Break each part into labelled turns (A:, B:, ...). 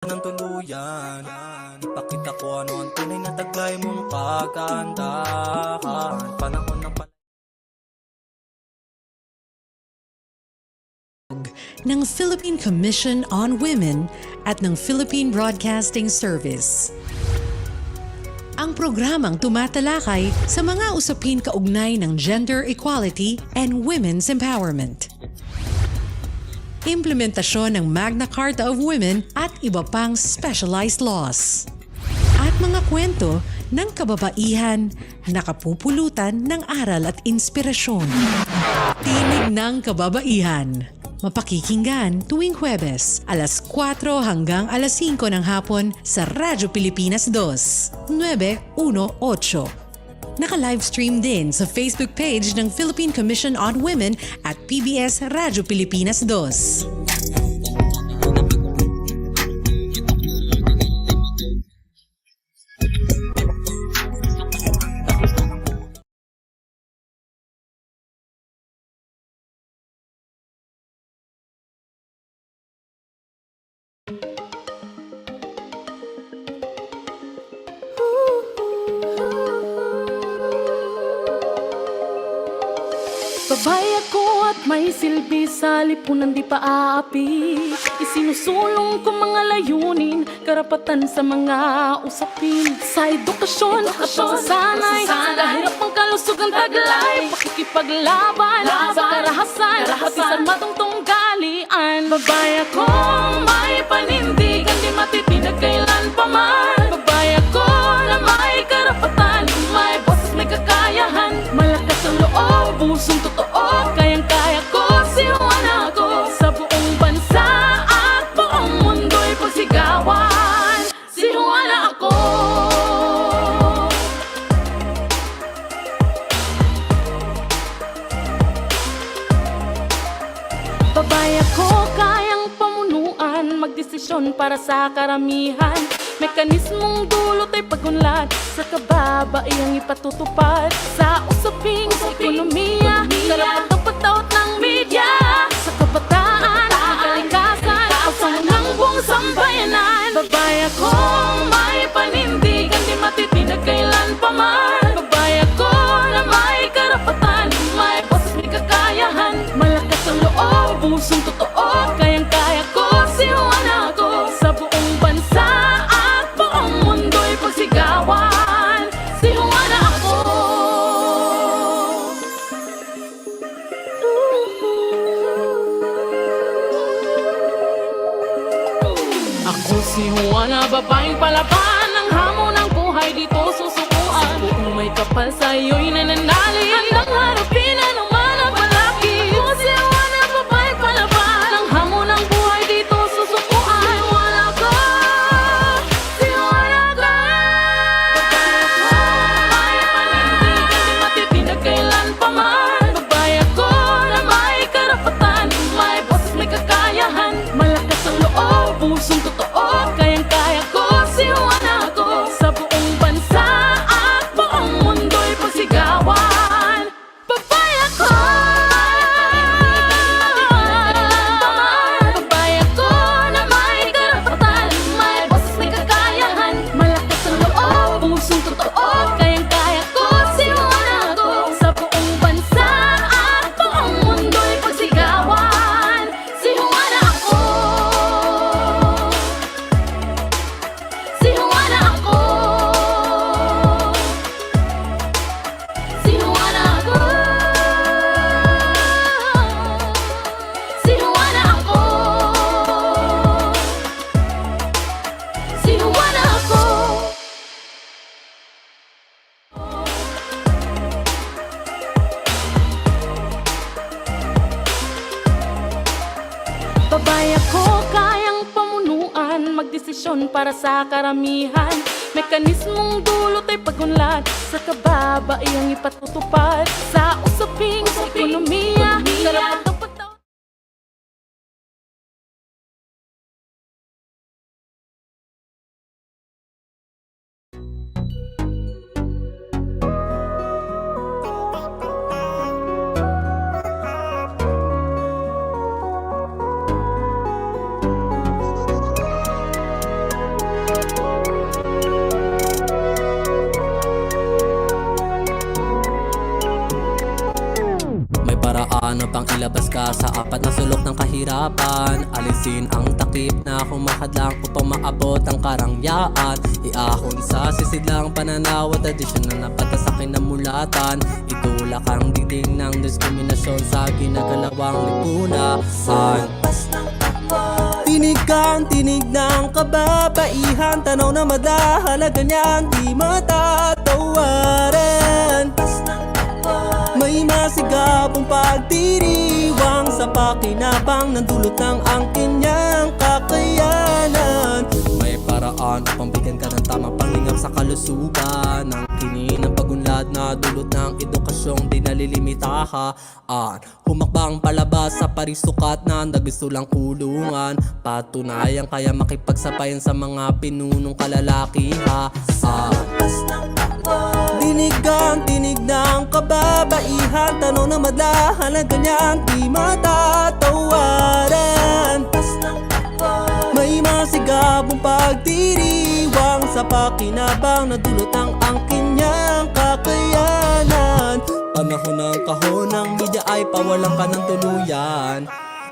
A: ng tuluyan. Ipakita ko ano ang tunay na taglay mong kagandahan. Panahon ng
B: ng Philippine Commission on Women at ng Philippine Broadcasting Service. Ang programang tumatalakay sa mga usapin kaugnay ng gender equality and women's empowerment. Implementasyon ng Magna Carta of Women at iba pang specialized laws. At mga kwento ng kababaihan na kapupulutan ng aral at inspirasyon. Tinig ng kababaihan. Mapakikinggan tuwing Huwebes, alas 4 hanggang alas 5 ng hapon sa Radyo Pilipinas 2, 918. Naka-livestream din sa Facebook page ng Philippine Commission on Women at PBS Radyo Pilipinas 2.
C: Babae ako at may silbi sa lipunan di paaapi. Isinusulong ko mga layunin, karapatan sa mga usapin. Sa edukasyon at pagsasanay, sa kahirap ang kalusugang taglay. Pakikipaglaban sa karahasan, pati sa matungtong galian. Babae akong may panindigan, di matitinag kailan pa man. Babae ako na may karapatan, may boses, may kakayahan. Malakas ang loob, pusong totoo, kayang-kaya ko, sinuan ako. Sa buong bansa at buong mundo'y pagsigawan, sinuan ako. Babae ako, kayang pamunuan, magdesisyon para sa karamihan. Mekanismong dulot ay pagunlad, sa kababaihang ipatutupad. Sa usaping sa ekonomiya, karapat ang pagtaot ng media. Sa kabataan, kalikasan, pagsama ng buong sambayanan. Babae akong may panindigan, di matitinag kailan pa man. Babae ako na may karapatan, may boses, may kakayahan. Malakas ang loob, pusong totoo, kayang-kaya ko, sinuan ako. Sa buong bansa at buong mundo'y pagsigawan, sinuan ako. Ako si Juana, babaeng palaban, ang hamon ng buhay dito susukuan. Kung may kapal sa'yo'y nananali, handang harapin anuman ang palaki. Ako si Juana, babaeng palaban, ang hamon ng buhay dito susukuan. Juana ko, si Juana ko. May panindigan, di matitinag kailan pa man. Babae ako na may karapatan, may boses, may kakayahan. Malakas ang loob, pusong totoo, kayang-kaya ko, sinuan ako. Sa buong bansa at buong mundo'y pagsigawan, babae ako. Babae ako na may karapatan, may boses, may kakayahan. Malakas ang loob, pusong totoo, kayang-kaya ko, sinuan ako. Sa buong bansa at buong mundo'y pagsigawan, sinuan ako. Sinuan ako. Sinuan ako. Sinuan ako. Sinuan ako. Babae ako, kayang pamunuan, magdesisyon para sa karamihan. Mekanismong dulot ay pagunlad, sa kababaihang ipatutupad. Sa usaping sa ekonomiya, karapat ang pagtaon.
A: upang ilabas ka sa apat na sulok ng kahirapan. Alisin ang takip na humahadlang upang maabot ang karangyaan. Iahon sa sisidlang pananaw at tradisyon na napatas sa kinamulatan. Itulak ang dingding ng diskriminasyon sa ginagalawang lipunan. Tinig kang tinig ng kababaihan, tanaw na madahalaga niyang di matatawaran. May masigabong pagdiriwang sa pakinabang ng dulot ng angkin niyang kakayanan. May paraan upang bigyan ka ng tamang panlingap sa kalusugan, ng kinin ng pagunlad na dulot ng edukasyong di nalilimitahan. Humakbang palabas sa parisukat na nagustulang kulungan, patunayan kaya makipagsabayan sa mga pinunong kalalakihan. Tinig ang tinig ng kababaihan, tanaw na madahalaga niyang di matatawaran. May masigabong pagdiriwang sa pakinabang na dulot ang angkin niyang kakayanan. Panahon ng kahon ng media ay pawalang ka ng tuluyan.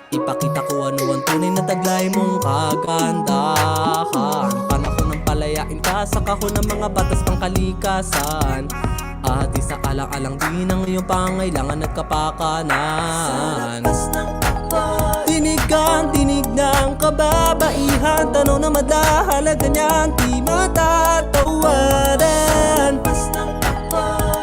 A: Ipakita ko ano ang tunay na taglay mong kagandahan. Panahon ng palayain ka sa kahon ng mga batas pang kalikasan. At isaalang-alang din ang iyong pangailangan at kapakanan. Tinig ang tinig ng kababaihan, tanaw na madahalaga niyang di matatawaran.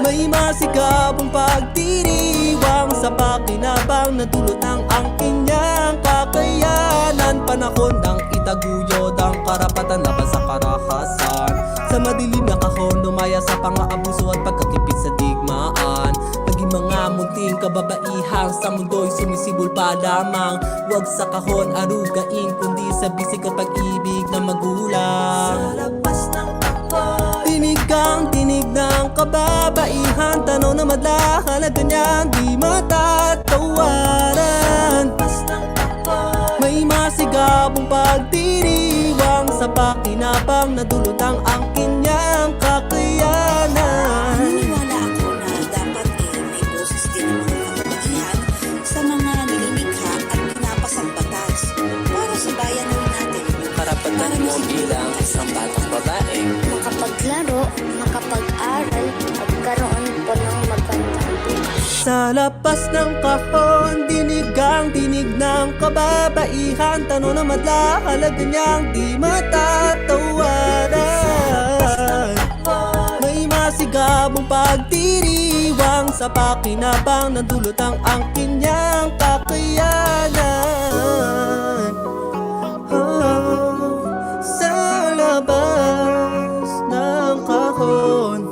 A: May masigabong pagdiriwang sa pakinabang na dulot ng angkin niyang kakayanan. Panahon ng itaguyod ang karapatan laban sa karahasan. Sa madilim na kahon lumaya sa pang-aabuso at pagkakipit sa digmaan. Naging mga munting kababaihan sa mundo'y sumisibol pa lamang. Huwag sa kahon arugain kundi sa bisig at pag-ibig na magulang. Sa labas ng tinig ang tinig ng kababaihan, tanaw na madahalaga niyang di matatawaran. May masigabong pagdiriwang sa pakinabang na dulot ang angkin niyang kakayanan.
D: Naniniwala ako na dapat may boses din ng mga kababaihan sa mga nililikha at pinapasang batas para sa bayanan natin.
A: Karapatan mo bilang isang batang babae
E: makapaglaro, makapag-aral, magkaroon po ng magandang buhay.
A: sa lapas ng kahon. Dinig ang tinig ng kababaihan, tanaw na madahalaga niyang di matatawaran. May masigabong pagdiriwang sa pakinabang na dulot ang angkin niyang kakayanan. Sa labas ng kahon.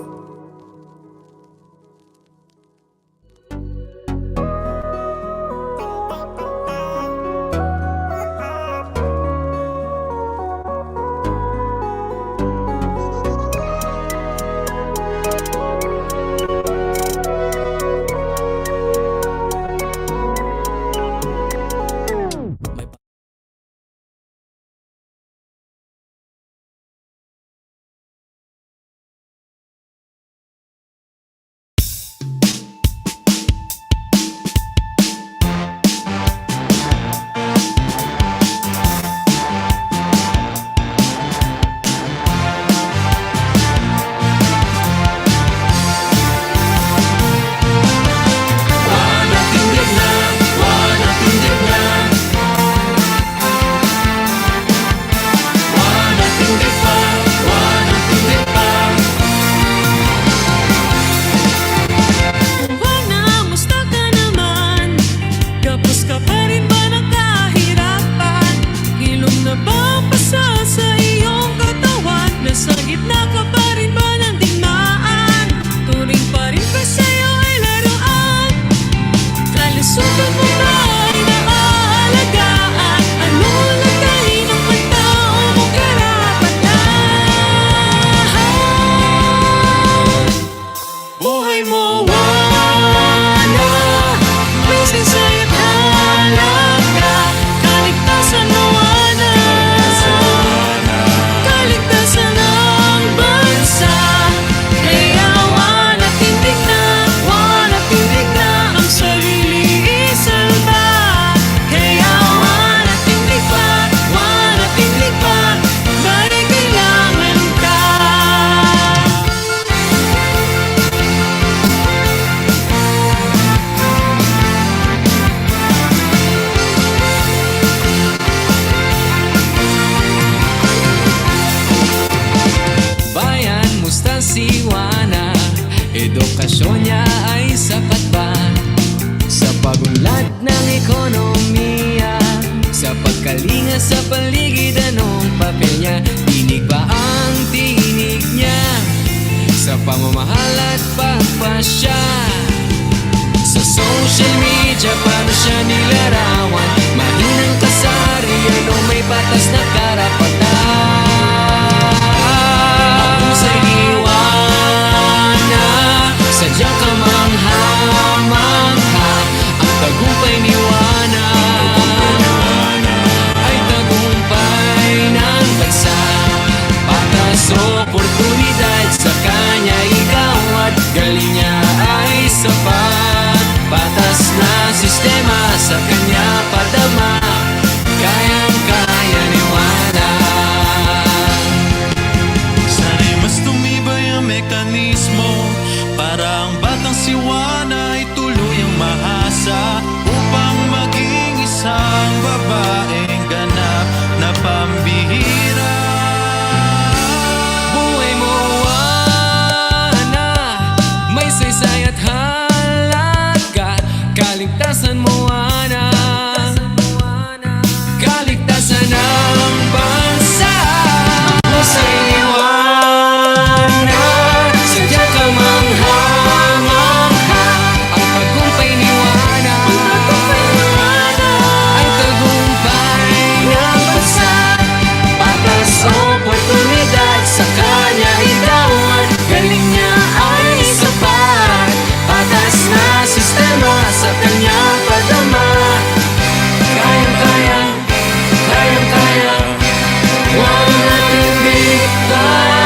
F: posisyon niya ay sapat ba sa pagunlad ng ekonomiya? Sa pagkalinga sa paligid, anong papel niya? Tinig ba ang tinig niya sa pamamahal at pagpasya? Sa social media, paano siya nilarawan? Mahinang kasarian o may batas na karapatan? Ako sa'y iwana, sadyang kamangha-mangha. Ang tagumpay ni Wana ay tagumpay ng bansa. Patas oportunidad sa kanya ikaw at galing niya ay sapat. Patas na sistema sa kanya padama, kayang-kaya ni Wana.
G: Sana'y mas tumibay ang mekanismo para ang batang si Wana ay tuluyang mahasa upang maging isang babaeng ganap na pambihira.
F: Buhay mo, Wana, may saysay at halaga. Kaligtasan mo, Wana, kaligtasan ng bansa. Ako sa'y Wana, sadyang kamangha-mangha. Ang tagumpay ni Wana ay tagumpay ng bansa. Patas oportunidad sa kanya ikaw at galing niya ay sapat. Patas na sistema sa kanya padama, kayang-kaya, kayang-kaya, huwag natin bigtan.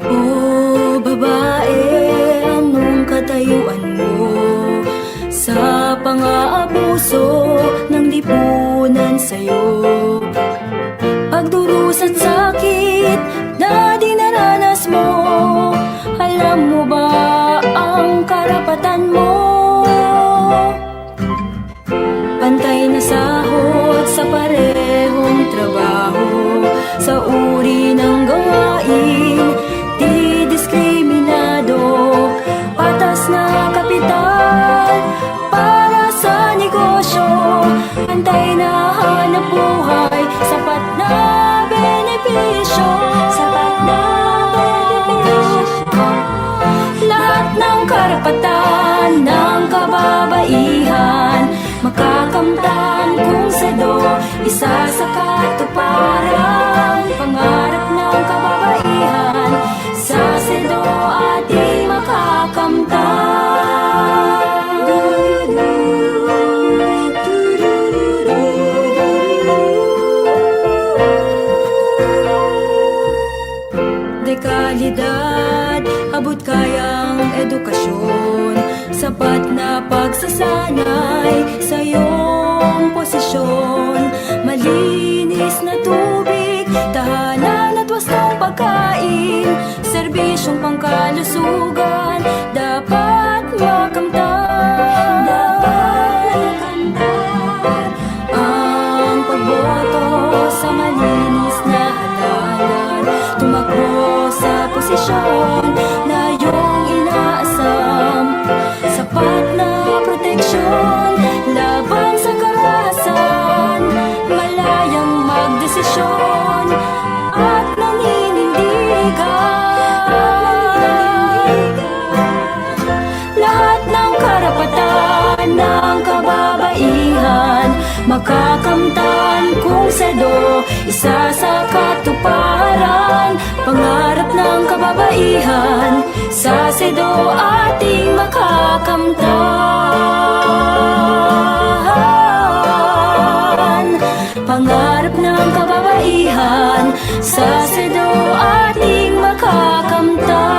H: O babae, anong katayuan mo sa pang-aabuso ng lipunan sa'yo? Pagdurusa't sakit na dinaranas mo, alam mo ba ang karapatan mo? Pantay na sahod sa parehong trabaho, sa uri ng gawain, di diskriminado. Patas na kapital para sa negosyo, pantay na hanap buhay, sapat na benepisyo, sapat na benepisyo. Lahat ng karapatan ng kababaihan makakamtan kung sado, isa sa katuparan. Pangarap ng kababaihan sa sedo ating makakamtan. Dekalidad, abot kayang edukasyon, sapat na pagsasanay sa iyong posisyon. Malinis na tubig, tahanan at wastong pagkain, serbisyong pangkalusugan, dapat makamtan. Dapat makamtan ang pagboto sa malinis na halalan, tumakbo sa posisyon na iyong inaasam. Sapat na proteksyon laban sa karahasan, malayang magdesisyon at naninindigan. Lahat ng karapatan ng kababaihan makakamtan kung sado, isa sa katuparan. Pangarap ng kababaihan sa sedo ating makakamtan. Pangarap ng kababaihan sa sedo ating makakamtan.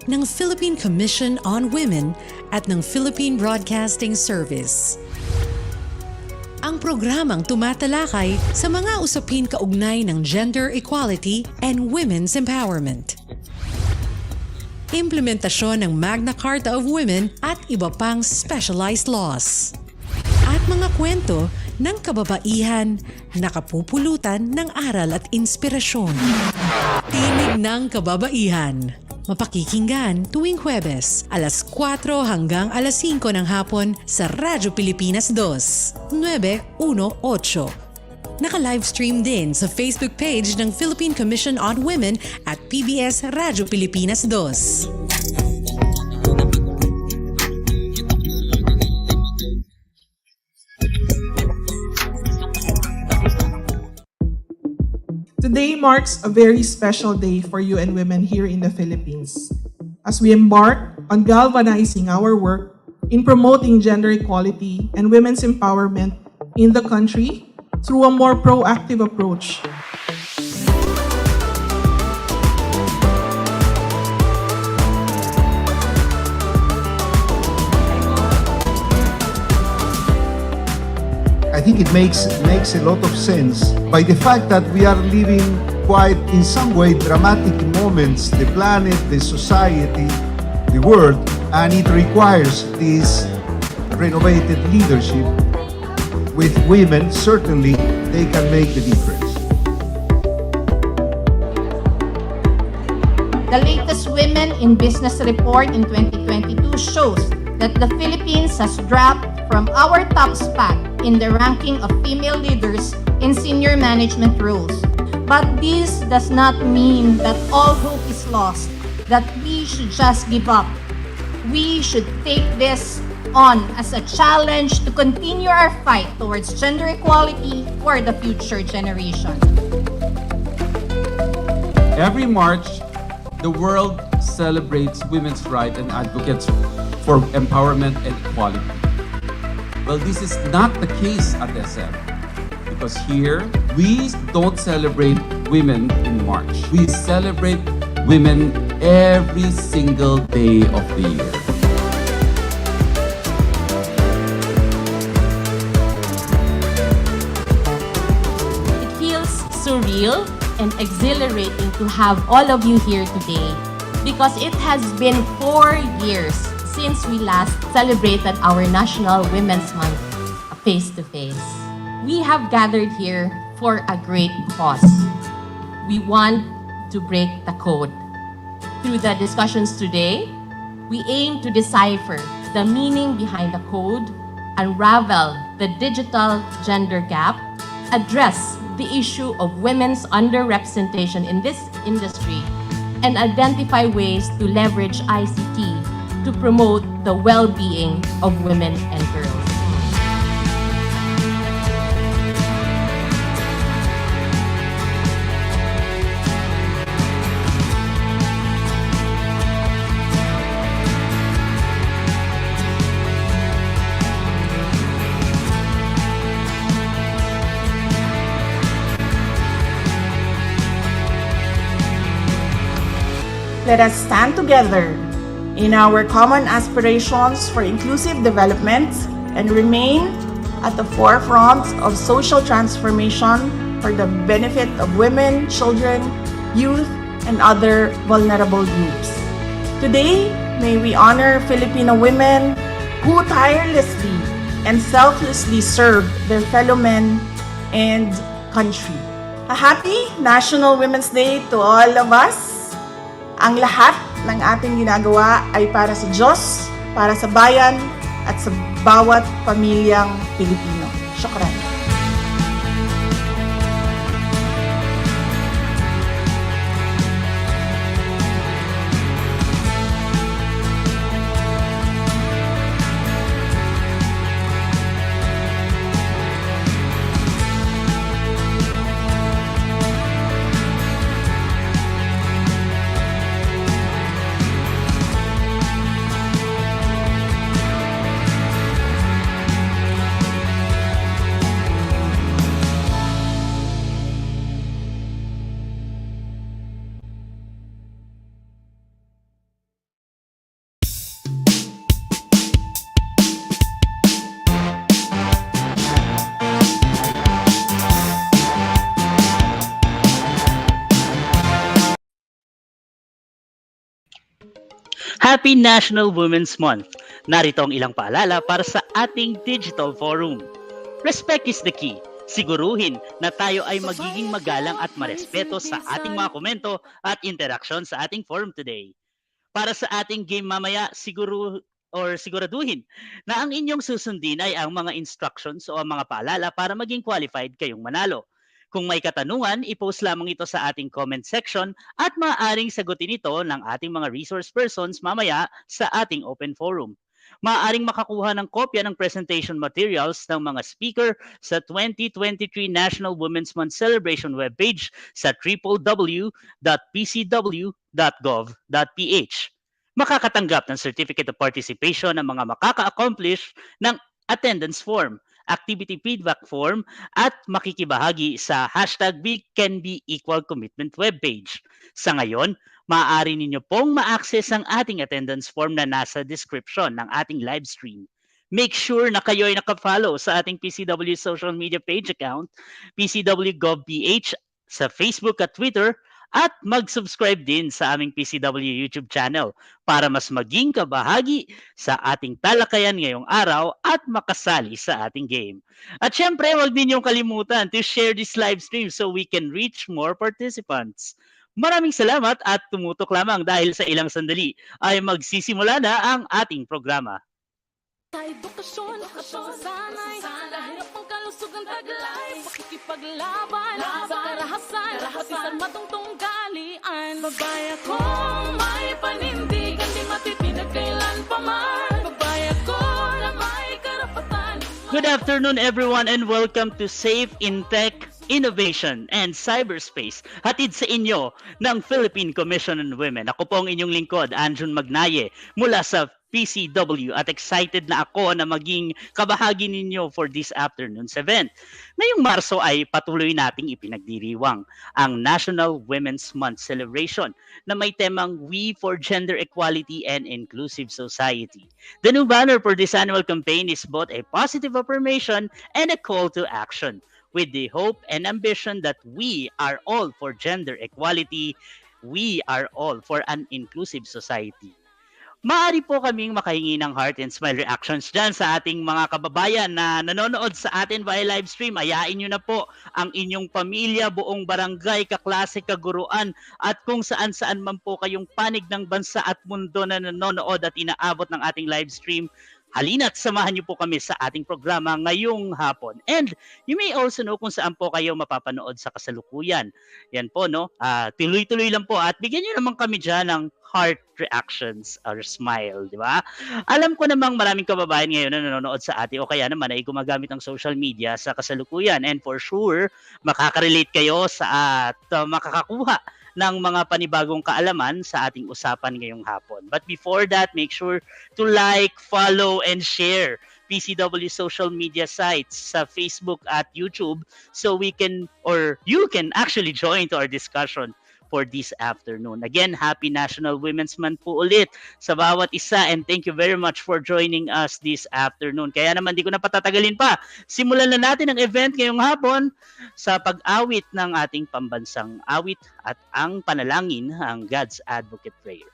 B: ng Philippine Commission on Women at ng Philippine Broadcasting Service. Ang programang tumatalakay sa mga usapin kaugnay ng gender equality and women's empowerment. Implementasyon ng Magna Carta of Women at iba pang specialized laws. At mga kwento ng kababaihan na kapupulutan ng aral at inspirasyon. Tinig ng kababaihan. Mapakikinggan tuwing Huwebes, alas 4 hanggang alas 5 ng hapon sa Radyo Pilipinas 2, 918. Naka-livestream din sa Facebook page ng Philippine Commission on Women at PBS Radyo Pilipinas 2.
I: Today marks a very special day for UN Women here in the Philippines, as we embark on galvanizing our work in promoting gender equality and women's empowerment in the country through a more proactive approach.
J: I think it makes a lot of sense by the fact that we are living quite, in some way, dramatic moments, the planet, the society, the world, and it requires this renovated leadership. With women, certainly, they can make the difference.
K: The latest Women in Business report in 2022 shows that the Philippines has dropped from our top spot in the ranking of female leaders in senior management roles. But this does not mean that all hope is lost, that we should just give up. We should take this on as a challenge to continue our fight towards gender equality for the future generation.
L: Every March, the world celebrates women's rights and advocates for empowerment and equality. Well, this is not the case at SM, because here, we don't celebrate women in March. We celebrate women every single day of the year.
C: It feels surreal and exhilarating to have all of you here today because it has been 4 years since we last celebrated our National Women's Month face-to-face. We have gathered here for a great cause. We want to break the code. Through the discussions today, we aim to decipher the meaning behind the code, unravel the digital gender gap, address the issue of women's underrepresentation in this industry, and identify ways to leverage ICT to promote the well-being of women and girls.
I: Let us stand together in our common aspirations for inclusive development and remain at the forefront of social transformation for the benefit of women, children, youth, and other vulnerable groups. Today, may we honor Filipino women who tirelessly and selflessly serve their fellow men and country. A happy National Women's Day to all of us. Ang lahat ng ating ginagawa ay para sa Diyos, para sa bayan, at sa bawat pamilyang Pilipino. Syukran.
M: Happy National Women's Month! Narito ang ilang paalala para sa ating digital forum. Respect is the key. Siguruhin na tayo ay magiging magalang at marespeto sa ating mga komento at interaksyon sa ating forum today. Para sa ating game mamaya, siguraduhin na ang inyong susundin ay ang mga instructions o ang mga paalala para maging qualified kayong manalo. Kung may katanungan, i-post lamang ito sa ating comment section at maaaring sagutin ito ng ating mga resource persons mamaya sa ating open forum. Maaaring makakuha ng kopya ng presentation materials ng mga speaker sa 2023 National Women's Month Celebration webpage sa www.pcw.gov.ph. Makakatanggap ng Certificate of Participation ng mga makaka-accomplish ng attendance form, activity feedback form, at makikibahagi sa #WeCanBeEqualCommitment webpage. Sa ngayon, maaari ninyo pong ma-access ang ating attendance form na nasa description ng ating live stream. Make sure na kayo ay nakafollow sa ating PCW social media page account, PCW.gov.ph sa Facebook at Twitter, at mag-subscribe din sa aming PCW YouTube channel para mas maging kabahagi sa ating talakayan ngayong araw at makasali sa ating game. At syempre, huwag ninyong kalimutan to share this live stream so we can reach more participants. Maraming salamat at tumutok lamang dahil sa ilang sandali ay magsisimula na ang ating programa.
C: Sa edukasyon, sanay, dahil ang kalusugan taglay, makikipaglaban sa karahasan, pati sa matungtong galian. Babaya kong may panindigan, di matitidag kailan pa man. Babaya ko na may karapatan.
M: Good afternoon everyone and welcome to Safe in Tech, Innovation and Cyberspace, hatid sa inyo ng Philippine Commission on Women. Ako po ang inyong lingkod, Anjun Magnaye, mula sa PCW, at excited na ako na maging kabahagi ninyo for this afternoon's event. Ngayong Marso ay patuloy nating ipinagdiriwang ang National Women's Month celebration na may temang We for Gender Equality and Inclusive Society. The new banner for this annual campaign is both a positive affirmation and a call to action, with the hope and ambition that we are all for gender equality, we are all for an inclusive society. Maaari po kaming makahingi ng heart and smile reactions dyan sa ating mga kababayan na nanonood sa atin via live stream. Ayain nyo na po ang inyong pamilya, buong barangay, kaklase, kaguruan, at kung saan-saan man po kayong panig ng bansa at mundo na nanonood at inaabot ng ating live stream. Halina't samahan niyo po kami sa ating programa ngayong hapon. And you may also know kung saan po kayo mapapanood sa kasalukuyan. Yan po, no? Tuloy-tuloy lang po at bigyan niyo naman kami dyan ng heart reactions or smile, di ba? Alam ko namang maraming kababayan ngayon na nanonood sa atin o kaya naman ay gumagamit ng social media sa kasalukuyan. And for sure, makaka-relate kayo sa at makakakuha ng mga panibagong kaalaman sa ating usapan ngayong hapon. But before that, make sure to like, follow, and share PCW social media sites sa Facebook at YouTube so we can, or you can actually join to our discussion for this afternoon. Again, happy National Women's Month po ulit sa bawat isa, and thank you very much for joining us this afternoon. Kaya naman di ko na patatagalin pa. Simulan na natin ang event ngayong hapon sa pag-awit ng ating pambansang awit at ang panalangin, ang God's Advocate Prayer.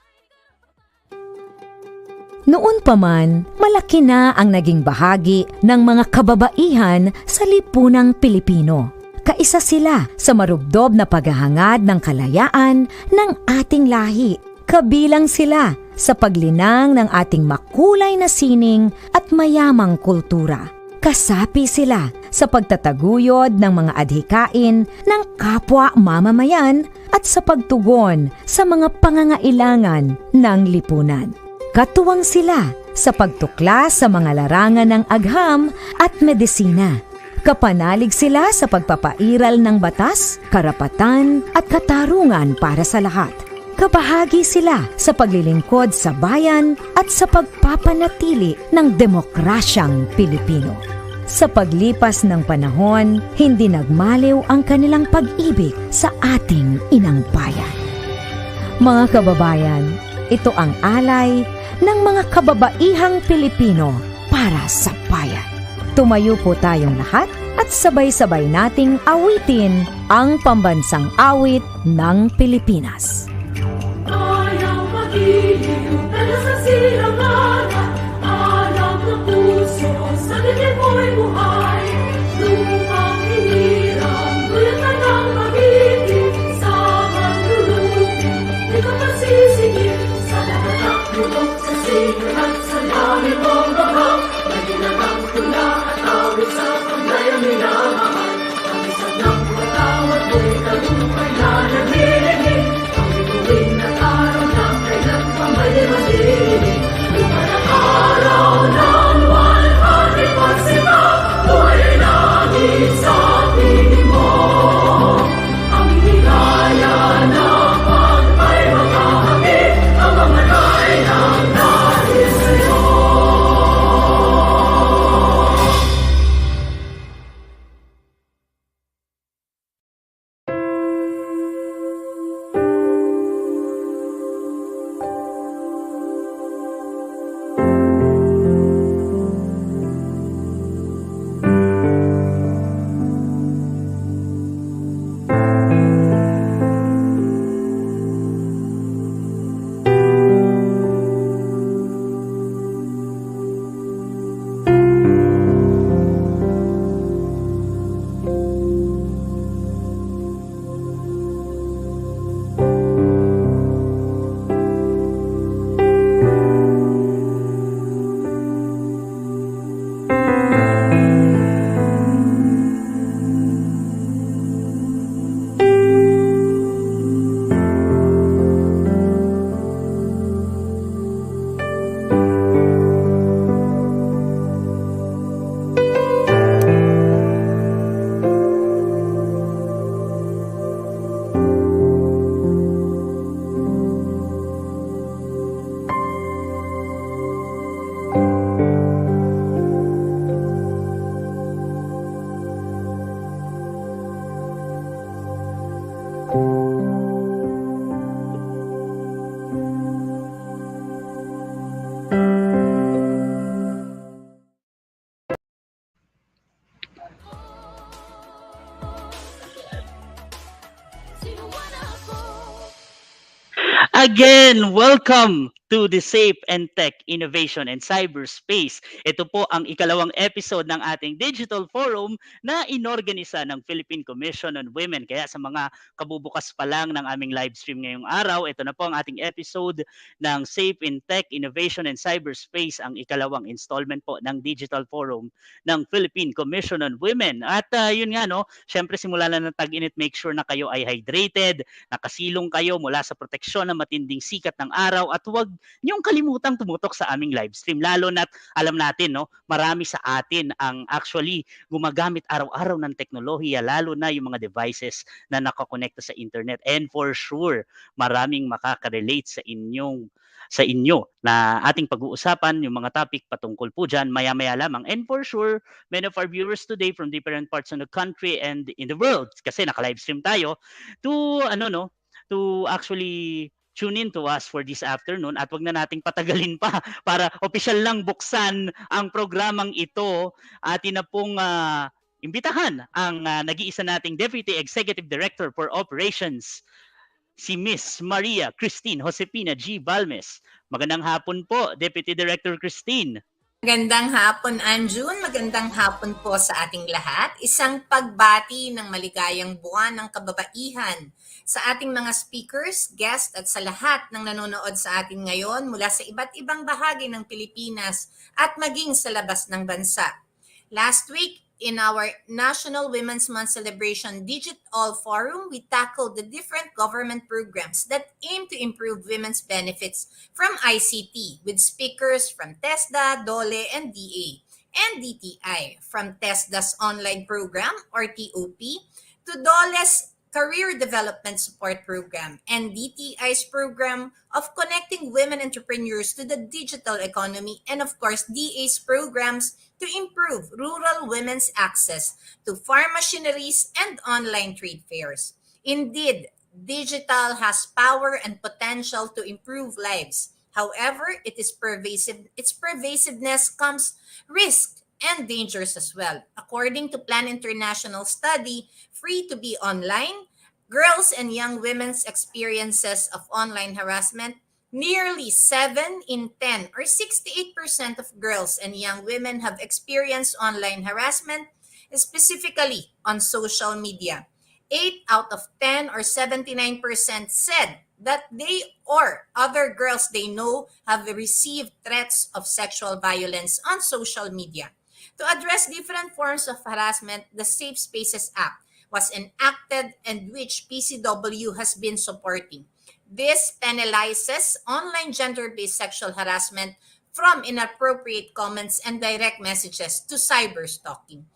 N: Noon pa man, malaki na ang naging bahagi ng mga kababaihan sa lipunang Pilipino. Kaisa sila sa marubdob na paghahangad ng kalayaan ng ating lahi. Kabilang sila sa paglinang ng ating makulay na sining at mayamang kultura. Kasapi sila sa pagtataguyod ng mga adhikain ng kapwa mamamayan at sa pagtugon sa mga pangangailangan ng lipunan. Katuwang sila sa pagtuklas sa mga larangan ng agham at medisina. Kapanalig sila sa pagpapairal ng batas, karapatan at katarungan para sa lahat. Kabahagi sila sa paglilingkod sa bayan at sa pagpapanatili ng demokrasyang Pilipino. Sa paglipas ng panahon, hindi nagmaliw ang kanilang pag-ibig sa ating inang bayan. Mga kababayan, ito ang alay ng mga kababaihang Pilipino para sa bayan. Tumayo po tayong lahat at sabay-sabay nating awitin ang pambansang awit ng Pilipinas.
C: Ayaw mag-ibig
H: Dala sa silangan, anak ng puso, sa dibdib mo'y buhay. Lupang hinirang, dulot na ng pag-ibig, sa magdulugin, di ka pasisigil. Sa lahat ng lubog, sa sigal at sa langit mong babang, may ginagang tula at awit sa paglayang minamahal. Ang isang ng patawad mo'y talumpay na naglilingin, ang bituin at araw na kailan pa may madilim. Lupa ng araw ng 100% buhay langit sa piling mo. Ang higaya ng pagpay makahangin, ang mga ray ng dahil sa'yo.
M: Again, welcome to the Safe and Tech Innovation and Cyberspace. Ito po ang ikalawang episode ng ating digital forum na inorganisa ng Philippine Commission on Women. Kaya sa mga kabubukas pa lang ng aming live stream ngayong araw, ito na po ang ating episode ng Safe in Tech Innovation and Cyberspace, ang ikalawang installment po ng digital forum ng Philippine Commission on Women. At yun nga, no, syempre simula na ng tag-init, make sure na kayo ay hydrated, nakasilong kayo mula sa proteksyon ng matinding sikat ng araw, at huwag niyong kalimutang tumutok sa aming live stream, lalo na't alam natin, no, marami sa atin ang actually gumagamit araw-araw ng teknolohiya, lalo na yung mga devices na nakakonekta sa internet, and for sure maraming makaka-relate sa inyo na ating pag-uusapan, yung mga topic patungkol po dyan maya-maya lamang. And for sure, many of our viewers today from different parts of the country and in the world, kasi naka-live stream tayo, to actually tune in to us for this afternoon, at wag na nating patagalin pa para opisyal lang buksan ang programang ito. Atin na pong imbitahan ang nag-iisa nating Deputy Executive Director for Operations, si Miss Maria Christine Josepina G. Balmes. Magandang hapon po, Deputy Director Christine.
K: Magandang hapon, Anjun. Magandang hapon po sa ating lahat. Isang pagbati ng maligayang buwan ng kababaihan sa ating mga speakers, guests, at sa lahat ng nanonood sa atin ngayon mula sa iba't ibang bahagi ng Pilipinas at maging sa labas ng bansa. Last week, in our National Women's Month celebration DigitALL Forum, we tackled the different government programs that aim to improve women's benefits from ICT with speakers from TESDA, DOLE, and DA, and DTI, from TESDA's online program or TOP to DOLE's Career Development Support Program and DTI's program of connecting women entrepreneurs to the digital economy, and of course DA's programs to improve rural women's access to farm machineries and online trade fairs. Indeed, digital has power and potential to improve lives. However, its pervasiveness comes risk and dangers as well. According to Plan International study, Free to Be Online, Girls and Young Women's Experiences of Online Harassment,
O: Nearly 7 in 10, or 68% of girls and young women have experienced online harassment, specifically on social media. 8 out of 10, or 79%, said that they or other girls they know have received threats of sexual violence on social media. To address different forms of harassment, the Safe Spaces Act was enacted and which PCW has been supporting. This penalizes online gender-based sexual harassment from inappropriate comments and direct messages to cyberstalking.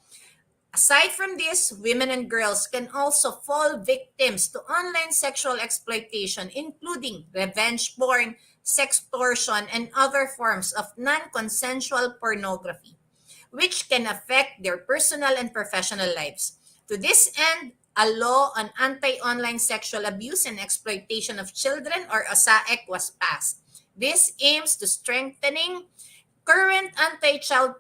O: Aside from this, women and girls can also fall victims to online sexual exploitation, including revenge porn, sextortion, and other forms of non-consensual pornography, which can affect their personal and professional lives. To this end, a law on anti-online sexual abuse and exploitation of children, or ASAEC, was passed. This aims to strengthening current anti-child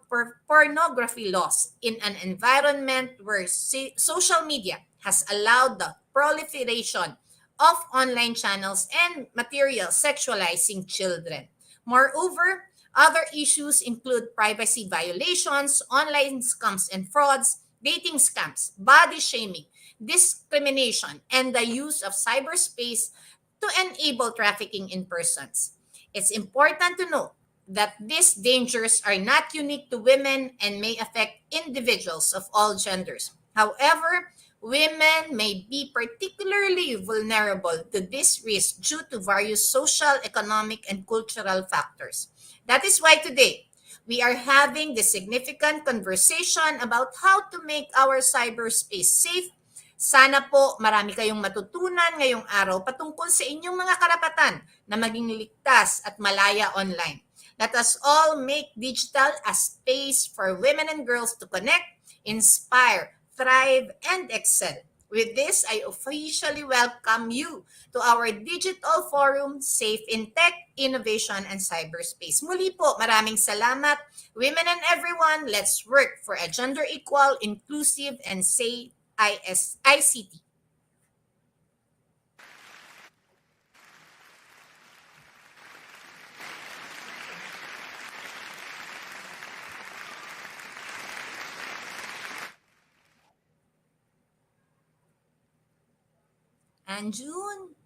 O: pornography laws in an environment where social media has allowed the proliferation of online channels and material sexualizing children. Moreover, other issues include privacy violations, online scams and frauds, dating scams, body shaming, discrimination, and the use of cyberspace to enable trafficking in persons. It's important to note that these dangers are not unique to women and may affect individuals of all genders. However, women may be particularly vulnerable to this risk due to various social, economic, and cultural factors. That is why today, we are having this significant conversation about how to make our cyberspace safe. Sana po marami kayong matutunan ngayong araw patungkol sa inyong mga karapatan na maging ligtas at malaya online. Let us all make digital a space for women and girls to connect, inspire, thrive, and excel. With this, I officially welcome you to our digital forum, Safe in Tech, Innovation, and Cyberspace. Muli po, maraming salamat. Women and everyone, let's work for a gender equal, inclusive, and safe ICT. Anjun.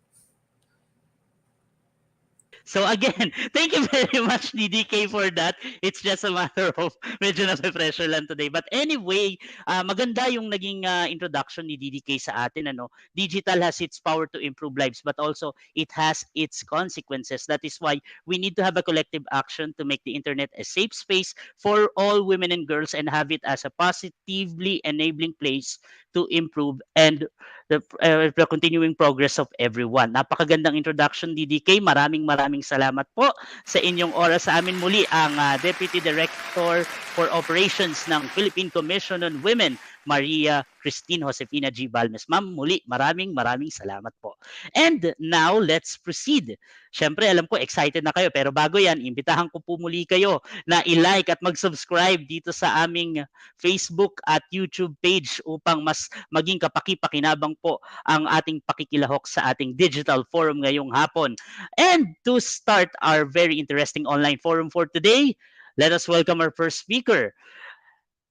M: So again, thank you very much, DDK, for that. It's just a matter of medyo na-pressure lang today. But anyway, maganda yung naging introduction ni DDK sa atin. Digital has its power to improve lives, but also it has its consequences. That is why we need to have a collective action to make the internet a safe space for all women and girls and have it as a positively enabling place to improve and the continuing progress of everyone. Napakagandang introduction, DDK. Maraming salamat po sa inyong oras sa amin. Muli ang Deputy Director for Operations ng Philippine Commission on Women, Maria Christine Josefina G. Balmes. Ma'am, muli maraming salamat po. And now, let's proceed. Siyempre, alam ko, excited na kayo. Pero bago yan, imbitahan ko po muli kayo na i-like at mag-subscribe dito sa aming Facebook at YouTube page upang mas maging kapaki-pakinabang po ang ating pakikilahok sa ating digital forum ngayong hapon. And to start our very interesting online forum for today, let us welcome our first speaker.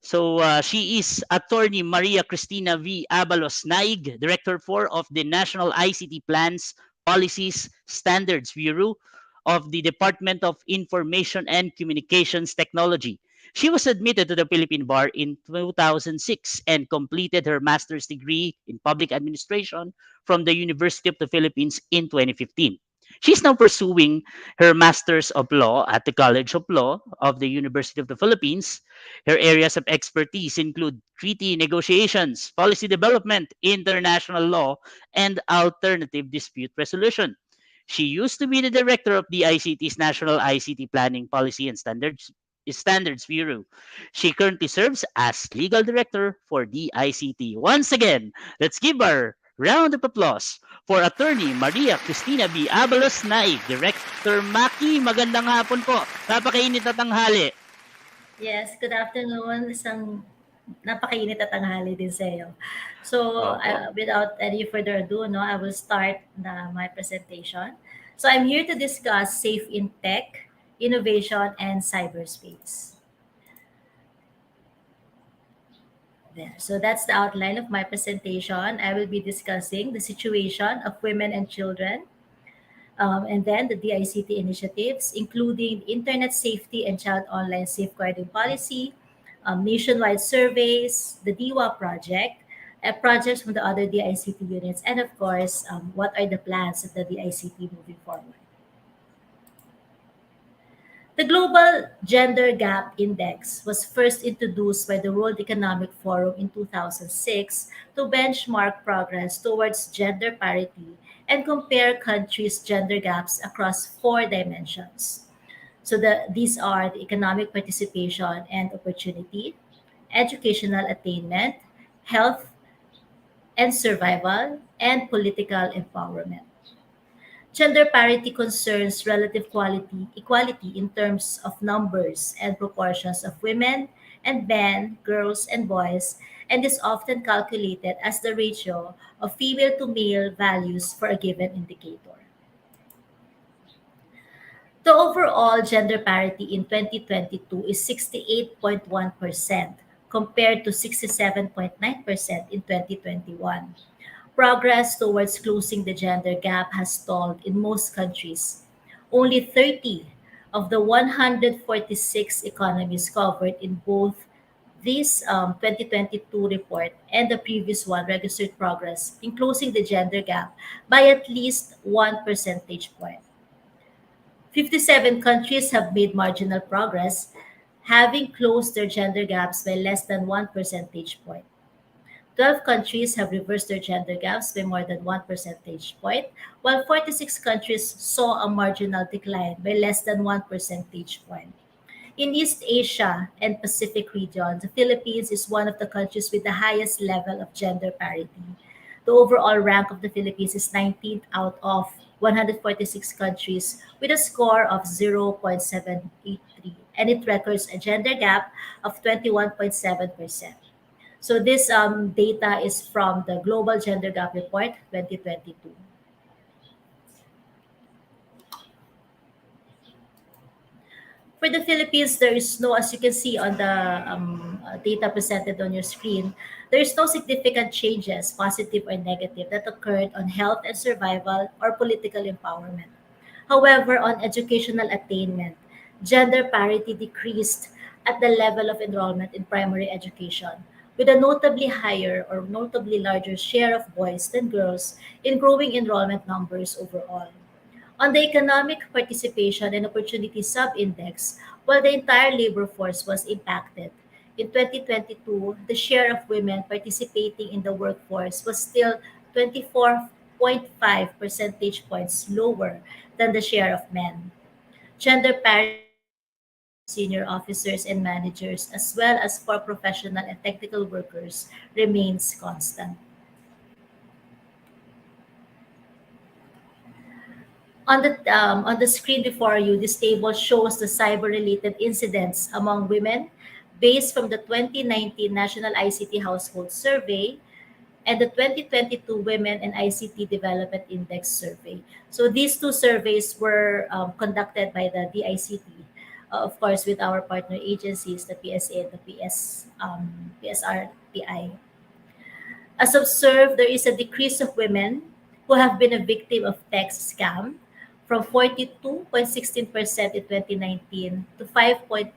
M: So she is Attorney Maria Cristina V. Abalos Naig, Director 4 of the National ICT Plans, Policies, Standards Bureau of the Department of Information and Communications Technology. She was admitted to the Philippine Bar in 2006 and completed her master's degree in public administration from the University of the Philippines in 2015. She's now pursuing her Master's of Law at the College of Law of the University of the Philippines. Her areas of expertise include treaty negotiations, policy development, international law, and alternative dispute resolution. She used to be the director of the ICT's National ICT Planning Policy and Standards Bureau. She currently serves as legal director for DICT. Once again, let's give her round of applause for Attorney Maria Cristina B. Abalos Naig. Director Maki, magandang hapon po. Napakainit na tanghali.
P: Yes, good afternoon. Isang napakainit na tanghali din sa iyo. So, without any further ado, I will start my presentation. So I'm here to discuss safe in tech, innovation, and cyberspace. There. So that's the outline of my presentation. I will be discussing the situation of women and children, and then the DICT initiatives, including Internet Safety and Child Online Safeguarding Policy, nationwide surveys, the DIWA project, projects from the other DICT units, and of course, what are the plans of the DICT moving forward. The Global Gender Gap Index was first introduced by the World Economic Forum in 2006 to benchmark progress towards gender parity and compare countries' gender gaps across four dimensions. So these are the economic participation and opportunity, educational attainment, health and survival, and political empowerment. Gender parity concerns relative equality in terms of numbers and proportions of women and men, girls and boys, and is often calculated as the ratio of female to male values for a given indicator. The overall gender parity in 2022 is 68.1% compared to 67.9% in 2021. Progress towards closing the gender gap has stalled in most countries. Only 30 of the 146 economies covered in both this 2022 report and the previous one registered progress in closing the gender gap by at least 1 percentage point. 57 countries have made marginal progress, having closed their gender gaps by less than 1 percentage point. 12 countries have reversed their gender gaps by more than 1 percentage point, while 46 countries saw a marginal decline by less than 1 percentage point. In East Asia and Pacific region, the Philippines is one of the countries with the highest level of gender parity. The overall rank of the Philippines is 19th out of 146 countries with a score of 0.783, and it records a gender gap of 21.7%. So this data is from the Global Gender Gap Report 2022. For the Philippines, there is no, as you can see on the data presented on your screen, there is no significant changes, positive or negative, that occurred on health and survival or political empowerment. However, on educational attainment, gender parity decreased at the level of enrollment in primary education, with a notably higher or notably larger share of boys than girls in growing enrollment numbers overall. On the economic participation and opportunity sub-index, while the entire labor force was impacted, in 2022, the share of women participating in the workforce was still 24.5 percentage points lower than the share of men. Gender parity senior officers and managers, as well as for professional and technical workers, remains constant. On the screen before you, this table shows the cyber-related incidents among women based from the 2019 National ICT Household Survey and the 2022 Women and ICT Development Index Survey. So these two surveys were conducted by the DICT, of course, with our partner agencies, the PSA and the PSRPI. As observed, there is a decrease of women who have been a victim of text scam from 42.16% in 2019 to 5.9%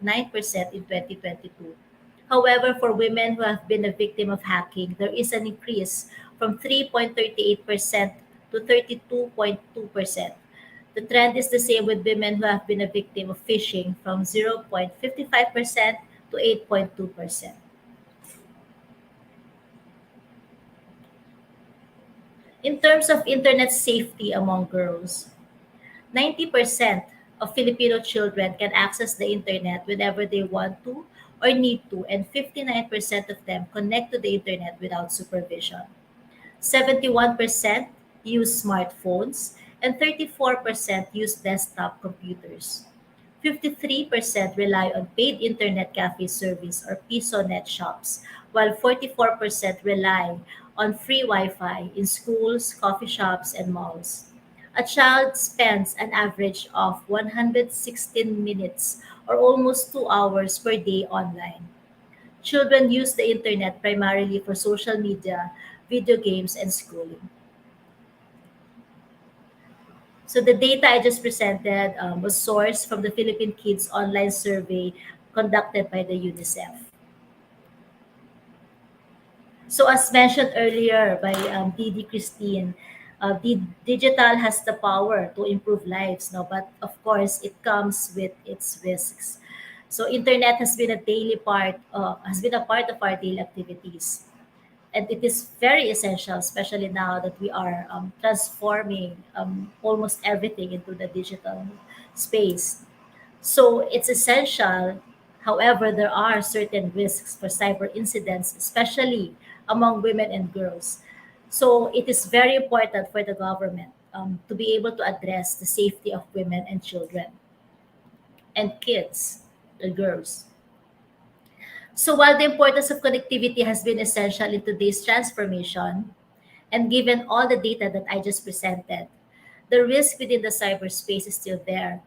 P: in 2022. However, for women who have been a victim of hacking, there is an increase from 3.38% to 32.2%. The trend is the same with women who have been a victim of phishing from 0.55% to 8.2%. In terms of internet safety among girls, 90% of Filipino children can access the internet whenever they want to or need to, and 59% of them connect to the internet without supervision. 71% use smartphones, and 34% use desktop computers. 53% rely on paid internet cafe service or PisoNet shops, while 44% rely on free Wi-Fi in schools, coffee shops, and malls. A child spends an average of 116 minutes or almost 2 hours per day online. Children use the internet primarily for social media, video games, and schooling. So the data I just presented was sourced from the Philippine Kids Online Survey conducted by the UNICEF. So as mentioned earlier by Didi Christine, the digital has the power to improve lives, no? But of course, it comes with its risks. So internet has been a part of our daily activities, and it is very essential, especially now that we are transforming almost everything into the digital space. So it's essential. However, there are certain risks for cyber incidents, especially among women and girls. So it is very important for the government to be able to address the safety of women and children and kids, the girls. So while the importance of connectivity has been essential in today's transformation, and given all the data that I just presented, the risk within the cyberspace is still there.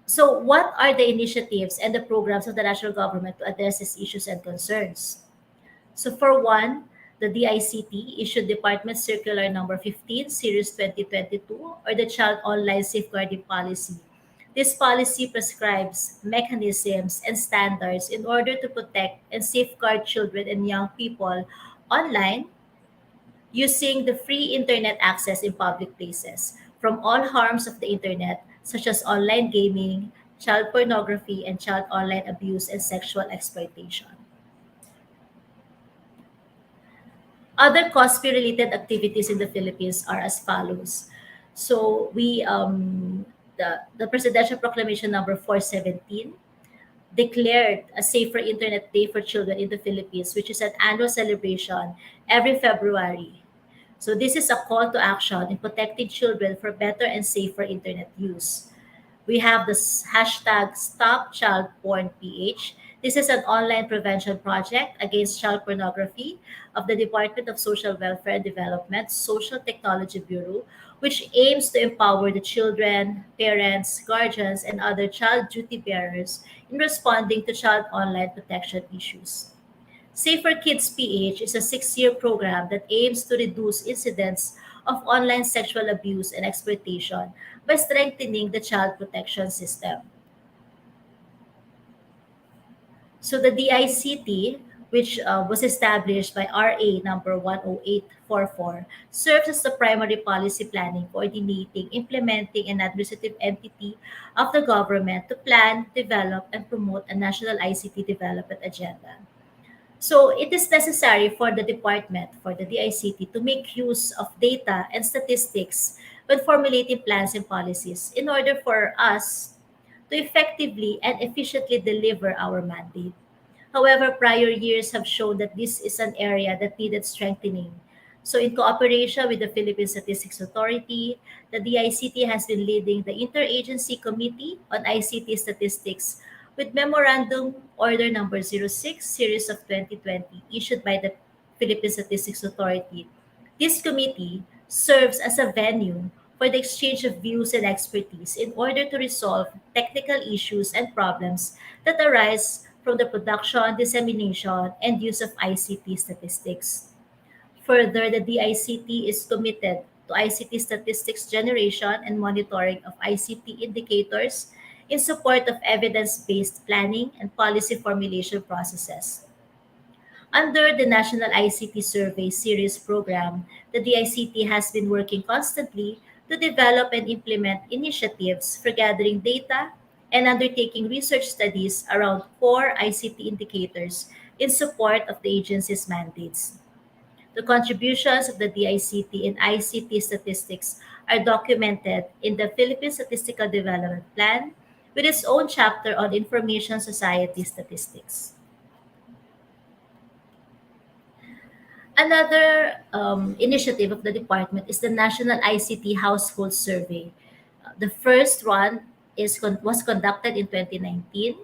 P: So, what are the initiatives and the programs of the national government to address these issues and concerns? So, for one, the DICT issued Department Circular Number 15, Series 2022, or the Child Online Safeguarding Policy. This policy prescribes mechanisms and standards in order to protect and safeguard children and young people online using the free internet access in public places from all harms of the internet, such as online gaming, child pornography, and child online abuse and sexual exploitation. Other COSPI related activities in the Philippines are as follows. So the Presidential Proclamation number 417 declared a Safer Internet Day for Children in the Philippines, which is an annual celebration every February. So this is a call to action in protecting children for better and safer internet use. We have this hashtag Stop Child Porn PH. This is an online prevention project against child pornography of the Department of Social Welfare and Development Social Technology Bureau, which aims to empower the children, parents, guardians, and other child duty bearers in responding to child online protection issues. Safer Kids PH is a 6-year program that aims to reduce incidents of online sexual abuse and exploitation by strengthening the child protection system. So the DICT, which was established by RA number 10844, serves as the primary policy planning, coordinating, implementing, and administrative entity of the government to plan, develop, and promote a national ICT development agenda. So it is necessary for the department, for the DICT, to make use of data and statistics when formulating plans and policies in order for us to effectively and efficiently deliver our mandate. However, prior years have shown that this is an area that needed strengthening. So, in cooperation with the Philippine Statistics Authority, the DICT has been leading the Interagency Committee on ICT Statistics with Memorandum Order Number 06, Series of 2020, issued by the Philippine Statistics Authority. This committee serves as a venue for the exchange of views and expertise in order to resolve technical issues and problems that arise from the production, dissemination, and use of ICT statistics. Further, the DICT is committed to ICT statistics generation and monitoring of ICT indicators in support of evidence-based planning and policy formulation processes. Under the National ICT Survey Series program, the DICT has been working constantly to develop and implement initiatives for gathering data and undertaking research studies around core ICT indicators in support of the agency's mandates. The contributions of the DICT in ICT statistics are documented in the Philippine Statistical Development Plan with its own chapter on Information Society statistics. Another initiative of the department is the National ICT Household Survey. The first one was conducted in 2019.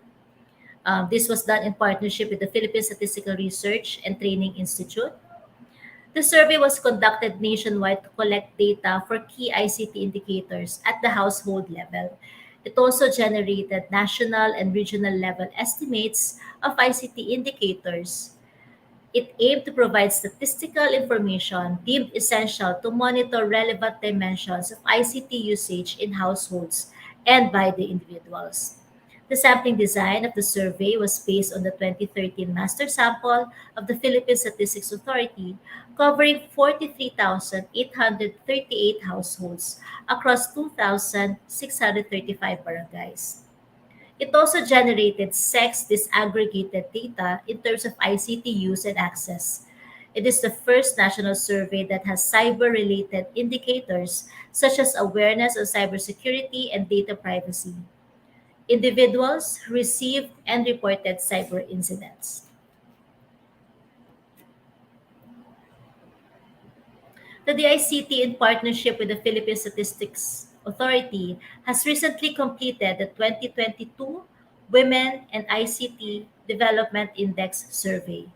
P: This was done in partnership with the Philippine Statistical Research and Training Institute. The survey was conducted nationwide to collect data for key ICT indicators at the household level. It also generated national and regional level estimates of ICT indicators. It aimed to provide statistical information deemed essential to monitor relevant dimensions of ICT usage in households and by the individuals. The sampling design of the survey was based on the 2013 master sample of the Philippine Statistics Authority, covering 43,838 households across 2,635 barangays. It also generated sex disaggregated data in terms of ICT use and access. It is the first national survey that has cyber related indicators such as awareness of cybersecurity and data privacy. Individuals received and reported cyber incidents. The DICT, in partnership with the Philippine Statistics Authority, has recently completed the 2022 Women and ICT Development Index Survey,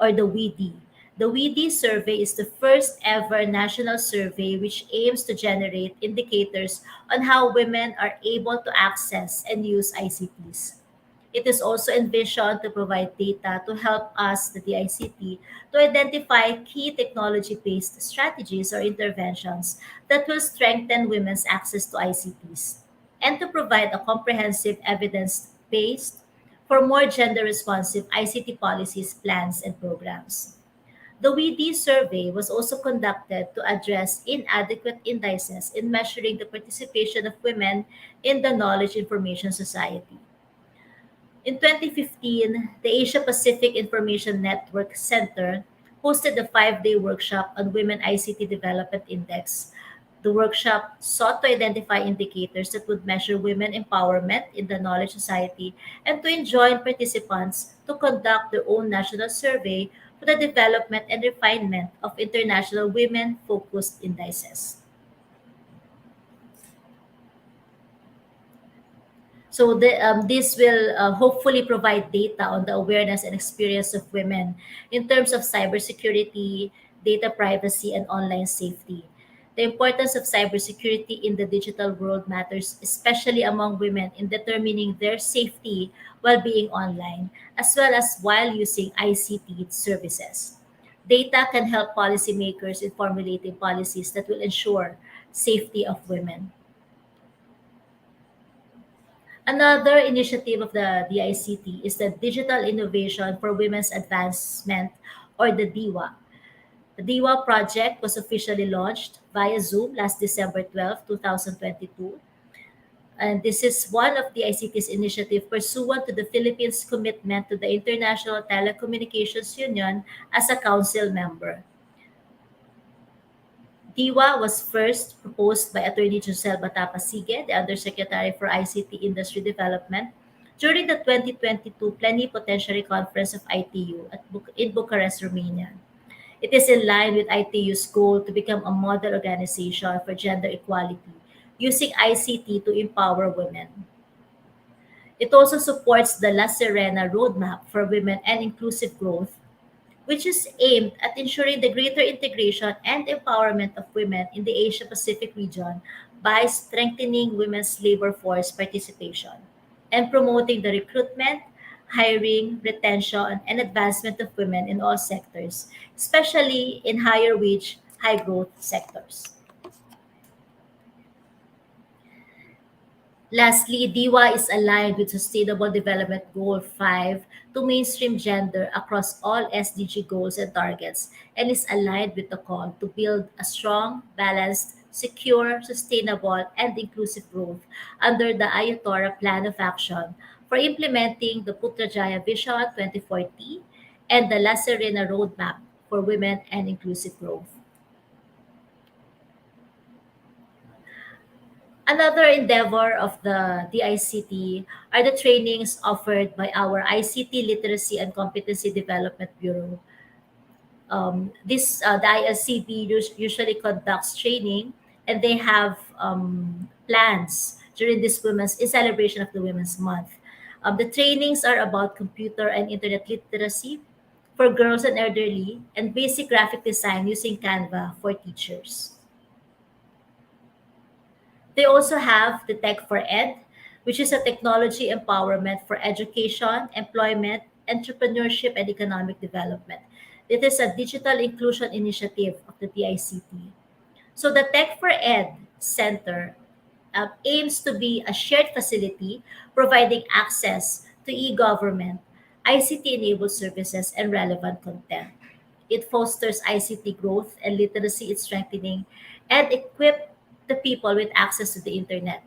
P: or the WIDI. The WIDI survey is the first ever national survey which aims to generate indicators on how women are able to access and use ICTs. It is also envisioned to provide data to help us, the DICT, to identify key technology based strategies or interventions that will strengthen women's access to ICTs and to provide a comprehensive evidence based for more gender responsive ICT policies, plans, and programs. The WED survey was also conducted to address inadequate indices in measuring the participation of women in the knowledge information society. In 2015, the Asia Pacific Information Network Center hosted a 5-day workshop on Women ICT Development Index. The workshop sought to identify indicators that would measure women empowerment in the knowledge society and to enjoin participants to conduct their own national survey for the development and refinement of international women-focused indices. So this will hopefully provide data on the awareness and experience of women in terms of cybersecurity, data privacy, and online safety. The importance of cybersecurity in the digital world matters, especially among women, in determining their safety while being online, as well as while using ICT services. Data can help policymakers in formulating policies that will ensure safety of women. Another initiative of the DICT is the Digital Innovation for Women's Advancement, or the DIWA. The DIWA project was officially launched via Zoom last December 12, 2022. And this is one of the ICT's initiative pursuant to the Philippines' commitment to the International Telecommunications Union as a council member. DIWA was first proposed by Attorney Giselle Batapasige, the Undersecretary for ICT Industry Development, during the 2022 Plenipotentiary Conference of ITU in Bucharest, Romania. It is in line with ITU's goal to become a model organization for gender equality, using ICT to empower women. It also supports the La Serena Roadmap for Women and Inclusive Growth, which is aimed at ensuring the greater integration and empowerment of women in the Asia Pacific region by strengthening women's labor force participation and promoting the recruitment, hiring, retention, and advancement of women in all sectors, especially in higher wage, high growth sectors. Lastly, DIWA is aligned with Sustainable Development Goal 5 to mainstream gender across all SDG goals and targets, and is aligned with the call to build a strong, balanced, secure, sustainable, and inclusive growth under the Ayatora Plan of Action for implementing the Putrajaya Vision 2040 and the La Serena Roadmap for Women and Inclusive Growth. Another endeavor of the DICT are the trainings offered by our ICT Literacy and Competency Development Bureau. The ISCB usually conducts training, and they have plans during this women's in celebration of the Women's Month. The trainings are about computer and internet literacy, for girls and elderly, and basic graphic design using Canva for teachers. They also have the Tech for Ed, which is a technology empowerment for education, employment, entrepreneurship, and economic development. It is a digital inclusion initiative of the DICT. So the Tech for Ed Center aims to be a shared facility providing access to e-government, ICT-enabled services, and relevant content. It fosters ICT growth and literacy in strengthening and equip the people with access to the internet.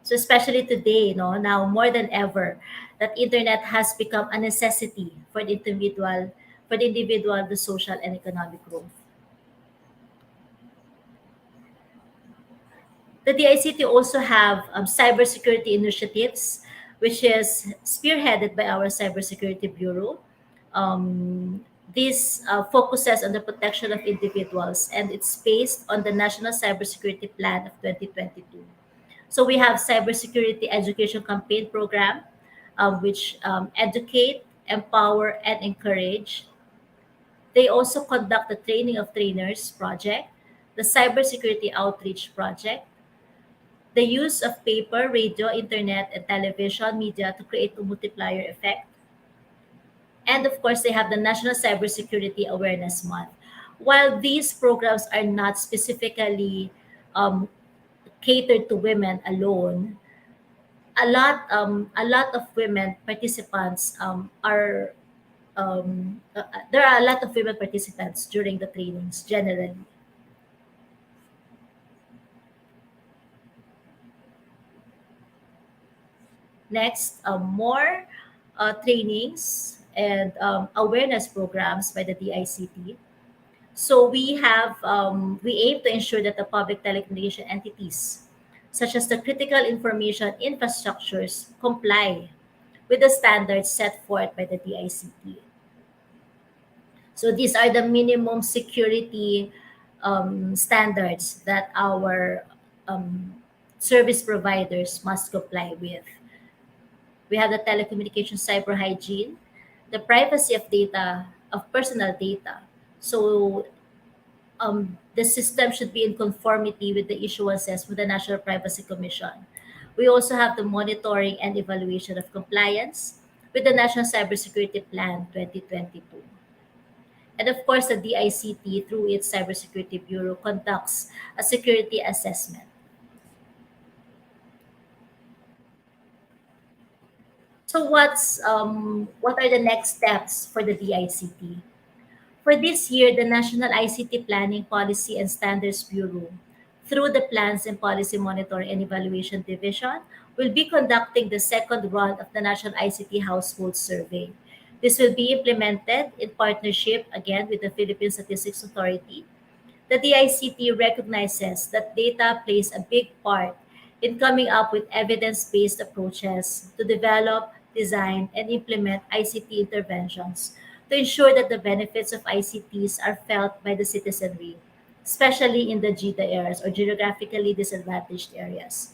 P: So especially today, now more than ever, that internet has become a necessity for the individual, the social and economic growth. The DICT also have cybersecurity initiatives, which is spearheaded by our Cybersecurity Bureau. This focuses on the protection of individuals, and it's based on the National Cybersecurity Plan of 2022. So we have cybersecurity education campaign program, which educate, empower, and encourage. They also conduct the training of trainers project, the cybersecurity outreach project, the use of paper, radio, internet, and television media to create a multiplier effect. And of course, they have the National Cybersecurity Awareness Month. While these programs are not specifically um, catered to women alone, a lot of women participants are there are a lot of women participants during the trainings generally. Next, more trainings and awareness programs by the DICT. So we aim to ensure that the public telecommunication entities, such as the critical information infrastructures, comply with the standards set forth by the DICT. So these are the minimum security standards that our service providers must comply with. We have the telecommunication cyber hygiene, the privacy of data, of personal data. So the system should be in conformity with the issuances with the National Privacy Commission. We also have the monitoring and evaluation of compliance with the National Cybersecurity Plan 2022. And of course, the DICT, through its Cybersecurity Bureau, conducts a security assessment. So what are the next steps for the DICT? For this year, the National ICT Planning Policy and Standards Bureau, through the Plans and Policy Monitoring and Evaluation Division, will be conducting the second round of the National ICT Household Survey. This will be implemented in partnership again with the Philippine Statistics Authority. The DICT recognizes that data plays a big part in coming up with evidence-based approaches to develop, design, and implement ICT interventions to ensure that the benefits of ICTs are felt by the citizenry, especially in the GIDA areas or geographically disadvantaged areas.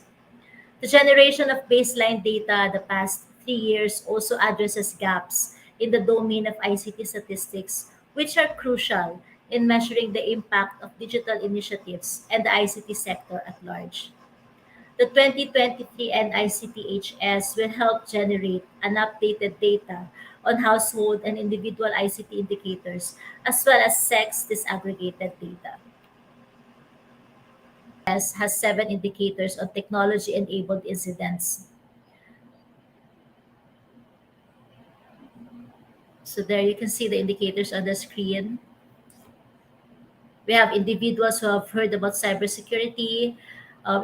P: The generation of baseline data the past 3 years also addresses gaps in the domain of ICT statistics, which are crucial in measuring the impact of digital initiatives and the ICT sector at large. The 2023 NICTHS will help generate an updated data on household and individual ICT indicators as well as sex disaggregated data. Has 7 indicators on technology-enabled incidents. So there you can see the indicators on the screen. We have individuals who have heard about cybersecurity,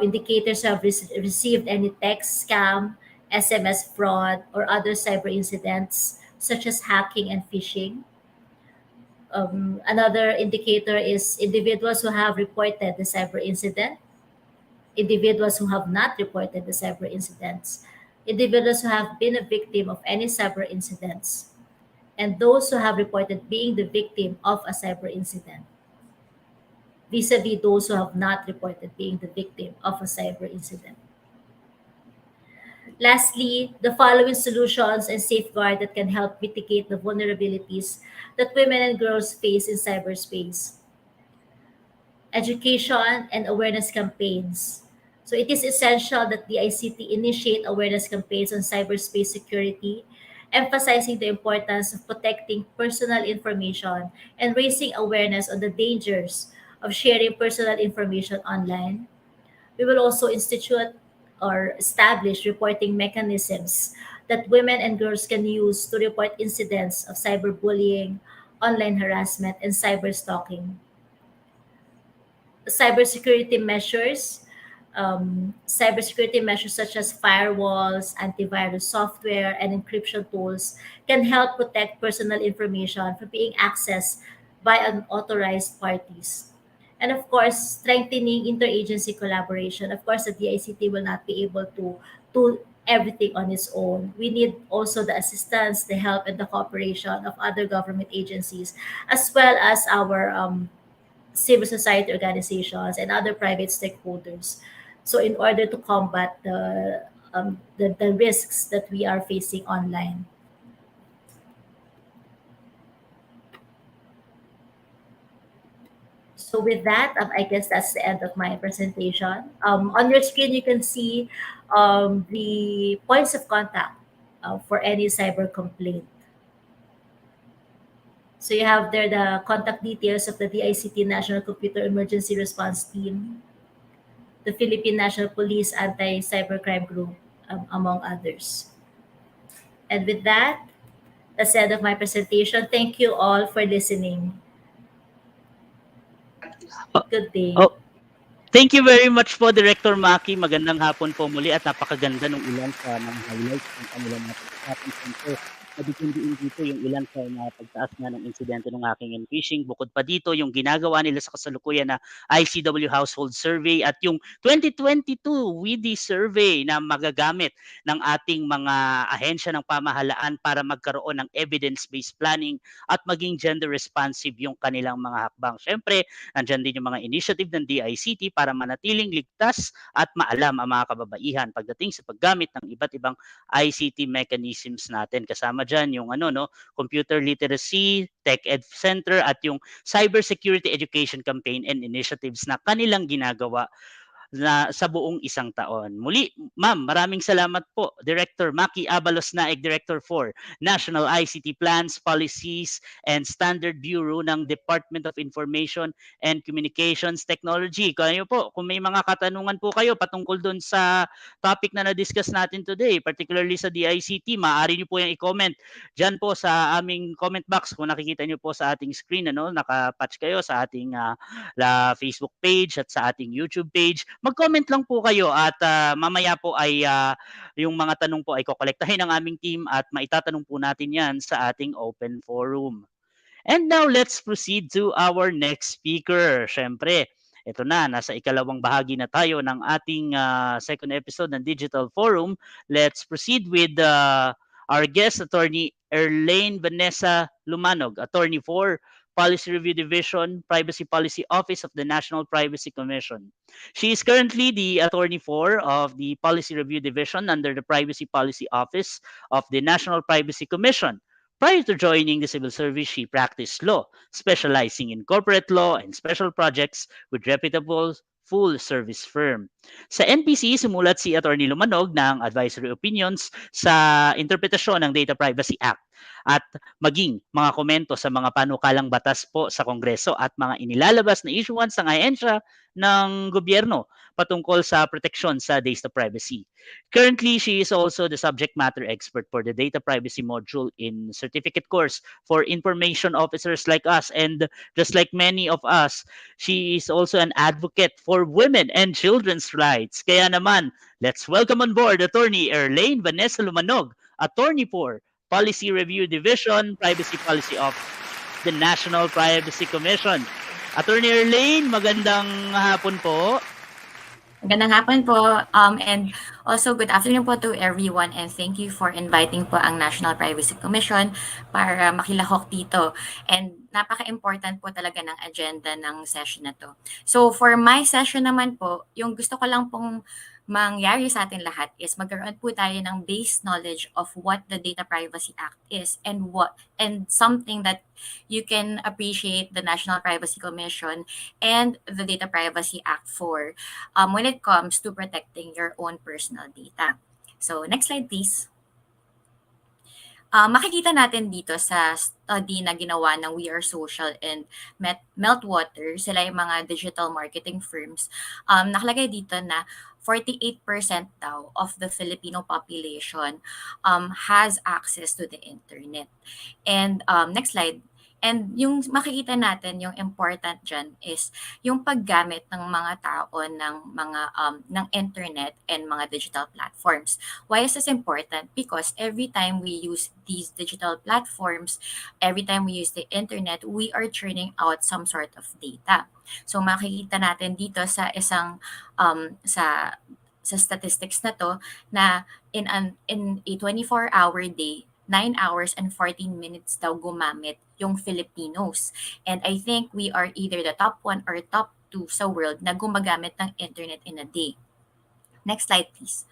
P: indicators who have received any text scam, SMS fraud, or other cyber incidents such as hacking and phishing. Another indicator is individuals who have reported the cyber incident, individuals who have not reported the cyber incidents, individuals who have been a victim of any cyber incidents, and those who have reported being the victim of a cyber incident, vis-a-vis those who have not reported being the victim of a cyber incident. Lastly, the following solutions and safeguard that can help mitigate the vulnerabilities that women and girls face in cyberspace. Education and awareness campaigns. So it is essential that the ICT initiate awareness campaigns on cyberspace security, emphasizing the importance of protecting personal information and raising awareness on the dangers of sharing personal information online. We will also institute or establish reporting mechanisms that women and girls can use to report incidents of cyberbullying, online harassment, and cyberstalking. Cybersecurity measures, cybersecurity measures such as firewalls, antivirus software, and encryption tools can help protect personal information from being accessed by unauthorized parties. And of course, strengthening interagency collaboration. Of course, the DICT will not be able to do everything on its own. We need also the assistance, the help, and the cooperation of other government agencies, as well as our civil society organizations and other private stakeholders. So in order to combat the risks that we are facing online. So with that, I guess that's the end of my presentation. On your screen, you can see the points of contact for any cyber complaint. So you have there the contact details of the DICT National Computer Emergency Response Team, the Philippine National Police Anti-Cybercrime Group, among others. And with that, that's the end of my presentation. Thank you all for listening. Good day.
M: Oh, thank you very much po, Director Maki. Magandang hapon po muli at napakaganda ng ilan sa mga highlights ng kanilang napag-usapan. Siyempre, nabibigyan dito yung ilan sa mga pagtaas nga ng insidente ng hacking and phishing. Bukod pa dito, yung ginagawa nila sa kasalukuyan na ICW Household Survey at yung 2022 WIDI Survey na magagamit ng ating mga ahensya ng pamahalaan para magkaroon ng evidence-based planning at maging gender-responsive yung kanilang mga hakbang. Siyempre, nandyan din yung mga initiative ng DICT para manatiling ligtas at maalam ang mga kababaihan pagdating sa paggamit ng iba't ibang ICT mechanisms natin. Kasama dyan yung computer literacy, tech ed center at yung cybersecurity education campaign and initiatives na kanilang ginagawa na sa buong isang taon. Muli, ma'am, maraming salamat po. Director Maki Abalos Naik, Director for National ICT Plans, Policies, and Standard Bureau ng Department of Information and Communications Technology. Kayo po, kung may mga katanungan po kayo patungkol doon sa topic na na-discuss natin today, particularly sa DICT, maaari nyo po yung i-comment dyan po sa aming comment box. Kung nakikita nyo po sa ating screen, nakapatch kayo sa ating Facebook page at sa ating YouTube page. Mag-comment lang po kayo at mamaya po ay yung mga tanong po ay kokolektahin ng aming team at maitatanong po natin yan sa ating open forum. And now let's proceed to our next speaker. Syempre, ito na, nasa ikalawang bahagi na tayo ng ating second episode ng Digital Forum. Let's proceed with our guest, Attorney Erlaine Vanessa Lumanog, Attorney for Policy Review Division, Privacy Policy Office of the National Privacy Commission. She is currently the Attorney for of the Policy Review Division under the Privacy Policy Office of the National Privacy Commission. Prior to joining the civil service, she practiced law, specializing in corporate law and special projects with reputable full-service firm. Sa NPC, sumulat si Attorney Lumanog ng advisory opinions sa interpretasyon ng Data Privacy Act at maging mga komento sa mga panukalang batas po sa Kongreso at mga inilalabas na issuance ng ahensya ng gobyerno patungkol sa proteksyon sa data privacy. Currently, she is also the subject matter expert for the data privacy module in certificate course for information officers like us, and just like many of us, she is also an advocate for women and children's rights. Kaya naman, let's welcome on board Attorney Erlaine Vanessa Lumanog, Attorney for Policy Review Division, Privacy Policy of the National Privacy Commission. Attorney Erlaine, magandang hapon po.
Q: Magandang hapon po, and also good afternoon po to everyone, and thank you for inviting po ang National Privacy Commission para makilahok dito. And napaka-important po talaga ng agenda ng session na to. So for my session naman po, yung gusto ko lang pong mangyari sa atin lahat is magkaroon po tayo ng base knowledge of what the Data Privacy Act is and something that you can appreciate the National Privacy Commission and the Data Privacy Act for when it comes to protecting your own personal data. So next slide please. Makikita natin dito sa study na ginawa ng We Are Social and Meltwater, sila yung mga digital marketing firms. Nakalagay dito na 48% daw of the Filipino population has access to the internet. And next slide. And yung makikita natin, yung important dyan is yung paggamit ng mga tao ng mga ng internet and mga digital platforms. Why is this important? Because every time we use these digital platforms, every time we use the internet, we are churning out some sort of data. So makikita natin dito sa isang sa statistics na to na in a 24-hour day, 9 hours and 14 minutes daw gumamit yung Filipinos. And I think we are either the top 1 or top 2 sa world na gumagamit ng internet in a day. Next slide, please.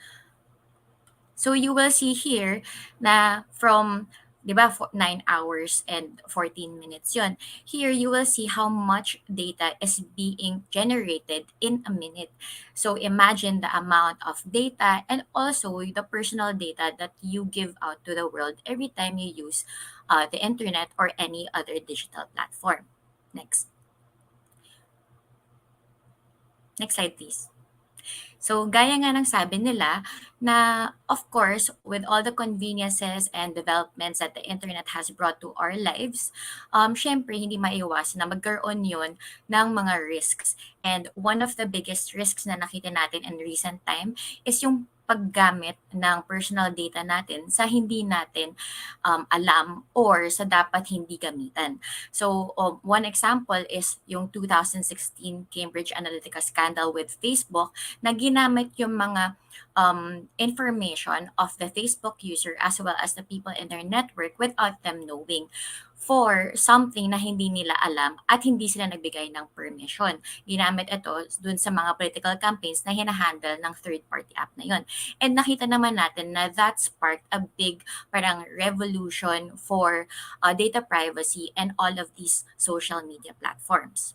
Q: So you will see here na from, di ba, 9 hours and 14 minutes yun. Here, you will see how much data is being generated in a minute. So imagine the amount of data and also the personal data that you give out to the world every time you use the internet or any other digital platform. Next. Next slide, please. So, gaya nga ng sabi nila na, of course, with all the conveniences and developments that the internet has brought to our lives, syempre, hindi maiiwasan na magkaroon yun ng mga risks. And one of the biggest risks na nakita natin in recent time is yung paggamit ng personal data natin sa hindi natin alam or sa dapat hindi gamitan. So, one example is yung 2016 Cambridge Analytica scandal with Facebook na ginamit yung mga information of the Facebook user as well as the people in their network without them knowing for something na hindi nila alam at hindi sila nagbigay ng permission. Ginamit ito dun sa mga political campaigns na hinahandle ng third-party app na yun. And nakita naman natin na that sparked a big parang revolution for data privacy and all of these social media platforms.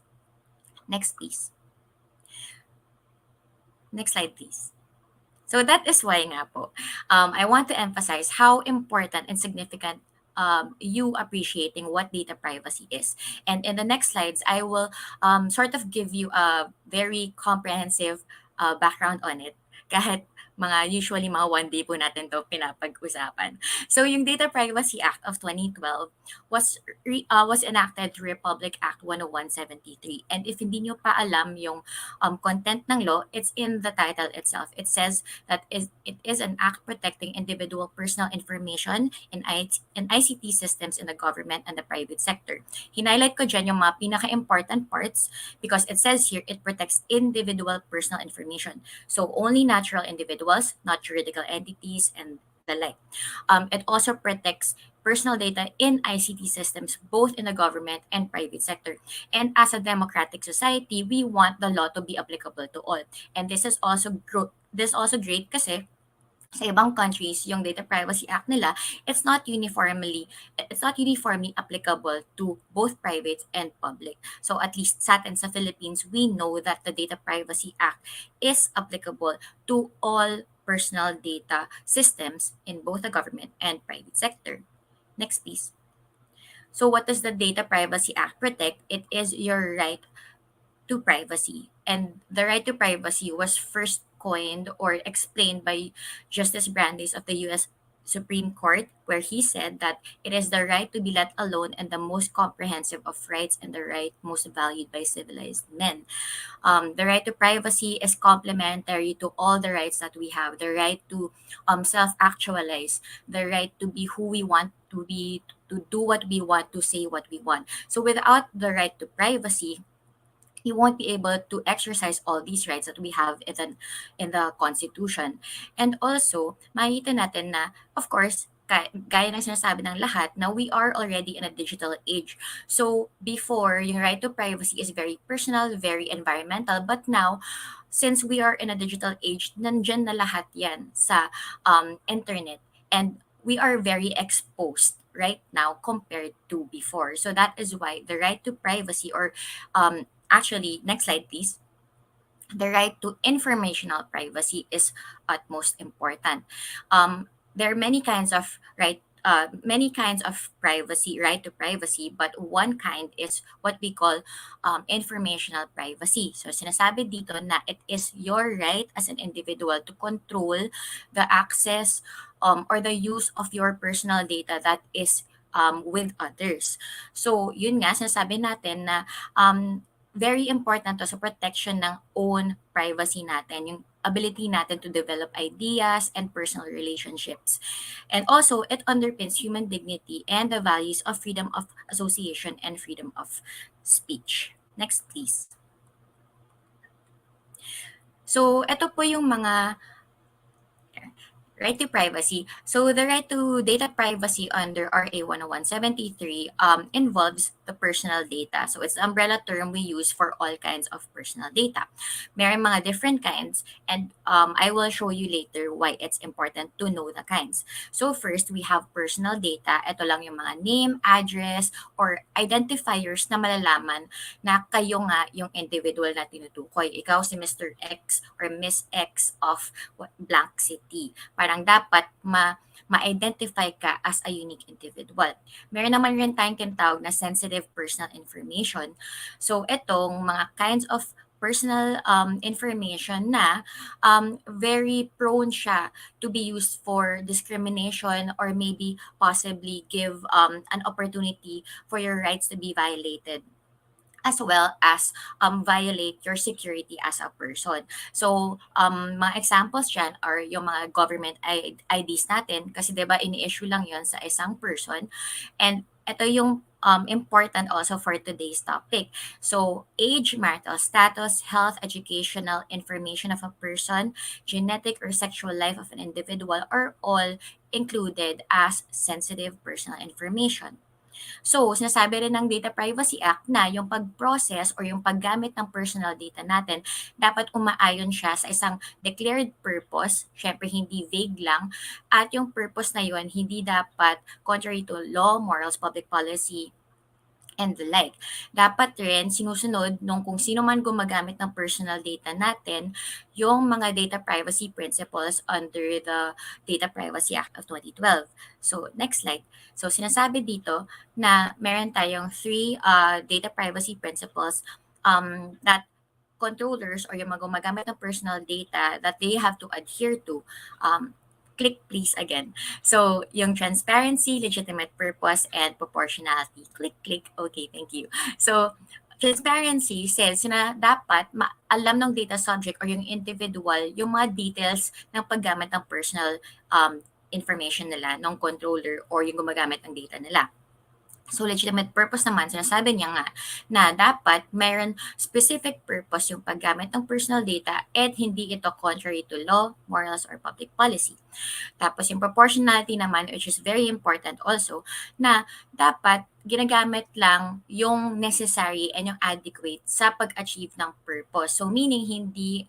Q: Next, please. Next slide, please. So that is why nga po, I want to emphasize how important and significant you appreciating what data privacy is. And in the next slides, I will sort of give you a very comprehensive background on it. Kahit usually mga one day po natin to pinapag-usapan. So yung Data Privacy Act of 2012 was enacted through Republic Act 10173. And if hindi nyo pa alam yung content ng law, it's in the title itself. It says that it is an act protecting individual personal information in ICT systems in the government and the private sector. Hinighlight ko dyan yung mga pinaka-important parts because it says here it protects individual personal information. So only natural individuals, not juridical entities, and the like. It also protects personal data in ICT systems, both in the government and private sector. And as a democratic society, we want the law to be applicable to all. And this is also great kasi sa ibang countries, yung Data Privacy Act nila, it's not uniformly applicable to both private and public. So at least sa atin sa Philippines, we know that the Data Privacy Act is applicable to all personal data systems in both the government and private sector. Next, please. So what does the Data Privacy Act protect? It is your right to privacy. And the right to privacy was first coined or explained by Justice Brandeis of the U.S. Supreme Court, where he said that it is the right to be let alone and the most comprehensive of rights and the right most valued by civilized men. The right to privacy is complementary to all the rights that we have. The right to self-actualize, the right to be who we want to be, to do what we want, to say what we want. So without the right to privacy, you won't be able to exercise all these rights that we have in the Constitution. And also, makikita natin na, of course, gaya ng sinasabi ng lahat, na we are already in a digital age. So, before, yung right to privacy is very personal, very environmental, but now, since we are in a digital age, nandyan na lahat yan sa internet. And we are very exposed right now compared to before. So that is why the right to privacy, or actually, next slide please, the right to informational privacy is utmost important. There are many kinds of privacy, right to privacy, but one kind is what we call informational privacy. So sinasabi dito na it is your right as an individual to control the access or the use of your personal data that is with others. So yun nga, sinasabi natin na very important to sa protection ng own privacy natin, yung ability natin to develop ideas and personal relationships. And also, it underpins human dignity and the values of freedom of association and freedom of speech. Next, please. So, ito po yung mga right to privacy. So the right to data privacy under RA 10173 involves the personal data. So it's the umbrella term we use for all kinds of personal data. Meron mga different kinds, and I will show you later why it's important to know the kinds. So first, we have personal data. Ito lang yung mga name, address, or identifiers na malalaman na kayo nga yung individual na tinutukoy. Ikaw si Mr. X or Miss X of blank city. Parang dapat ma-identify ka as a unique individual. Meron naman rin tayong tinatawag na sensitive personal information. So itong mga kinds of personal information na very prone siya to be used for discrimination or maybe possibly give an opportunity for your rights to be violated, as well as violate your security as a person. So, mga examples dyan are yung mga government IDs natin, kasi diba ini-issue lang yon sa isang person. And ito yung important also for today's topic. So, age, marital status, health, educational information of a person, genetic or sexual life of an individual are all included as sensitive personal information. So, sinasabi rin ng Data Privacy Act na yung pag-process or yung paggamit ng personal data natin, dapat umaayon siya sa isang declared purpose, syempre hindi vague lang, at yung purpose na yun hindi dapat contrary to law, morals, public policy, and the like. Dapat rin sinusunod nung kung sino man gumagamit ng personal data natin yung mga data privacy principles under the Data Privacy Act of 2012. So, next slide. So, sinasabi dito na meron tayong 3 data privacy principles that controllers or yung mga gumagamit ng personal data that they have to adhere to. Click please again. So, yung transparency, legitimate purpose, and proportionality. Click. Okay, thank you. So, transparency says na dapat alam ng data subject or yung individual yung mga details ng paggamit ng personal information nila, ng controller or yung gumagamit ng data nila. So, legitimate purpose naman, sinasabi niya nga na dapat mayroon specific purpose yung paggamit ng personal data at hindi ito contrary to law, morals, or public policy. Tapos yung proportionality naman, which is very important also, na dapat ginagamit lang yung necessary and yung adequate sa pag-achieve ng purpose. So, meaning hindi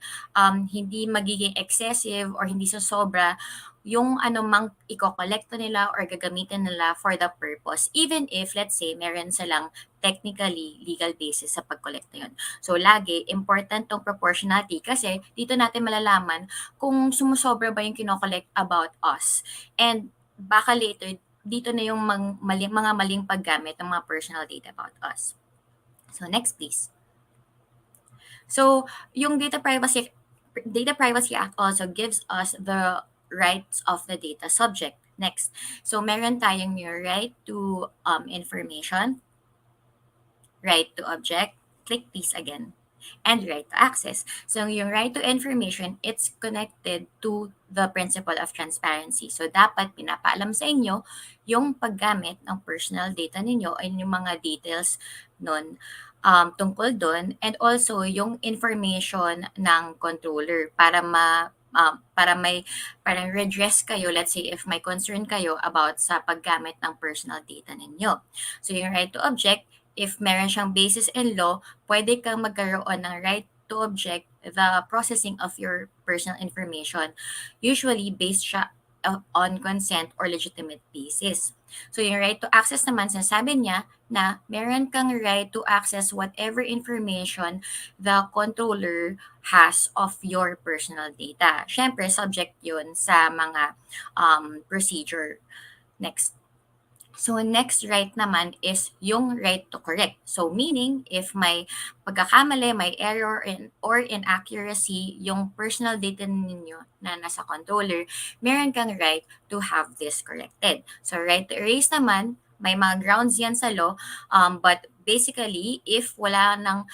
Q: magiging excessive or hindi sobra yung anumang i-collect nila or gagamitin nila for the purpose, even if, let's say, meron silang technically legal basis sa pag-collect na yun. So, lagi, important tong proportionality kasi dito natin malalaman kung sumusobra ba yung kinokollect about us. And baka later, dito na yung mga maling paggamit ng mga personal data about us. So, next please. So, yung Data Privacy Act also gives us the rights of the data subject. Next. So, meron tayong your right to information, right to object, click please again, and right to access. So, yung right to information, it's connected to the principle of transparency. So, dapat pinapaalam sa inyo yung paggamit ng personal data ninyo ay yung mga details nun tungkol doon, and also yung information ng controller para may parang redress kayo, let's say if may concern kayo about sa paggamit ng personal data ninyo. So yung right to object, if meron siyang basis in law, pwede kang magkaroon ng right to object the processing of your personal information, usually based siya on consent or legitimate basis. So yung right to access naman, sinasabi niya na meron kang right to access whatever information the controller has of your personal data. Siyempre, subject yun sa mga procedure. Next. So next right naman is yung right to correct. So meaning, if may pagkakamali, may error or inaccuracy yung personal data ninyo na nasa controller, meron kang right to have this corrected. So right to erase naman, may mga grounds yan sa law, but basically, if wala ng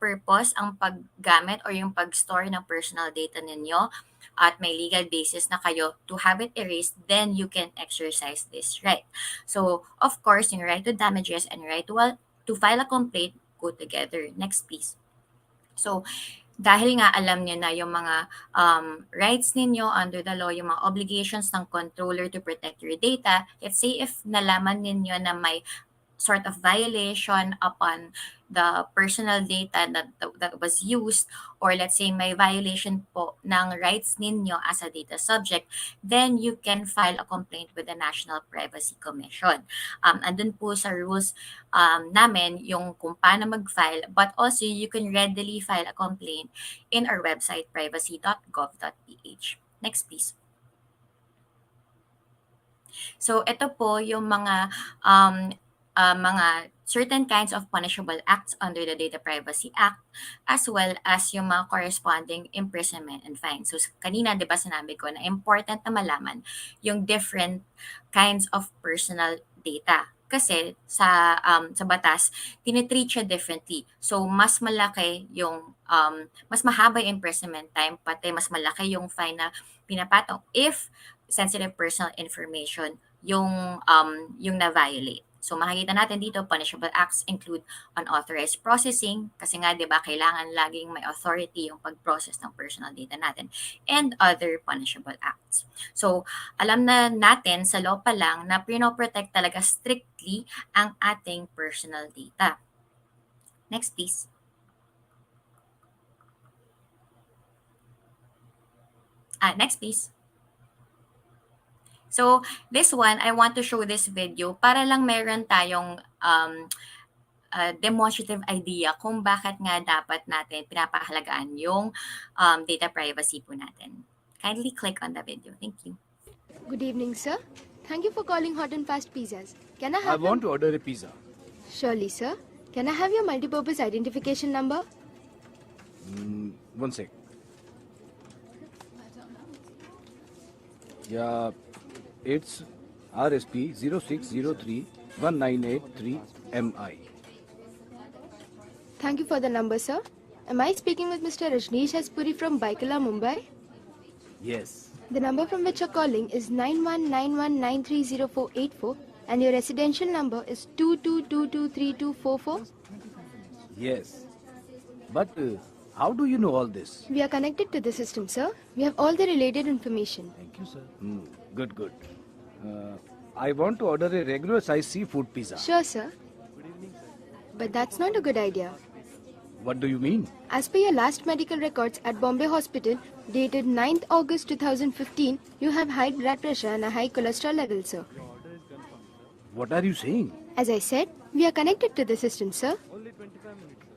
Q: purpose ang paggamit or yung pag-store ng personal data ninyo, at may legal basis na kayo to have it erased, then you can exercise this right. So, of course, yung right to damages and right to file a complaint go together. Next, please. So, dahil nga alam niyo na yung mga rights ninyo under the law, yung mga obligations ng controller to protect your data, let's say if nalaman ninyo na may sort of violation upon the personal data that was used, or let's say may violation po ng rights ninyo as a data subject, then you can file a complaint with the National Privacy Commission. Andun po sa rules namin yung kung paano mag-file, but also you can readily file a complaint in our website, privacy.gov.ph. Next, please. So ito po yung mga certain kinds of punishable acts under the Data Privacy Act, as well as yung mga corresponding imprisonment and fine. So kanina, di ba sinabi ko na important na malaman yung different kinds of personal data. Kasi sa batas, tinitreat siya differently. So mas malaki yung, mas mahaba yung imprisonment time, pati mas malaki yung fine na pinapatong if sensitive personal information yung na-violate. So makikita natin dito, punishable acts include unauthorized processing, kasi nga 'di ba kailangan laging may authority yung pag-process ng personal data natin, and other punishable acts. So alam na natin sa law pa lang na pinoprotect talaga strictly ang ating personal data. Next, please. Next, please. So, this one, I want to show this video para lang meron tayong demonstrative idea kung bakit nga dapat natin pinapahalagaan yung data privacy po natin. Kindly click on the video. Thank you.
R: Good evening, sir. Thank you for calling Hot and Fast Pizzas. Can I have
S: want to order a pizza.
R: Surely, sir. Can I have your multipurpose identification number?
S: One sec. Yeah, it's RSP 0603-1983-MI.
R: Thank you for the number, sir. Am I speaking with Mr. Rajneesh Haspuri from Baikala, Mumbai?
S: Yes.
R: The number from which you're calling is 9191930484 and your residential number is 22223244.
S: Yes. But how do you know all this?
R: We are connected to the system, sir. We have all the related information.
S: Thank you, sir. Good, good. I want to order a regular size seafood pizza.
R: Sure, sir. But that's not a good idea.
S: What do you mean?
R: As per your last medical records at Bombay Hospital, dated 9th August 2015, you have high blood pressure and a high cholesterol level, sir.
S: What are you saying?
R: As I said, we are connected to the system, sir.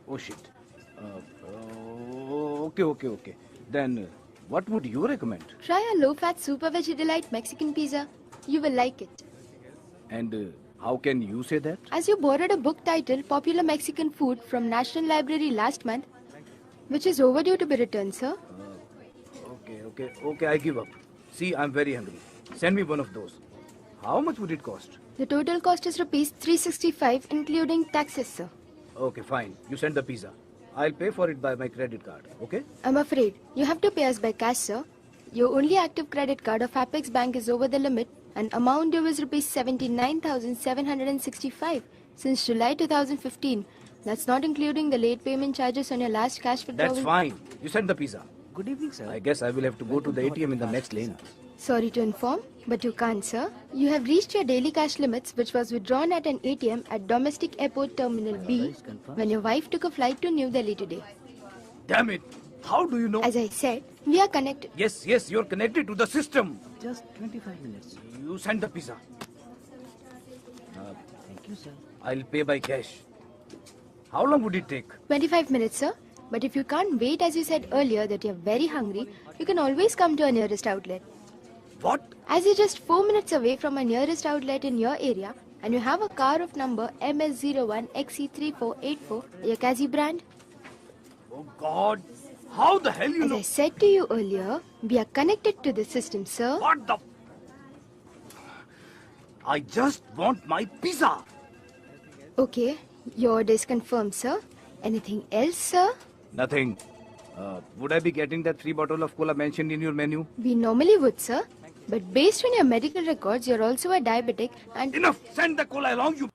S: Oh shit. Okay. Then what would you recommend?
R: Try a low-fat Super Veggie Delight Mexican pizza. You will like it.
S: And how can you say that?
R: As you borrowed a book titled Popular Mexican Food from National Library last month, which is overdue to be returned, sir.
S: Okay, I give up. See, I'm very hungry. Send me one of those. How much would it cost?
R: The total cost is rupees 365, including taxes, sir.
S: Okay, fine. You send the pizza. I'll pay for it by my credit card, okay?
R: I'm afraid you have to pay us by cash, sir. Your only active credit card of Apex Bank is over the limit, and amount due is rupees 79,765 since July 2015. That's not including the late payment charges on your last cash withdrawal.
S: That's fine. You send the pizza. Good evening, sir. I guess I will have to go to the ATM in the next lane.
R: Sorry to inform, but you can't, sir. You have reached your daily cash limits, which was withdrawn at an ATM at Domestic Airport Terminal B when your wife took a flight to New Delhi today.
S: Damn it! How do you know?
R: As I said, we are connected.
S: Yes, you're connected to the system.
T: Just 25 minutes.
S: You send the pizza.
T: Thank you, sir.
S: I'll pay by cash. How long would it take?
R: 25 minutes, sir. But if you can't wait, as you said earlier, that you're very hungry, you can always come to our nearest outlet.
S: What?
R: As you're just 4 minutes away from our nearest outlet in your area, and you have a car of number MS01XC3484, Yakazi brand.
S: Oh God! How the hell you
R: As
S: know?
R: I said to you earlier, we are connected to the system, sir.
S: What the? I just want my pizza.
R: Okay, your order is confirmed, sir. Anything else, sir?
S: Nothing. Would I be getting that free bottle of cola mentioned in your menu?
R: We normally would, sir. But based on your medical records, you're also a diabetic and...
S: Enough! Send the cola along, you...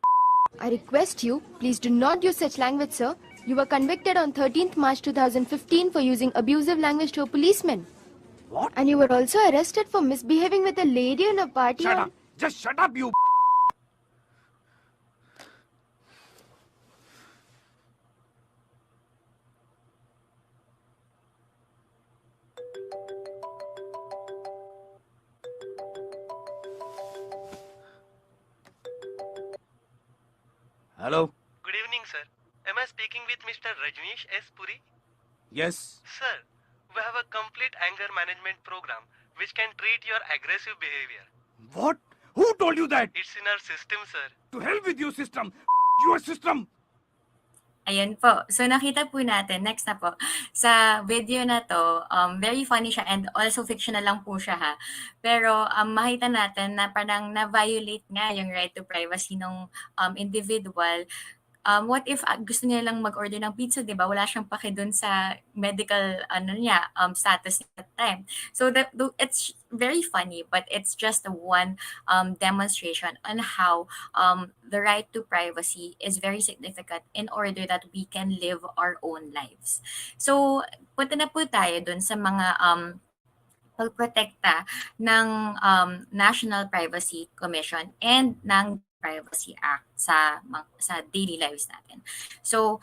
R: I request you, please do not use such language, sir. You were convicted on 13th March 2015 for using abusive language to a policeman.
S: What?
R: And you were also arrested for misbehaving with a lady in a party
S: Shut
R: on...
S: up! Just shut up, you... Hello?
U: Good evening, sir. Am I speaking with Mr. Rajneesh S. Puri?
S: Yes.
U: Sir, we have a complete anger management program which can treat your aggressive behavior.
S: What? Who told you that?
U: It's in our system, sir.
S: To hell with your system! Your system!
Q: Ayan po. So nakita po natin, next na po, sa video na to, very funny siya and also fictional lang po siya ha. Pero makita natin na parang na-violate nga yung right to privacy ng individual. What if gusto niya lang mag-order ng pizza, di ba? Wala siyang pake dun sa medical status at that time. So it's very funny, but it's just one demonstration on how the right to privacy is very significant in order that we can live our own lives. So punta na po tayo dun sa mga pagprotekta ng National Privacy Commission and ng Privacy Act sa daily lives natin. So,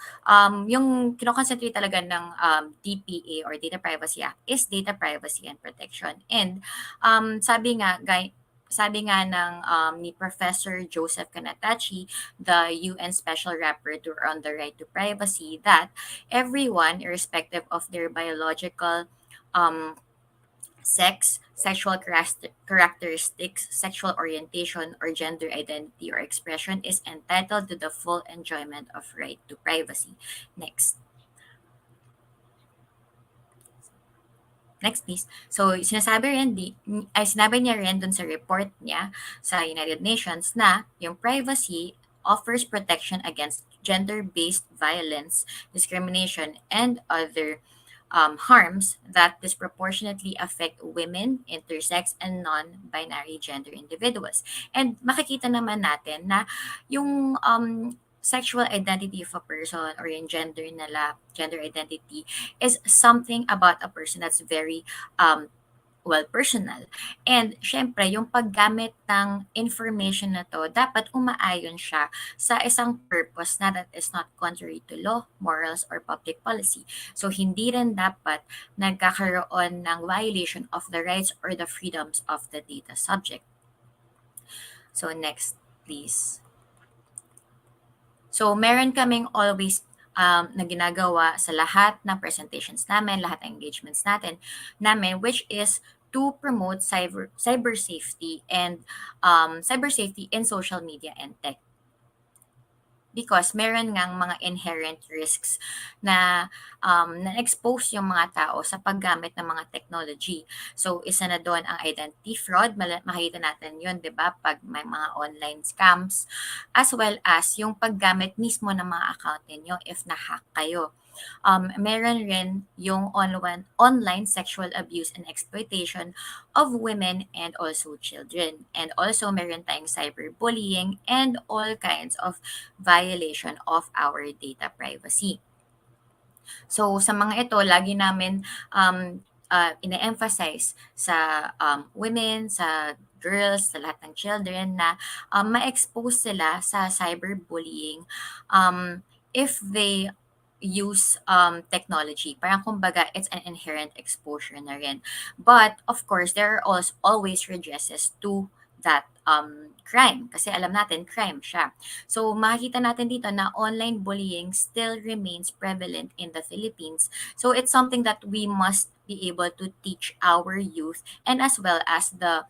Q: yung kinoconcentrate talaga ng DPA or Data Privacy Act is data privacy and protection. And sabi nga ng ni Professor Joseph Kanatachi, the UN Special Rapporteur on the Right to Privacy, that everyone, irrespective of their biological sex, sexual characteristics, sexual orientation, or gender identity or expression is entitled to the full enjoyment of right to privacy. Next, please. So, sinabi niya rin dun sa report niya sa United Nations na yung privacy offers protection against gender-based violence, discrimination, and other harms that disproportionately affect women, intersex, and non-binary gender individuals. And makikita naman natin na yung sexual identity of a person or yung gender identity is something about a person that's very personal. And syempre, yung paggamit ng information na to, dapat umaayon siya sa isang purpose na that is not contrary to law, morals, or public policy. So, hindi rin dapat nagkakaroon ng violation of the rights or the freedoms of the data subject. So, next, please. So, meron kaming always na ginagawa sa lahat ng presentations namin, lahat ng engagements namin, which is to promote cyber safety and cyber safety in social media and tech. Because meron ngang mga inherent risks na na-expose yung mga tao sa paggamit ng mga technology. So, isa na doon ang identity fraud. Makikita natin yun, di ba? Pag may mga online scams. As well as yung paggamit mismo ng mga account ninyo if na-hack kayo. Meron rin yung online sexual abuse and exploitation of women and also children. And also meron tayong cyberbullying and all kinds of violation of our data privacy. So sa mga ito, lagi namin ina-emphasize sa women, sa girls, sa lahat ng children na ma-expose sila sa cyberbullying if they use technology. Parang kumbaga, it's an inherent exposure na rin. But, of course, there are also always redresses to that crime. Kasi alam natin, crime siya. So, makikita natin dito na online bullying still remains prevalent in the Philippines. So, it's something that we must be able to teach our youth and as well as the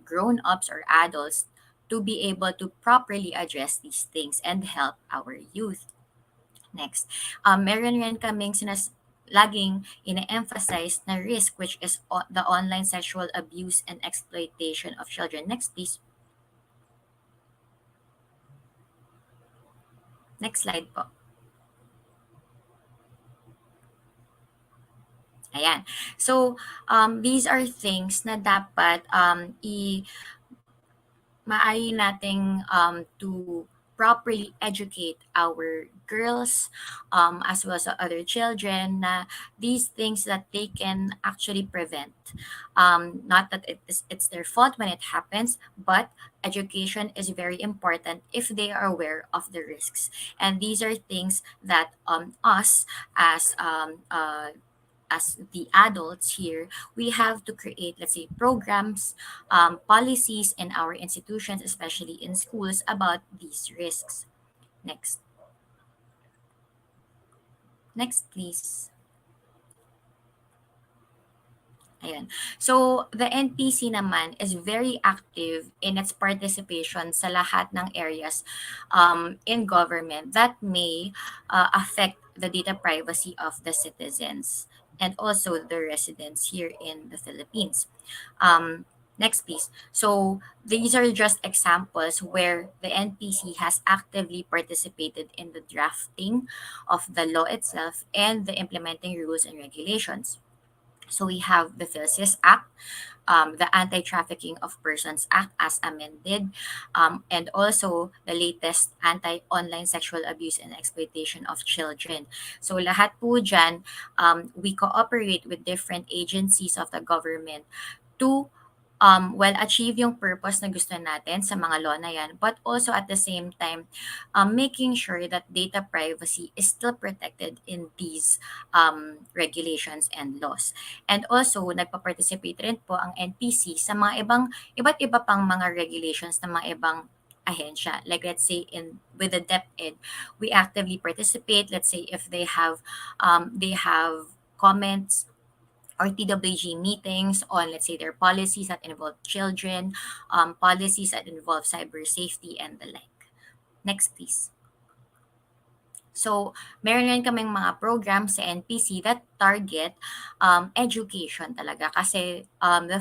Q: grown-ups or adults to be able to properly address these things and help our youth. Next, meron rin kaming laging ine-emphasize na risk, which is the online sexual abuse and exploitation of children. Next, please. Next slide po. Ayan. So, these are things na dapat maaari nating to properly educate our girls as well as other children na these things that they can actually prevent. Not that it's their fault when it happens, but education is very important if they are aware of the risks. And these are things that us as the adults here, we have to create, let's say, programs, policies in our institutions, especially in schools, about these risks. Next. Next, please. Ayan. So, the NPC naman is very active in its participation sa lahat ng areas in government that may affect the data privacy of the citizens and also the residents here in the Philippines. Next, please. So, these are just examples where the NPC has actively participated in the drafting of the law itself and the implementing rules and regulations. So we have the PhilSys Act, the Anti-Trafficking of Persons Act as amended, and also the latest Anti-Online Sexual Abuse and Exploitation of Children. So lahat po dyan, we cooperate with different agencies of the government to achieve yung purpose na gusto natin sa mga law na yan, but also at the same time, making sure that data privacy is still protected in these regulations and laws. And also, nagpa-participate rin po ang NPC sa mga iba't iba pang mga regulations ng mga ibang ahensya. Like let's say with the DepEd, we actively participate. Let's say if they have comments or TWG meetings on, let's say, their policies that involve children, policies that involve cyber safety, and the like. Next, please. So, meron rin kaming mga programs sa NPC that target education talaga. Kasi the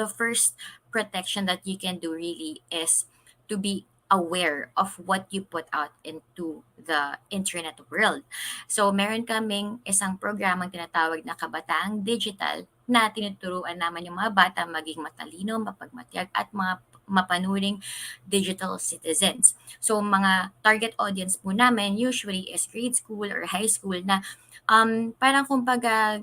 Q: first protection that you can do really is to be aware of what you put out into the internet world. So, meron kaming isang programang tinatawag na Kabataang Digital na tinuturuan naman yung mga bata maging matalino, mapagmatyag at mga mapanuring digital citizens. So, mga target audience po namin usually is grade school or high school na parang kumbaga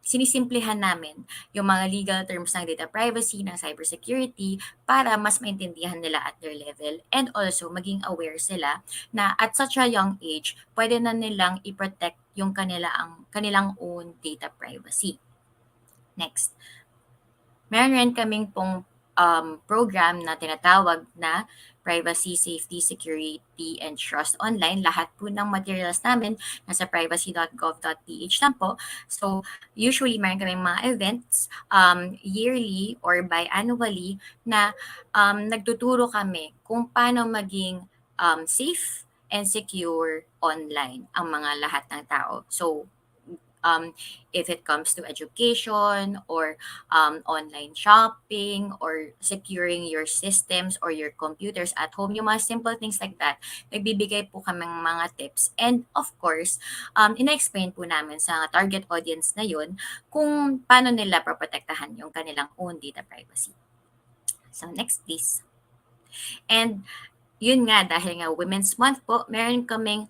Q: sinisimplihan namin yung mga legal terms ng data privacy, ng cybersecurity para mas maintindihan nila at their level and also maging aware sila na at such a young age, pwede na nilang i-protect yung kanilang own data privacy. Next. Meron rin kaming pong program na tinatawag na Privacy, Safety, Security, and Trust Online. Lahat po ng materials namin nasa privacy.gov.ph lang po. So, usually, meron kaming mga events yearly or biannually na nagtuturo kami kung paano maging safe and secure online ang mga lahat ng tao. So, if it comes to education or online shopping or securing your systems or your computers at home, yung mga simple things like that, nagbibigay po kaming mga tips. And of course, ina-explain po namin sa target audience na yun kung paano nila protektahan yung kanilang own data privacy. So next please. And yun nga, dahil nga Women's Month po, meron kaming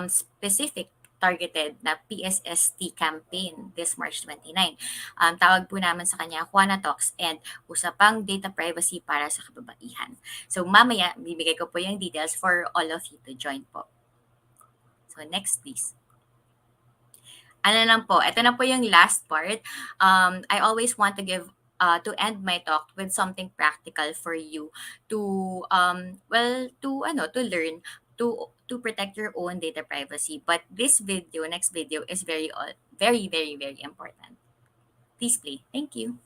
Q: specific targeted na PSST campaign this March 29. Tawag po namin sa kanya Juana Talks and usapang data privacy para sa kababaihan. So mamaya, bibigay ko po yung details for all of you to join po. So next please. Ano lang po, ito na po yung last part. I always want to give to end my talk with something practical for you to to learn to protect your own data privacy. But this video, next video is very very very important. Please play. Thank you.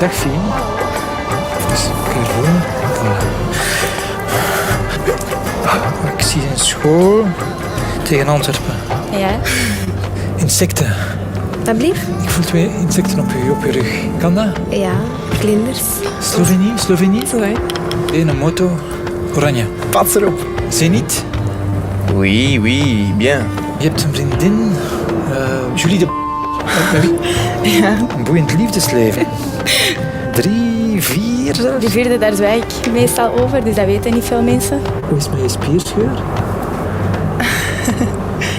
T: Dag Fien. Dus Caroline. Voilà. Ik zie een school tegen Antwerpen.
V: Ja?
T: Insecten.
V: Alsjeblieft?
T: Ik voel 2 insecten op je rug. Kan dat?
V: Ja, vlinders.
T: Slovenie?
V: Zo hè?
T: Een moto. Oranje.
W: Pas erop.
T: Zenit.
W: Oui, oui, bien.
T: Je hebt een vriendin. Julie de... Met wie?
V: Ja.
T: Een boeiend liefdesleven. 3, 4 zelfs?
V: Die vierde, daar zwijg ik meestal over, dus dat weten niet veel mensen.
T: Hoe is het met je spierscheur?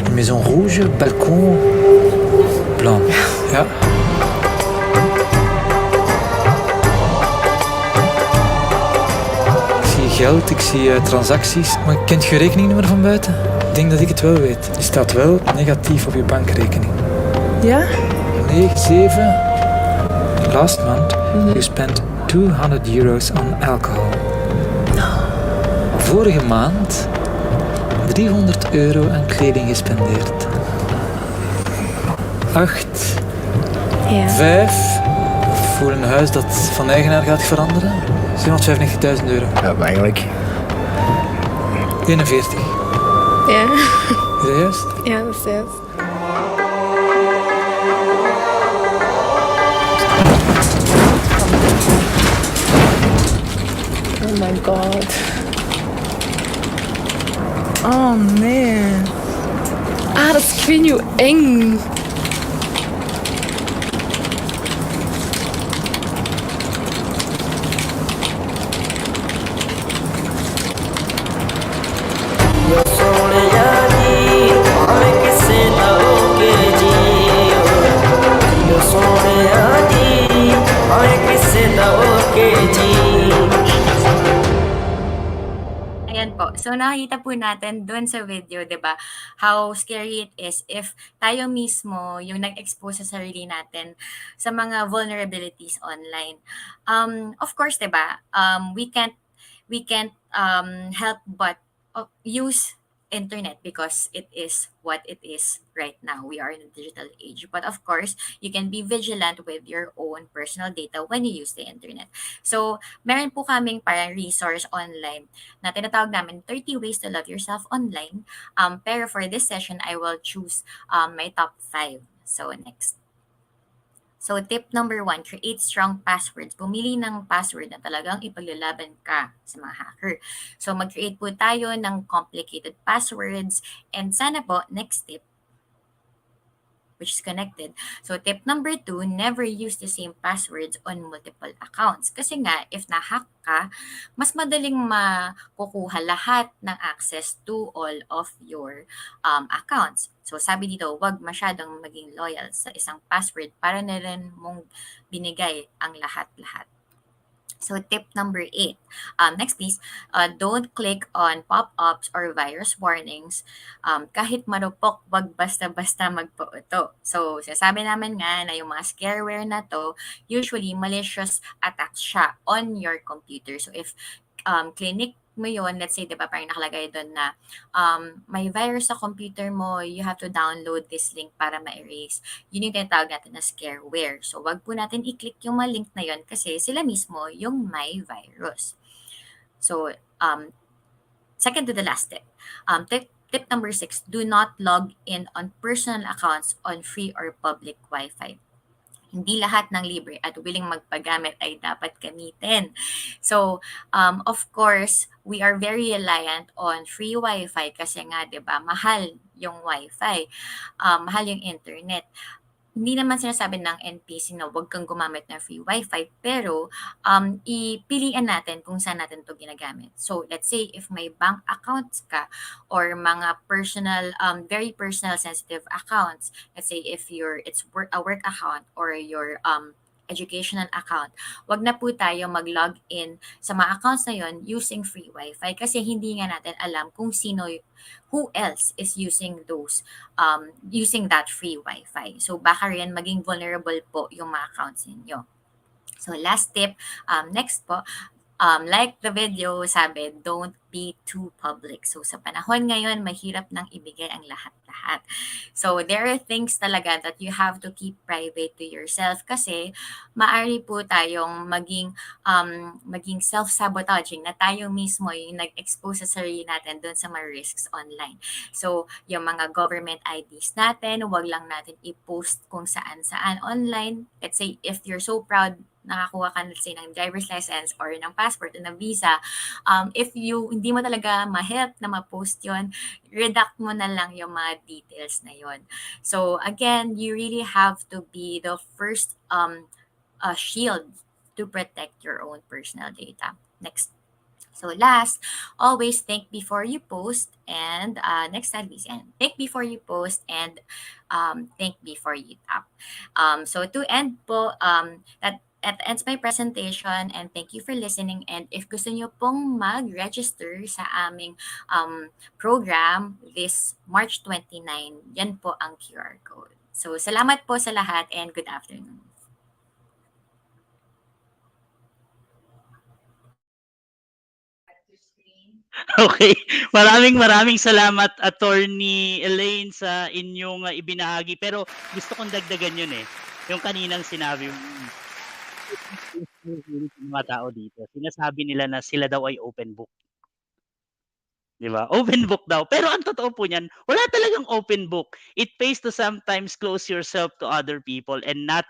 T: Une maison rouge, balcon blanc. Ja. Ik zie geld, ik zie transacties. Maar kent je rekeningnummer van buiten? Ik denk dat ik het wel weet. Die staat wel negatief op je bankrekening.
V: Ja?
T: 9, 7. Last month, you spent €200 on alcohol. Vorige maand €300 aan kleding gespendeerd. 8.
V: Ja.
T: 5. Voor een huis dat van eigenaar gaat veranderen. €795.000.
W: Ja, maar eigenlijk.
T: 41.
V: Ja.
T: Is dat juist?
V: Ja, dat is juist. Oh my god. Oh nee. Dat is, ik weet niet hoe eng.
Q: Ayan po. So nakita po natin doon sa video, 'di ba? How scary it is if tayo mismo yung nag-expose sa sarili natin sa mga vulnerabilities online. Of course, 'di ba? We can't help but use internet because it is what it is right now. We are in a digital age. But of course, you can be vigilant with your own personal data when you use the internet. So, meron po kaming parang resource online na tinatawag namin 30 ways to love yourself online. Pero for this session, I will choose my top 5. So, next. So, tip number 1, create strong passwords. Pumili ng password na talagang ipaglalaban ka sa mga hacker. So, mag-create po tayo ng complicated passwords. And sana po, next tip, which is connected. So, tip number 2, never use the same passwords on multiple accounts. Kasi nga, if na-hack ka, mas madaling makukuha lahat ng access to all of your accounts. So, sabi dito, huwag masyadong maging loyal sa isang password para na rin mong binigay ang lahat-lahat. So, tip number 8. Next, please. Don't click on pop-ups or virus warnings. Kahit marupok, wag basta-basta magpa-auto. So, sasabi namin nga na yung mga scareware na to, usually malicious attacks siya on your computer. So, if clinic mo yun, let's say, di ba, parang nakalagay doon na may virus sa computer mo, you have to download this link para ma-erase. Yun yung tinatawag natin na scareware. So, wag po natin i-click yung mga link na yun kasi sila mismo yung may virus. So, second to the last tip. Tip number 6, do not log in on personal accounts on free or public Wi-Fi. Hindi lahat ng libre at willing magpagamit ay dapat gamitin. So, of course, we are very reliant on free Wi-Fi kasi nga, 'di ba, mahal yung Wi-Fi, mahal yung internet. hindi naman sinasabi ng NPC na huwag kang gumamit ng free wifi, pero ipilian natin kung saan natin ito ginagamit. So let's say if may bank accounts ka or mga personal, very personal sensitive accounts, let's say if it's a work account or your educational account, wag na po tayo mag-log in sa mga accounts na yon using free wifi kasi hindi nga natin alam kung who else is using using that free wifi. So baka rin maging vulnerable po yung mga accounts ninyo. So last tip, next po, like the video, sabi, don't be too public. So sa panahon ngayon, mahirap nang ibigay ang lahat-lahat. So there are things talaga that you have to keep private to yourself kasi maari po tayong maging self-sabotaging na tayo mismo yung nag-expose sa sarili natin doon sa mga risks online. So yung mga government IDs natin, wag lang natin i-post kung saan-saan online. Let's say if you're so proud nakakuha ka let's say ng driver's license or ng passport o ng visa, if hindi mo talaga ma-help na ma-post yon, redact mo na lang yung mga details na yon. So again, you really have to be the first shield to protect your own personal data. Next. So last, always think before you post and next slide please. And think before you post and think before you tap. So to end po, that ends my presentation and thank you for listening. And if gusto nyo pong mag-register sa aming program this March 29, yan po ang QR code. So salamat po sa lahat and good afternoon.
M: Okay. Maraming salamat, Attorney Elaine, sa inyong ibinahagi. Pero gusto kong dagdagan yun eh. Yung kaninang sinabi mo. Mga tao dito, sinasabi nila na sila daw ay open book. Di ba? Open book daw. Pero ang totoo po niyan, wala talagang open book. It pays to sometimes close yourself to other people and not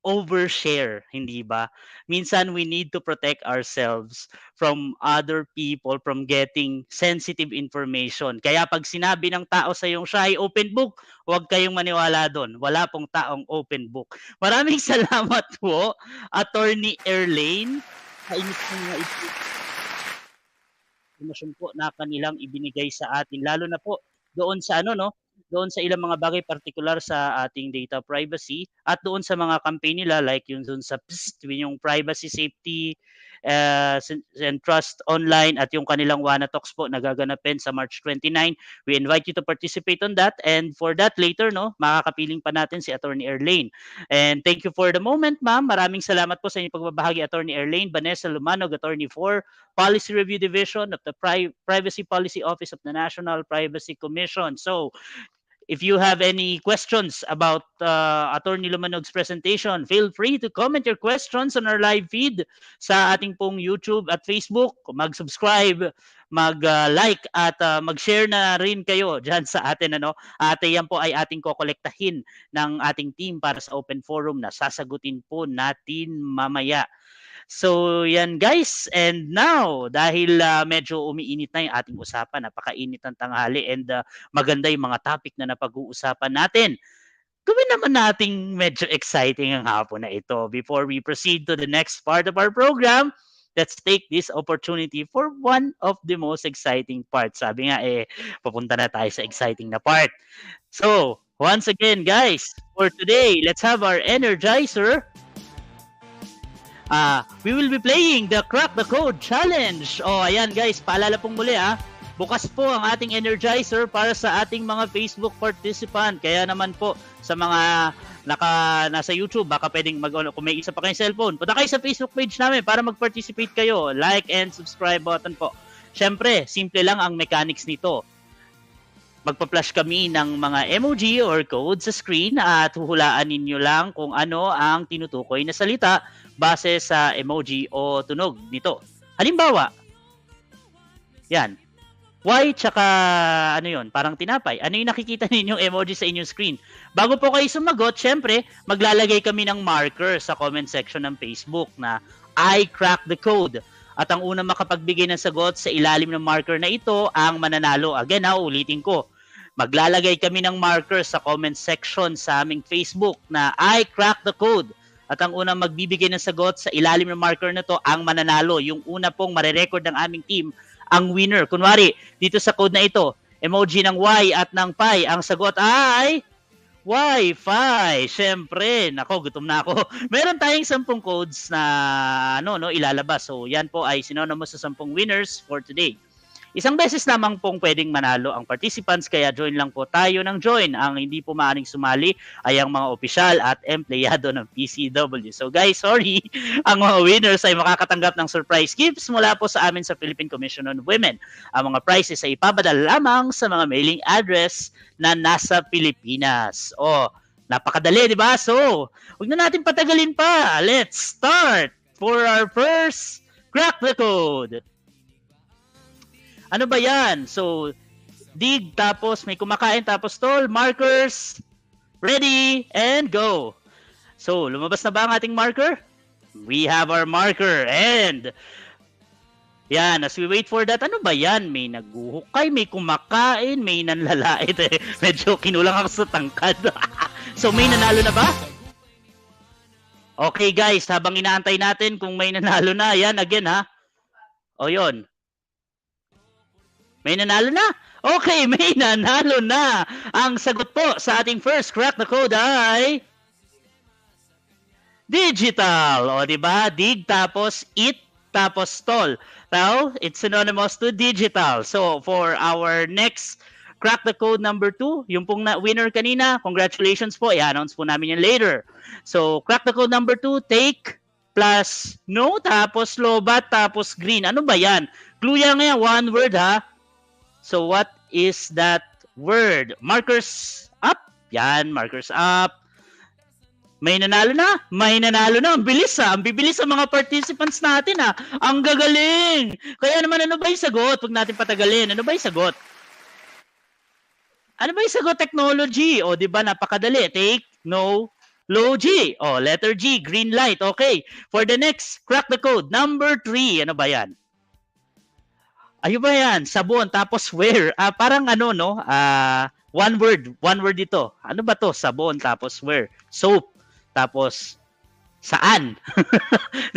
M: overshare, hindi ba? Minsan we need to protect ourselves from other people from getting sensitive information. Kaya pag sinabi ng tao sa iyong siya ay open book, huwag kayong maniwala doon. Wala pong taong open book. Maraming salamat po, Attorney Erlane, sa inyong informasyon po na kanilang ibinigay sa atin, lalo na po doon sa doon sa ilang mga bagay partikular sa ating data privacy at doon sa mga campaign nila like yung doon sa yung privacy, safety, and trust online at yung kanilang WANA talks po na gaganapin sa March 29. We invite you to participate on that, and for that later makakapiling pa natin si Attorney Erlane. And thank you for the moment, ma'am. Maraming salamat po sa inyong pagbabahagi, Attorney Erlane. Vanessa Lumanog, Attorney for Policy Review Division of the Privacy Policy Office of the National Privacy Commission. So if you have any questions about Attorney Lumanog's presentation, feel free to comment your questions on our live feed sa ating pong YouTube at Facebook. Mag-subscribe, mag-like at mag-share na rin kayo dyan sa atin. At yan po ay ating kokolektahin ng ating team para sa open forum na sasagutin po natin mamaya. So yan guys, and now dahil medyo umiinit na yung ating usapan, napakainit ng tanghali and maganda yung mga topic na napag-uusapan natin, gawin naman nating medyo exciting ang hapon na ito. Before we proceed to the next part of our program, let's take this opportunity for one of the most exciting parts. Sabi nga papunta na tayo sa exciting na part. So once again guys, for today, let's have our energizer. We will be playing the Crack the Code Challenge. Ayan guys, paalala pong muli bukas po ang ating Energizer para sa ating mga Facebook participant. Kaya naman po sa mga nasa YouTube, baka pwedeng kung may isa pa kayong cellphone, punta kayo sa Facebook page namin para mag-participate kayo. Like and subscribe button po. Syempre, simple lang ang mechanics nito. Magpa-flash kami ng mga emoji or code sa screen at huhulaan ninyo lang kung ano ang tinutukoy na salita base sa emoji o tunog nito. Halimbawa, yan. Y tsaka parang tinapay. Ano yung nakikita ninyong emoji sa inyong screen? Bago po kayo sumagot, syempre, maglalagay kami ng marker sa comment section ng Facebook na I crack the code. At ang unang makapagbigay ng sagot sa ilalim ng marker na ito ang mananalo. Again, ulitin ko. maglalagay kami ng marker sa comment section sa aming Facebook na I crack the code. At ang unang magbibigay ng sagot sa ilalim ng marker na to, ang mananalo. Yung una pong marirecord ng aming team, ang winner. Kunwari, dito sa code na ito, emoji ng Y at ng Pi. Ang sagot ay Wi-Fi. Siyempre, nako, gutom na ako. Meron tayong 10 codes na ilalabas. So, yan po ay synonymous sa 10 winners for today. Isang beses lamang pong pwedeng manalo ang participants, kaya join lang po tayo ng join. Ang hindi po maaaring sumali ay ang mga opisyal at empleyado ng PCW. So guys, sorry, ang mga winners ay makakatanggap ng surprise gifts mula po sa amin sa Philippine Commission on Women. Ang mga prizes ay ipapadala lamang sa mga mailing address na nasa Pilipinas. Napakadali, di ba? So, huwag na natin patagalin pa. Let's start for our first Crack the Code. Ano ba yan? So, dig, tapos may kumakain, tapos tol, markers, ready, and go. So, lumabas na ba ang ating marker? We have our marker, and yan, as we wait for that, ano ba yan? May naguhukay, may kumakain, may nanlalait. Medyo kinulang ako sa tangkad. So, may nanalo na ba? Okay guys, habang inaantay natin kung may nanalo na, yan again ha. O yun. May nanalo na? Okay, may nanalo na. Ang sagot po sa ating first Crack the Code ay digital. O, diba? Dig tapos it tapos tol. Now, it's synonymous to digital. So, for our next Crack the Code number 2, yung pong winner kanina, congratulations po. I-announce po namin yan later. So, Crack the Code number 2, take plus no, tapos lobat, tapos green. Ano ba yan? Clue yan ngayon, one word ha. So, what is that word? Markers up. Yan, markers up. May nanalo na? May nanalo na. Ang bilis ha. Ang bibilis sa mga participants natin ha. Ang gagaling. Kaya naman, ano ba yung sagot? Huwag natin patagalin. Ano ba yung sagot? Ano ba yung sagot? Technology. O, di ba? Napakadali. Take, no, low G. O, letter G. Green light. Okay. For the next, crack the code. Number 3. Ano ba yan? Ayun ba yan? Sabon, tapos where? Parang ano, no? One word ito. Ano ba to? Sabon, tapos where? Soap, tapos saan?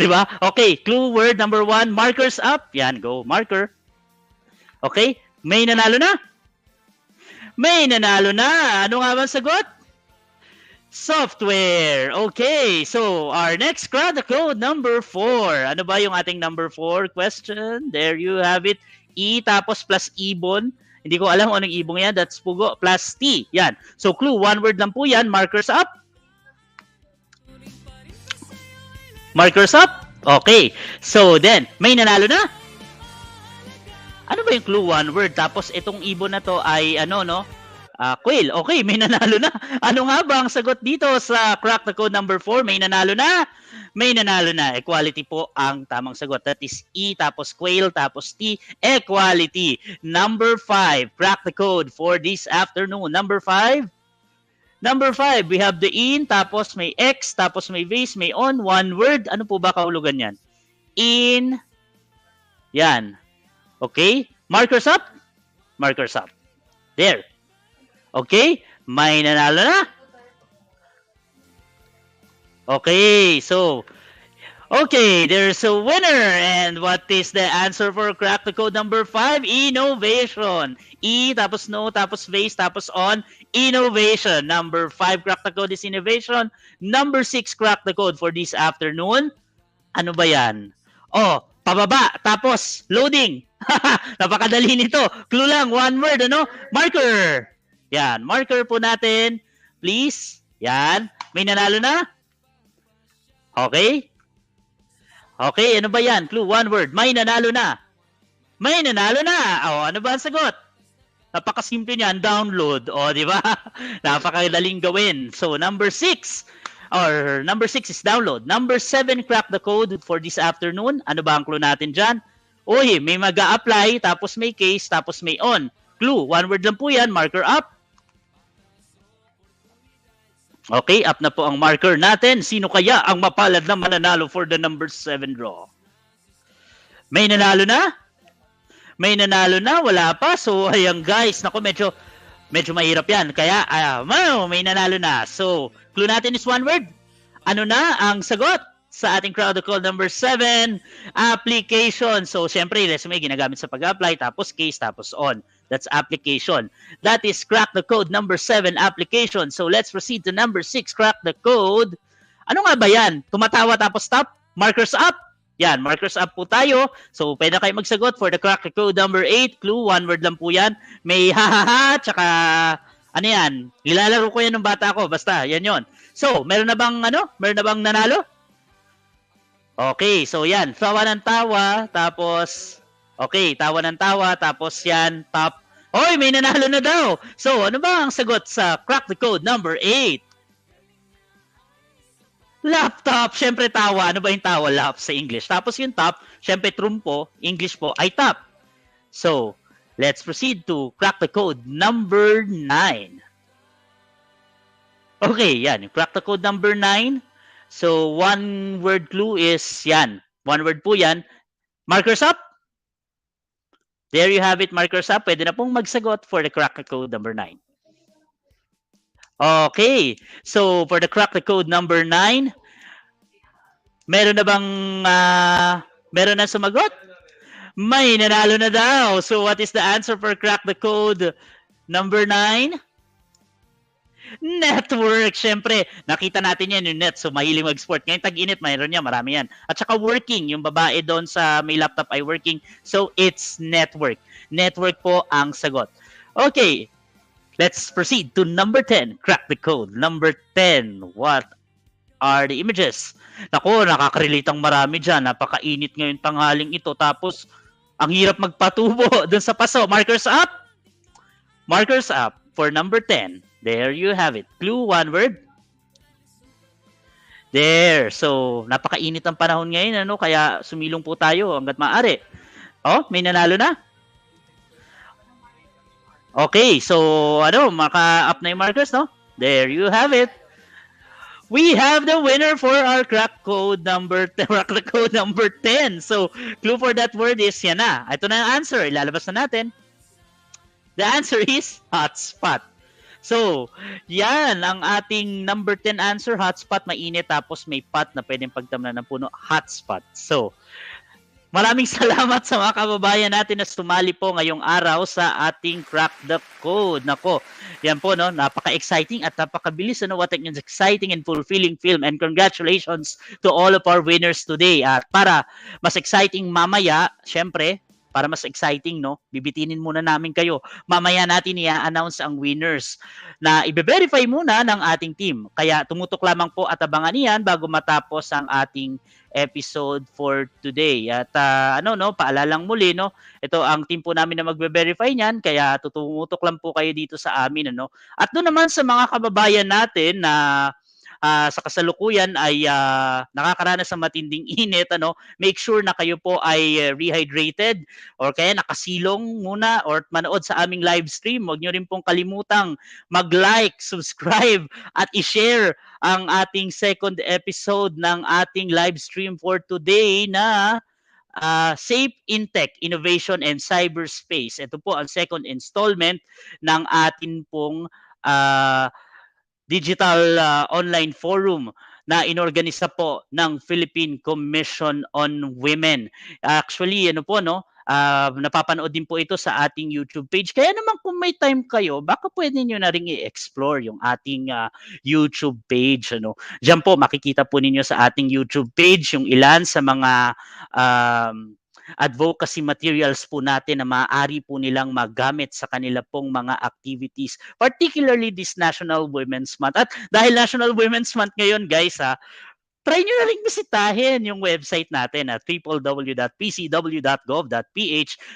M: Di ba? Okay, clue word number 1, markers up. Yan, go, marker. Okay, may nanalo na? May nanalo na. Ano nga ba ang sagot? Software. Okay, so our next crack the code number 4. Ano ba yung ating number 4 question? There you have it. E tapos plus ibon. Hindi ko alam anong ibong yan. That's pugo. Plus T. Yan. So clue, one word lang po yan. Markers up. Markers up. Okay. So then, may nanalo na? Ano ba yung clue, one word? Tapos itong ibon na to ay ano, no? Quail. Okay, may nanalo na. Ano nga ba ang sagot dito sa Crack the Code number 4? May nanalo na? May nanalo na. Equality po ang tamang sagot. That is E, tapos quail, tapos T. Equality. Number 5. Crack the Code for this afternoon. Number 5. Number 5. We have the in, tapos may X, tapos may vase, may on. One word. Ano po ba kahulugan yan? In. Yan. Okay? Markers up? Markers up. There. Okay? May nanalo na? Okay, so, okay, there's a winner. And what is the answer for Crack the Code number 5? Innovation. E, tapos no, tapos vase, tapos on. Innovation. Number 5, Crack the Code is innovation. Number 6, Crack the Code for this afternoon. Ano ba yan? Oh, pababa, tapos loading. Napakadali nito. Clue lang, one word, ano? Marker. Yan, marker po natin. Please. Yan. May nanalo na? Okay? Okay, ano ba yan? Clue, one word. May nanalo na. May nanalo na. O, ano ba ang sagot? Napakasimple niyan, download. O, di ba? Napakadaling gawin. So, number 6 is download. Number 7, crack the code for this afternoon. Ano ba ang clue natin dyan? Uy, may mag-a-apply, tapos may case, tapos may on. Clue, one word lang po yan, marker up. Okay, up na po ang marker natin. Sino kaya ang mapalad na mananalo for the number 7 draw? May nanalo na? May nanalo na? Wala pa. So, ayan guys. Naku, medyo Medyo mahirap yan. Kaya, may nanalo na. So, clue natin is one word. Ano na ang sagot sa ating crowd call number 7? Application. So, syempre, resume ginagamit sa pag-apply, tapos case, tapos on. That's application. That is crack the code number 7, application. So, let's proceed to number 6, crack the code. Ano nga ba yan? Tumatawa tapos stop? Markers up? Yan, markers up po tayo. So, pwede kayo magsagot for the crack the code number 8. Clue, one word lang po yan. May ha-ha-ha, tsaka ano yan? Nilalaro ko yan ng bata ko. Basta, yan yon. So, meron na bang nanalo? Okay, so yan. Tawa ng tawa, tapos, okay, tawa ng tawa, tapos yan, top. Hoy, may nanalo na daw. So, ano ba ang sagot sa crack the code number 8? Laptop, syempre tawa. Ano ba yung tawa? Laugh sa English. Tapos yung top, syempre trumpo, English po ay top. So, let's proceed to crack the code number 9. Okay, yan. Crack the code number 9. So, one word clue is yan. One word po yan. Markers up. There you have it, markers up. Pwede na pong magsagot for the crack the code number 9. Okay. So, for the crack the code number 9, meron na sumagot? May nanalo na daw. So, what is the answer for crack the code number 9? Network. Siyempre, nakita natin yan yung net. So, mahilig mag-sport. Ngayon, tag-init, mayroon yan. Marami yan. At saka working. Yung babae doon sa may laptop ay working. So, it's network. Network po ang sagot. Okay. Let's proceed to number 10. Crack the code. Number 10. What are the images? Nako, nakaka-relate ang marami dyan. Napakainit ngayon tanghaling ito. Tapos, ang hirap magpatubo dun sa paso. Markers up. Markers up for number 10. There you have it. Clue, one word. There. So, napakainit ang panahon ngayon. Kaya sumilong po tayo hanggat maaari. Oh, may nanalo na? Okay, so maka-up na yung markers, no? There you have it. We have the winner for our crack the code number 10. So, clue for that word is yan na. Ito na ang answer. Ilalabas na natin. The answer is hotspot. So, yan ang ating number 10 answer. Hotspot, mainit, tapos may pot na pwedeng pagtamnan ng puno. Hotspot. So, maraming salamat sa mga kababayan natin na sumali po ngayong araw sa ating Crack the Code. Nako, yan po, napaka-exciting at napakabilis. What an exciting and fulfilling film. And congratulations to all of our winners today. At para mas exciting mamaya, syempre, para mas exciting, bibitinin muna namin kayo. Mamaya natin i-announce ang winners na i-verify muna ng ating team. Kaya tumutok lamang po at abangan niyan bago matapos ang ating episode for today. At paalalang muli, ito ang team po namin na magbe-verify niyan, kaya tumutok lang po kayo dito sa amin. At doon naman sa mga kababayan natin na sa kasalukuyan ay nakakaranas ng matinding init, make sure na kayo po ay rehydrated or kaya nakasilong muna or manood sa aming live stream. Huwag nyo rin pong kalimutang mag-like, subscribe at i-share ang ating second episode ng ating live stream for today na Safe in Tech, Innovation and Cyberspace. Ito po ang second installment ng atin pong digital online forum na inorganisa po ng Philippine Commission on Women. Actually, napapanood din po ito sa ating YouTube page. Kaya naman kung may time kayo, baka pwede nyo na rin i-explore yung ating YouTube page. Diyan po, makikita po ninyo sa ating YouTube page yung ilan sa mga advocacy materials po natin na maaari po nilang magamit sa kanila pong mga activities, particularly this National Women's Month. At dahil National Women's Month ngayon, guys, try nyo na rin bisitahin yung website natin at www.pcw.gov.ph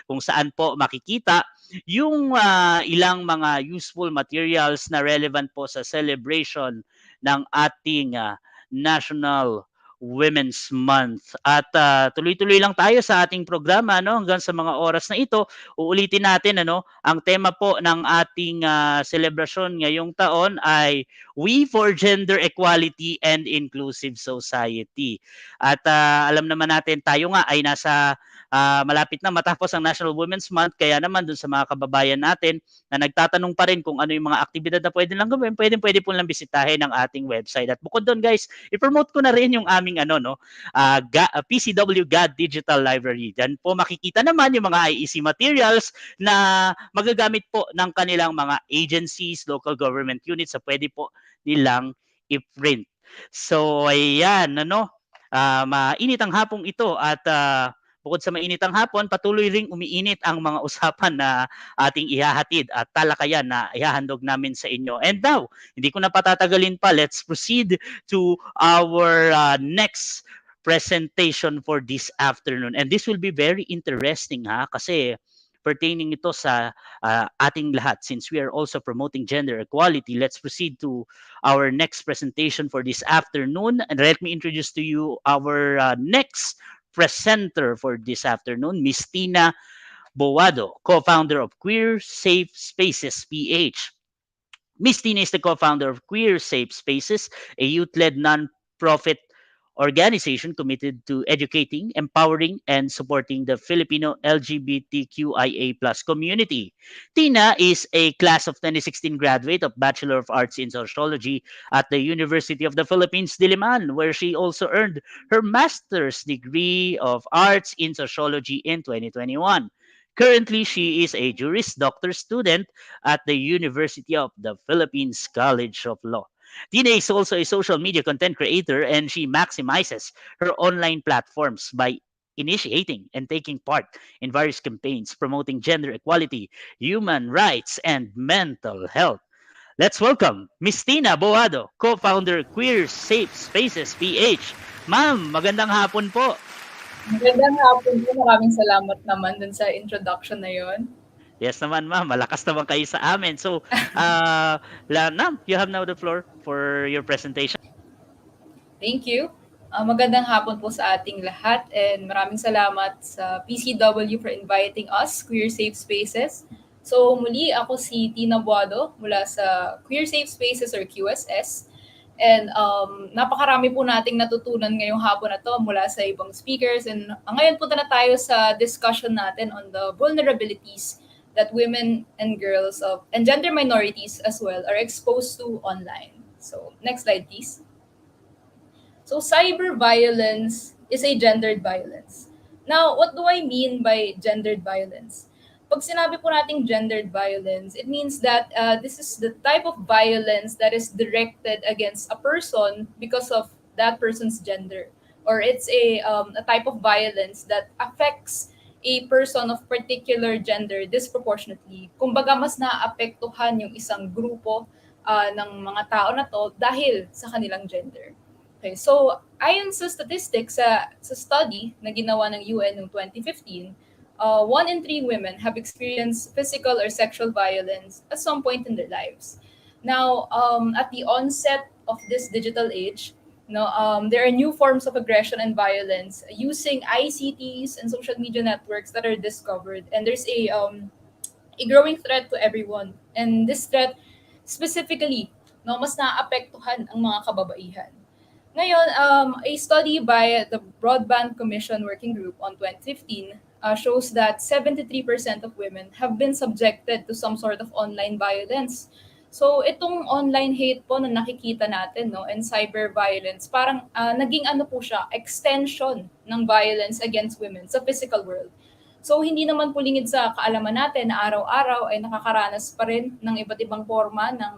M: kung saan po makikita yung ilang mga useful materials na relevant po sa celebration ng ating National Women's Month. At tuloy-tuloy lang tayo sa ating programa hanggang sa mga oras na ito. Uulitin natin ang tema po ng ating celebration ngayong taon ay We for Gender Equality and Inclusive Society. At alam naman natin, tayo nga ay nasa malapit na matapos ang National Women's Month, kaya naman dun sa mga kababayan natin na nagtatanong pa rin kung ano yung mga aktibidad na pwede lang gawin, pwede po lang bisitahin ang ating website. At bukod doon guys, i-promote ko na rin yung aming PCW GAD Digital Library. Diyan po makikita naman yung mga IEC materials na magagamit po ng kanilang mga agencies, local government units sa pwede po nilang i-print. So ayan, mainit ang hapong ito at bukod sa mainit ang hapon, patuloy ring umiinit ang mga usapan na ating ihahatid at talakayan na ihahandog namin sa inyo. And now, hindi ko na patatagalin pa, let's proceed to our next presentation for this afternoon. And this will be very interesting kasi pertaining ito sa ating lahat. Since we are also promoting gender equality, let's proceed to our next presentation for this afternoon. And let me introduce to you our next presenter for this afternoon, Miss Tina Boado, co-founder of Queer Safe Spaces PH. Miss Tina is the co-founder of Queer Safe Spaces, a youth-led non-profit organization committed to educating, empowering, and supporting the Filipino LGBTQIA+ community. Tina is a class of 2016 graduate of Bachelor of Arts in Sociology at the University of the Philippines, Diliman, where she also earned her master's degree of Arts in Sociology in 2021. Currently, she is a Juris Doctor student at the University of the Philippines College of Law. Tina is also a social media content creator, and she maximizes her online platforms by initiating and taking part in various campaigns promoting gender equality, human rights, and mental health. Let's welcome Miss Tina Boado, co-founder Queer Safe Spaces PH. Ma'am, magandang hapon po.
A: Magandang hapon po. Maraming salamat naman dun sa introduction na yon.
M: Yes naman, ma'am. Malakas naman kayo sa amin. So, ma'am, you have now the floor for your presentation.
A: Thank you. Magandang hapon po sa ating lahat and maraming salamat sa PCW for inviting us, Queer Safe Spaces. So, muli ako si Tina Boado mula sa Queer Safe Spaces or QSS. And napakarami po nating natutunan ngayong hapon na to mula sa ibang speakers. And ngayon punta na tayo sa discussion natin on the vulnerabilities that women and girls and gender minorities as well are exposed to online. So, next slide, please. So, cyber violence is a gendered violence. Now, what do I mean by gendered violence? Pag sinabi po nating gendered violence, it means that this is the type of violence that is directed against a person because of that person's gender. Or it's a type of violence that affects a person of particular gender disproportionately. Kumbaga, mas naapektuhan yung isang grupo ng mga tao na to dahil sa kanilang gender. Okay, so ayon sa statistics sa study na ginawa ng UN noong 2015, 1 in 3 women have experienced physical or sexual violence at some point in their lives. Now, at the onset of this digital age, there are new forms of aggression and violence using ICTs and social media networks that are discovered, and there's a growing threat to everyone. And this threat specifically, mas naapektuhan ang mga kababaihan. Ngayon, a study by the Broadband Commission Working Group on 2015 shows that 73% of women have been subjected to some sort of online violence. So itong online hate po na nakikita natin and cyber violence, parang naging po siya, extension ng violence against women sa physical world. So hindi naman po lingid sa kaalaman natin na araw-araw ay nakakaranas pa rin ng iba't ibang forma ng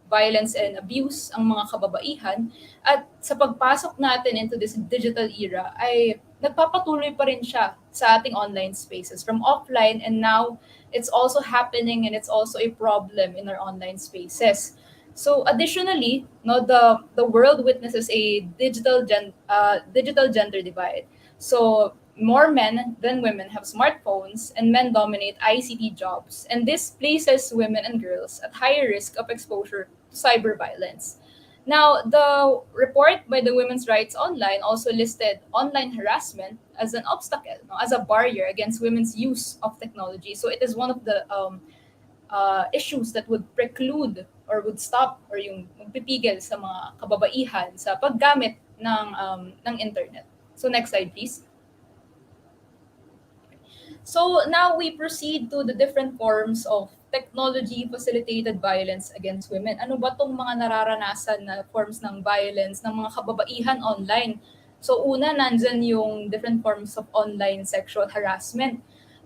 A: violence and abuse ang mga kababaihan. At sa pagpasok natin into this digital era ay nagpapatuloy pa rin siya sa ating online spaces from offline, and now it's also happening and it's also a problem in our online spaces. So additionally, the world witnesses a digital gender divide. So more men than women have smartphones, and men dominate ICT jobs, and this places women and girls at higher risk of exposure to cyber violence. Now, the report by the Women's Rights Online also listed online harassment as an obstacle, as a barrier against women's use of technology. So it is one of the issues that would preclude or would stop or yung magpipigil sa mga kababaihan sa paggamit ng internet. So next slide please. So now we proceed to the different forms of technology-facilitated violence against women. Ano ba tong mga nararanasan na forms ng violence ng mga kababaihan online? So una, nandyan yung different forms of online sexual harassment.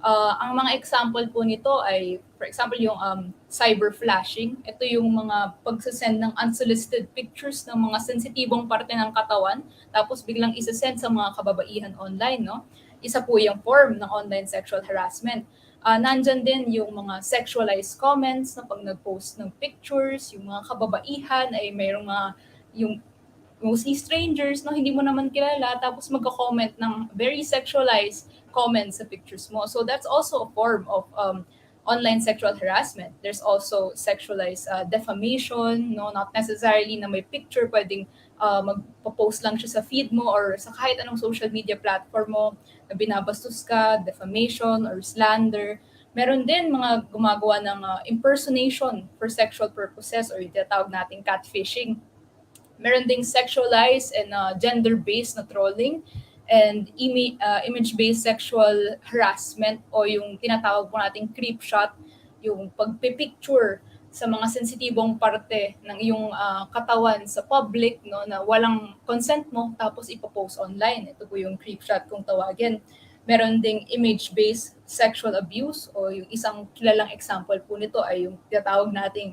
A: Ang mga example po nito ay, for example, yung cyber flashing. Ito yung mga pagsasend ng unsolicited pictures ng mga sensitibong parte ng katawan, tapos biglang isasend sa mga kababaihan online, no? Isa po yung form ng online sexual harassment. Nandyan din yung mga sexualized comments na pag nag-post ng pictures, yung mga kababaihan ay mayroong mga, yung mostly strangers, no, hindi mo naman kilala, tapos magko-comment ng very sexualized comments sa pictures mo. So that's also a form of online sexual harassment. There's also sexualized defamation, no, not necessarily na may picture, pwedeng magpo-post lang siya sa feed mo or sa kahit anong social media platform mo na binabastos ka, defamation or slander. Meron din mga gumagawa ng impersonation for sexual purposes or yung tinatawag nating catfishing. Meron ding sexualized and gender-based na trolling and image-based sexual harassment o yung tinatawag po nating creep shot, yung pagpipicture sa mga sensitibong parte ng iyong katawan sa public, no, na walang consent mo tapos ipopost online. Ito po yung creep shot kung tawagin. Meron ding image-based sexual abuse o yung isang kilalang example po nito ay yung tinatawag nating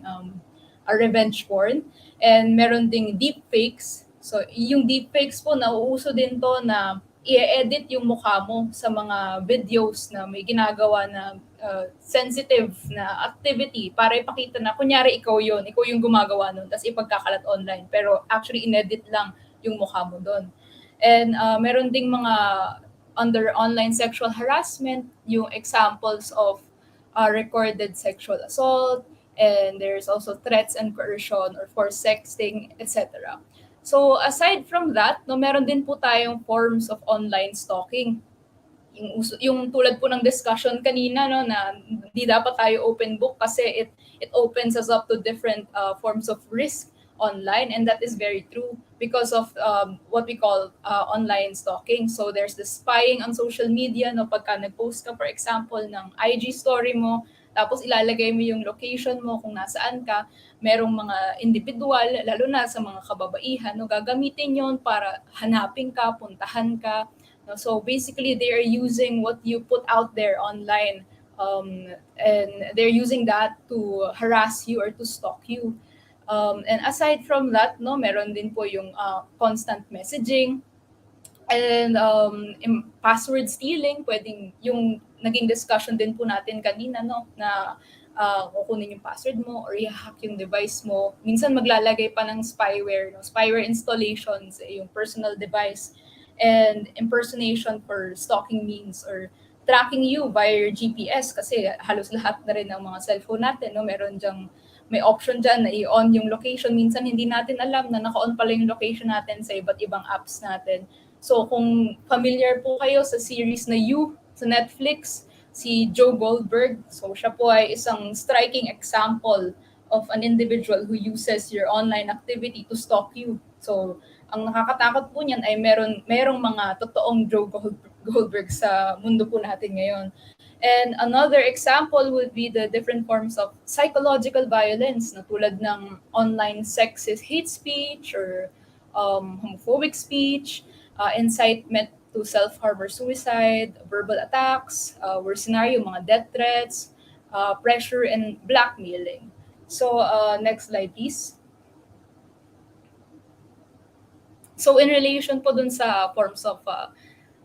A: revenge porn. And meron ding deepfakes. So yung deepfakes po, nauuso din to na i-edit yung mukha mo sa mga videos na may ginagawa na sensitive na activity para ipakita na kunyari ikaw yung gumagawa nun, tapos ipagkakalat online. Pero actually inedit lang yung mukha mo doon. And meron ding mga under online sexual harassment, yung examples of recorded sexual assault, and there's also threats and coercion or forced sexting, etc. So aside from that, no, meron din po tayong forms of online stalking. Yung tulad po ng discussion kanina, no, na hindi dapat tayo open book kasi it opens us up to different forms of risk online, and that is very true because of what we call online stalking. So there's the spying on social media, no, pagka nag-post ka for example ng IG story mo, tapos ilalagay mo yung location mo kung nasaan ka, merong mga individual, lalo na sa mga kababaihan, no, gagamitin yon para hanapin ka, puntahan ka. No? So basically, they are using what you put out there online, and they're using that to harass you or to stalk you. And aside from that, no, meron din po yung constant messaging and password stealing. Pwedeng yung naging discussion din po natin kanina, no, na kukunin yung password mo or i-hack yung device mo. Minsan maglalagay pa ng spyware, no, spyware installations, yung personal device, and impersonation for stalking means or tracking you via your GPS kasi halos lahat na rin ng mga cellphone natin, no, meron dyang may option dyan na i-on yung location. Minsan hindi natin alam na naka-on pala yung location natin sa iba't ibang apps natin. So kung familiar po kayo sa series na You sa Netflix, si Joe Goldberg, so siya po ay isang striking example of an individual who uses your online activity to stalk you. So ang nakakatakot po niyan ay merong mga totoong Joe Goldberg sa mundo po natin ngayon. And another example would be the different forms of psychological violence na tulad ng online sexist hate speech or homophobic speech, incitement to self-harm or suicide, verbal attacks, worst scenario, mga death threats, pressure, and blackmailing. So next slide, please. So in relation po dun sa forms of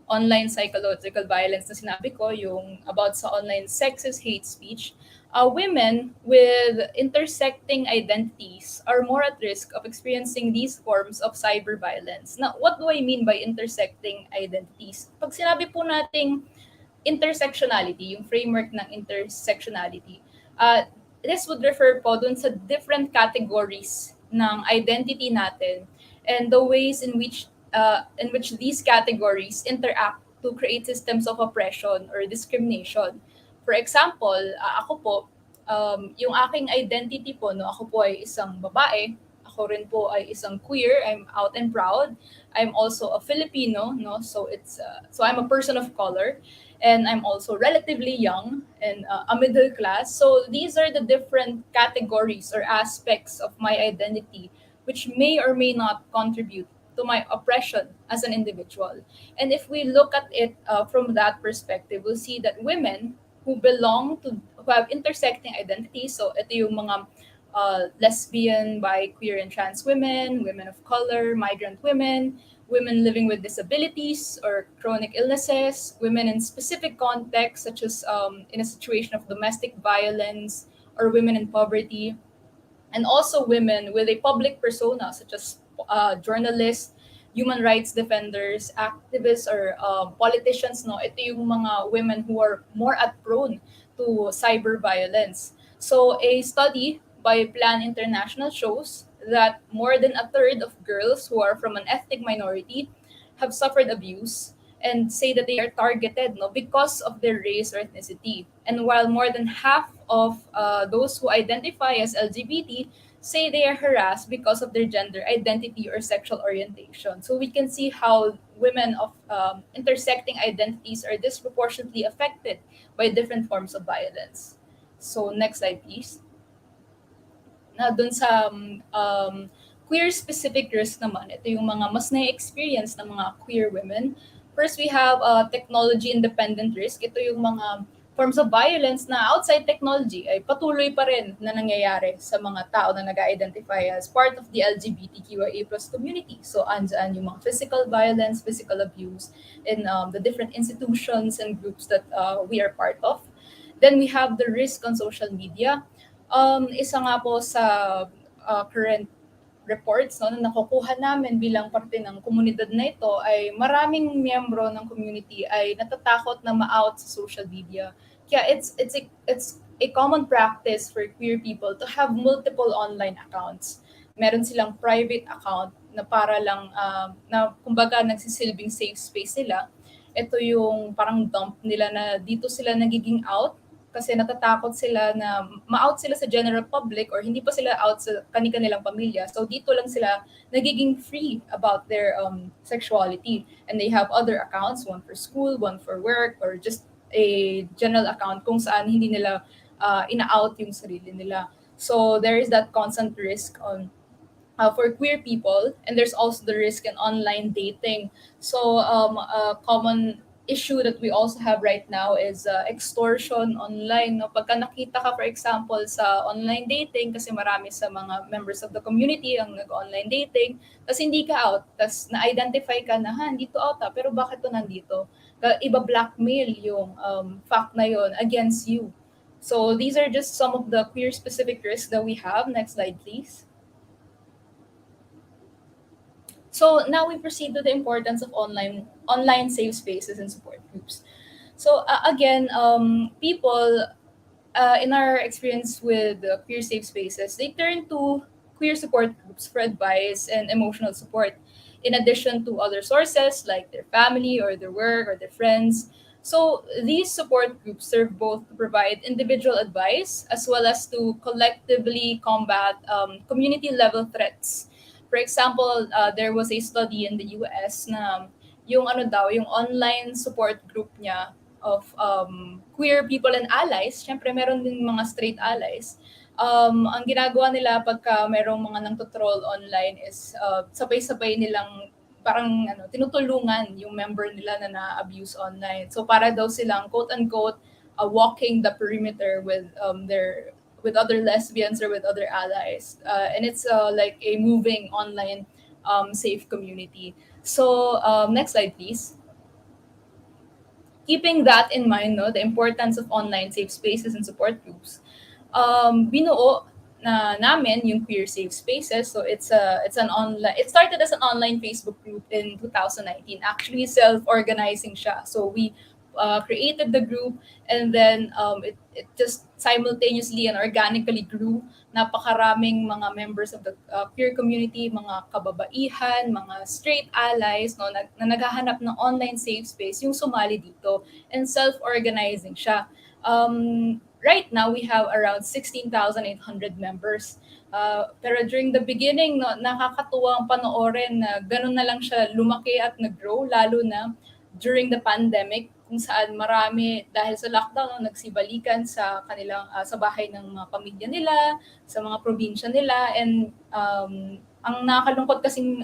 A: online psychological violence na sinabi ko, yung about sa online sexist hate speech, women with intersecting identities are more at risk of experiencing these forms of cyber violence. Now, what do I mean by intersecting identities? Pag sinabi po nating intersectionality, yung framework ng intersectionality, this would refer po dun sa different categories ng identity natin and the ways in which these categories interact to create systems of oppression or discrimination. For example, ako po, yung aking identity po, no, ako po ay isang babae, ako rin po ay isang queer, I'm out and proud. I'm also a Filipino, no, so so I'm a person of color, and I'm also relatively young and a middle class. So these are the different categories or aspects of my identity which may or may not contribute to my oppression as an individual. And if we look at it from that perspective, we'll see that women who have intersecting identities, so ito yung mga lesbian, bi, queer, and trans women, women of color, migrant women, women living with disabilities or chronic illnesses, women in specific contexts such as in a situation of domestic violence or women in poverty, and also women with a public persona such as journalists, human rights defenders, activists, or politicians. No, ito yung mga women who are more at prone to cyber violence. So a study by Plan International shows that more than a third of girls who are from an ethnic minority have suffered abuse and say that they are targeted, no, because of their race or ethnicity. And while more than half of those who identify as LGBT say they are harassed because of their gender identity or sexual orientation. So we can see how women of intersecting identities are disproportionately affected by different forms of violence. So next slide, please. Na dun sa queer specific risk naman, ito yung mga mas na-experience ng mga queer women. First, we have technology independent risk. Ito yung mga forms of violence na outside technology ay patuloy pa rin na nangyayari sa mga tao na nag-identify as part of the LGBTQIA+ community. So andyan yung mga physical violence, physical abuse in the different institutions and groups that we are part of. Then we have the risk on social media. Isa nga po sa current reports, no, na nakukuha namin bilang parte ng komunidad na ito ay maraming miyembro ng community ay natatakot na ma-out sa social media. Kaya it's a common practice for queer people to have multiple online accounts. Meron silang private account na para lang na kumbaga nagsisilbing safe space nila. Ito yung parang dump nila na dito sila nagiging out kasi natatakot sila na ma-out sila sa general public or hindi pa sila out sa kanilang pamilya. So dito lang sila nagiging free about their sexuality. And they have other accounts, one for school, one for work, or just a general account kung saan hindi nila ina-out yung sarili nila. So there is that constant risk on for queer people, and there's also the risk in online dating. So a common issue that we also have right now is extortion online. No? Pagka nakita ka, for example, sa online dating, kasi marami sa mga members of the community ang nag-online dating, tapos hindi ka out, tapos na-identify ka na, dito out pero bakit to nandito? Iba-blackmail yung fact na yon against you. So these are just some of the queer-specific risks that we have. Next slide, please. So now we proceed to the importance of online safe spaces and support groups. So again, people in our experience with queer safe spaces, they turn to queer support groups for advice and emotional support, in addition to other sources like their family or their work or their friends. So these support groups serve both to provide individual advice as well as to collectively combat community-level threats. For example, there was a study in the US na yung yung online support group niya of queer people and allies, syempre meron din mga straight allies. Ang ginagawa nila pagka merong mga nang-troll online is sabay-sabay nilang parang tinutulungan yung member nila na na-abuse online. So para daw silang quote-unquote walking the perimeter with with other lesbians or with other allies. And it's like a moving online safe community. So next slide, please. Keeping that in mind, no, the importance of online safe spaces and support groups, binuo na namin yung Queer Safe Spaces. So it started as an online Facebook group in 2019. Actually, self-organizing siya. So we created the group, and then it just simultaneously and organically grew. Napakaraming mga members of the queer community, mga kababaihan, mga straight allies, no, na naghahanap ng online safe space yung sumali dito, and self-organizing siya. right now we have around 16,800 members. Pero during the beginning, no, nakakatuwang panoorin na ganun na lang siya lumaki at nag-grow, lalo na during the pandemic kung saan marami dahil sa lockdown no, nagsibalikan sa kanilang sa bahay ng mga pamilya nila, sa mga probinsya nila, and ang nakakalungkot kasing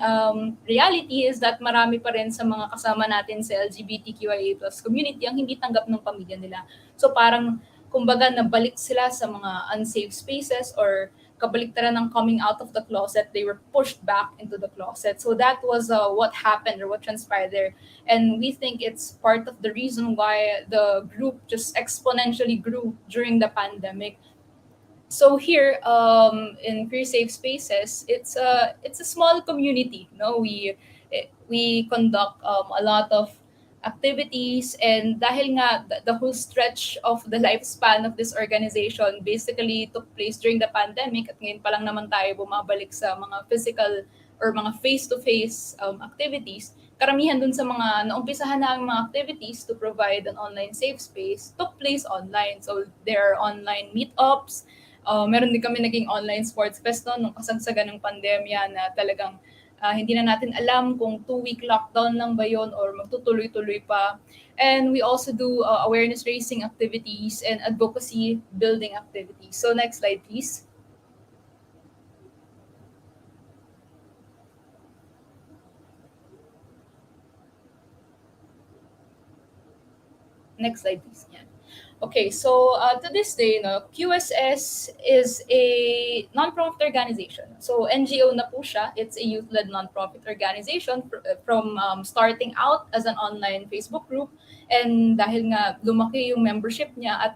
A: reality is that marami pa rin sa mga kasama natin sa LGBTQIA+ community ang hindi tanggap ng pamilya nila. So parang kumbaga nabalik sila sa mga unsafe spaces or kabaliktaran ng coming out of the closet, they were pushed back into the closet. So that was what happened or what transpired there. And we think it's part of the reason why the group just exponentially grew during the pandemic. So here in Queer Safe Spaces, it's a small community. No, we conduct a lot of activities, and dahil nga the whole stretch of the lifespan of this organization basically took place during the pandemic, at ngayon pa lang naman tayo bumabalik sa mga physical or mga face-to-face activities. Karamihan dun sa mga naumpisahan namin mga activities to provide an online safe space took place online. So there are online meetups. Meron din kami naging online sports fest noon nung kasagsagan ng pandemya na talagang hindi na natin alam kung 2-week lockdown lang ba yun or magtutuloy-tuloy pa. And we also do awareness raising activities and advocacy building activities. So next slide, please. Next slide, please. Yeah. Okay, so to this day, no, QSS is a non-profit organization. So NGO na po siya. It's a youth-led non-profit organization from starting out as an online Facebook group. And dahil nga lumaki yung membership niya at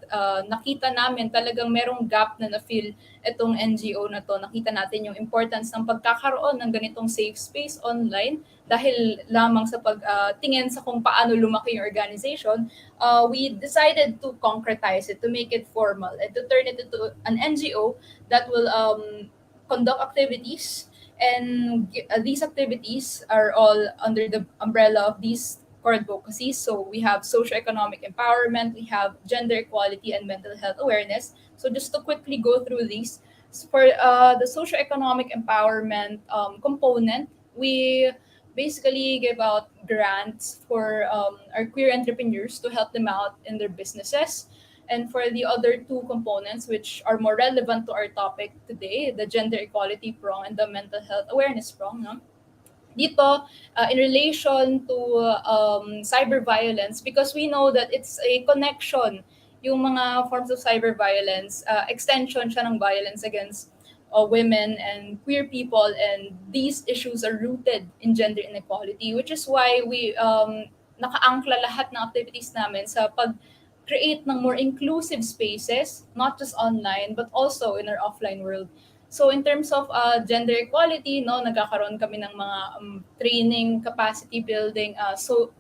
A: nakita namin talagang merong gap na na-fill itong NGO na to. Nakita natin yung importance ng pagkakaroon ng ganitong safe space online dahil lamang sa pagtingin sa kung paano lumaki yung organization, we decided to concretize it, to make it formal, and to turn it into an NGO that will conduct activities. And these activities are all under the umbrella of these core advocacies. So we have socioeconomic empowerment, we have gender equality and mental health awareness. So just to quickly go through these, for the socioeconomic empowerment component, we basically give out grants for our queer entrepreneurs to help them out in their businesses. And for the other two components, which are more relevant to our topic today, the gender equality prong and the mental health awareness prong, no? Dito, in relation to cyber violence, because we know that it's a connection, yung mga forms of cyber violence, extension siya ng violence against women and queer people, and these issues are rooted in gender inequality, which is why we nakaangkla lahat ng activities namin sa pag-create ng more inclusive spaces, not just online, but also in our offline world. So in terms of gender equality, no, nagkakaroon kami ng mga training, capacity building,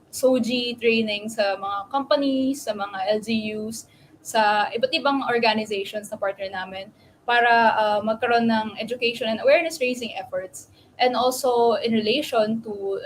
A: SOGI training sa mga companies, sa mga LGUs, sa iba't ibang organizations na partner namin, para magkaroon ng education and awareness raising efforts. And also in relation to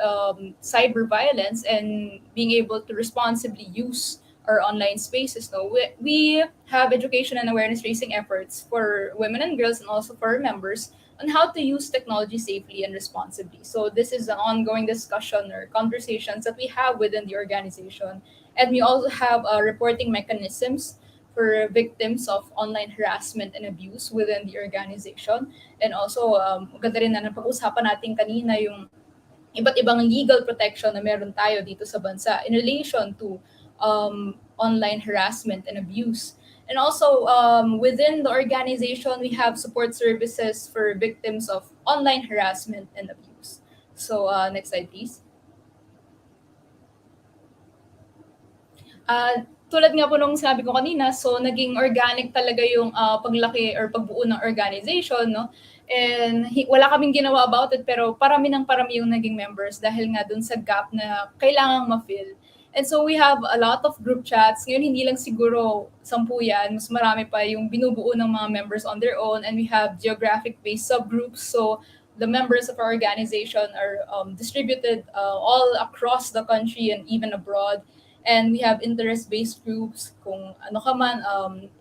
A: cyber violence and being able to responsibly use our online spaces. No, we have education and awareness raising efforts for women and girls and also for our members on how to use technology safely and responsibly. So this is an ongoing discussion or conversations that we have within the organization. And we also have reporting mechanisms for victims of online harassment and abuse within the organization. And also, maganda rin na napag-usapan natin kanina yung iba't ibang legal protection na meron tayo dito sa bansa in relation to online harassment and abuse. And also, within the organization, we have support services for victims of online harassment and abuse. So, next slide, please. Tulad nga po nung sinabi ko kanina, so naging organic talaga yung paglaki or pagbuo ng organization, no? And wala kaming ginawa about it, pero parami yung naging members dahil nga dun sa gap na kailangang ma-fill. And so we have a lot of group chats. Ngayon, hindi lang siguro 10 yan, mas marami pa yung binubuo ng mga members on their own, and we have geographic-based subgroups. So the members of our organization are distributed all across the country and even abroad. And we have interest-based groups kung ano ka man,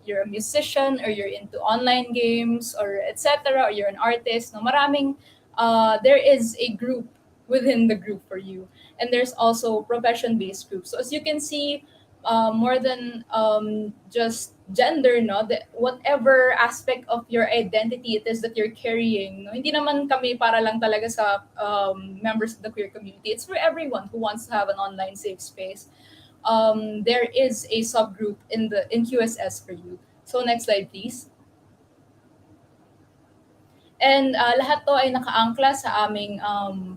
A: you're a musician or you're into online games or etc. or you're an artist. No, maraming, there is a group within the group for you. And there's also profession-based groups. So as you can see, more than just gender, no, whatever aspect of your identity it is that you're carrying, no, hindi naman kami para lang talaga sa members of the queer community. It's for everyone who wants to have an online safe space. There is a subgroup in QSS for you. So next slide, please. And lahat to ay nakaangkla sa aming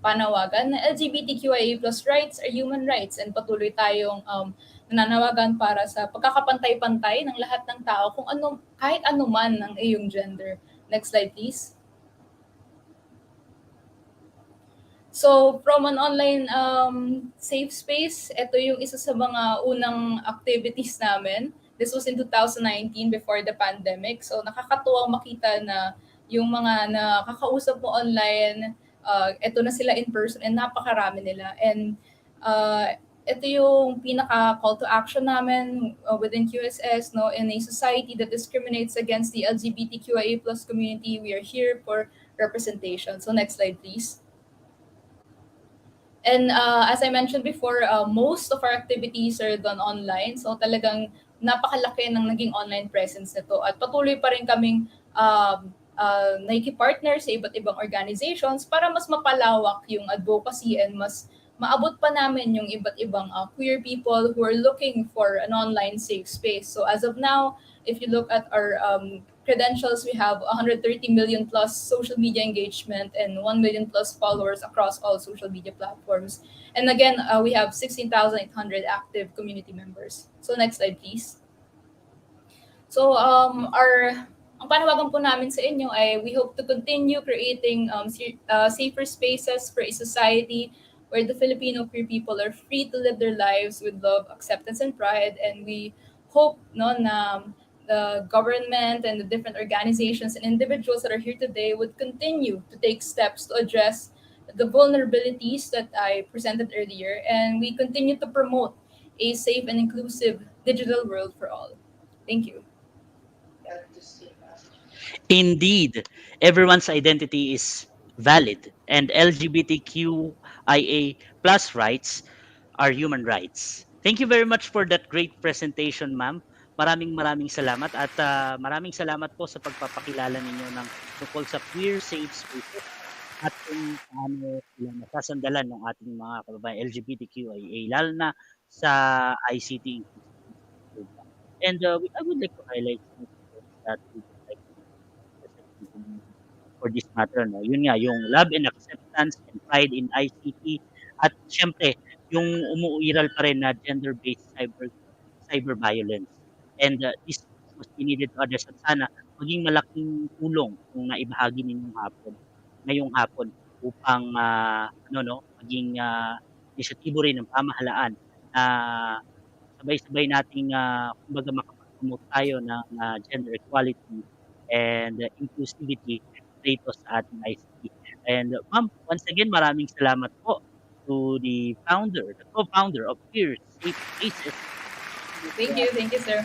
A: panawagan na LGBTQIA+ rights are human rights, and patuloy tayong nananawagan para sa pagkakapantay-pantay ng lahat ng tao kung ano, kahit ano man ang iyong gender. Next slide, please. So, from an online safe space, ito yung isa sa mga unang activities namin. This was in 2019 before the pandemic. So, nakakatuwang makita na yung mga nakakausap mo online, ito na sila in person and napakarami nila. And ito yung pinaka-call to action namin within QSS, no, in a society that discriminates against the LGBTQIA+ community. We are here for representation. So, next slide, please. And as I mentioned before, most of our activities are done online. So talagang napakalaki ng naging online presence nito. At patuloy pa rin kaming nakikipartner sa iba't ibang organizations para mas mapalawak yung advocacy and mas maabot pa namin yung iba't ibang queer people who are looking for an online safe space. So as of now, if you look at our credentials, we have 130 million plus social media engagement and 1 million plus followers across all social media platforms. And again, we have 16,800 active community members. So next slide, please. So ang panawagan po namin sa inyo ay we hope to continue creating safer spaces for a society where the Filipino queer people are free to live their lives with love, acceptance, and pride. And we hope na the government and the different organizations and individuals that are here today would continue to take steps to address the vulnerabilities that I presented earlier, and we continue to promote a safe and inclusive digital world for all. Thank you.
M: Indeed, everyone's identity is valid, and LGBTQIA plus rights are human rights. Thank you very much for that great presentation, ma'am. Maraming salamat at maraming salamat po sa pagpapakilala ninyo ng tungkol sa queer safe spaces at kung paano sila nasasandalan ng ating mga kababayan LGBTQIA, lalo na sa ICT. And I would like to highlight that we would like to for this matter, no? Yun nga, yung love and acceptance and pride in ICT at syempre, yung umuuiral pa rin na gender-based cyber violence. And this must be needed to address at sana maging malaking tulong kung naibahagi ninyong ngayong hapon upang maging inisyatibo rin ng pamahalaan na sabay-sabay nating kumbaga makapag-promote tayo ng gender equality and inclusivity dito sa ating ICT. And ma'am, once again, maraming salamat po to the co-founder of Queer Safe Spaces.
A: Thank you, sir.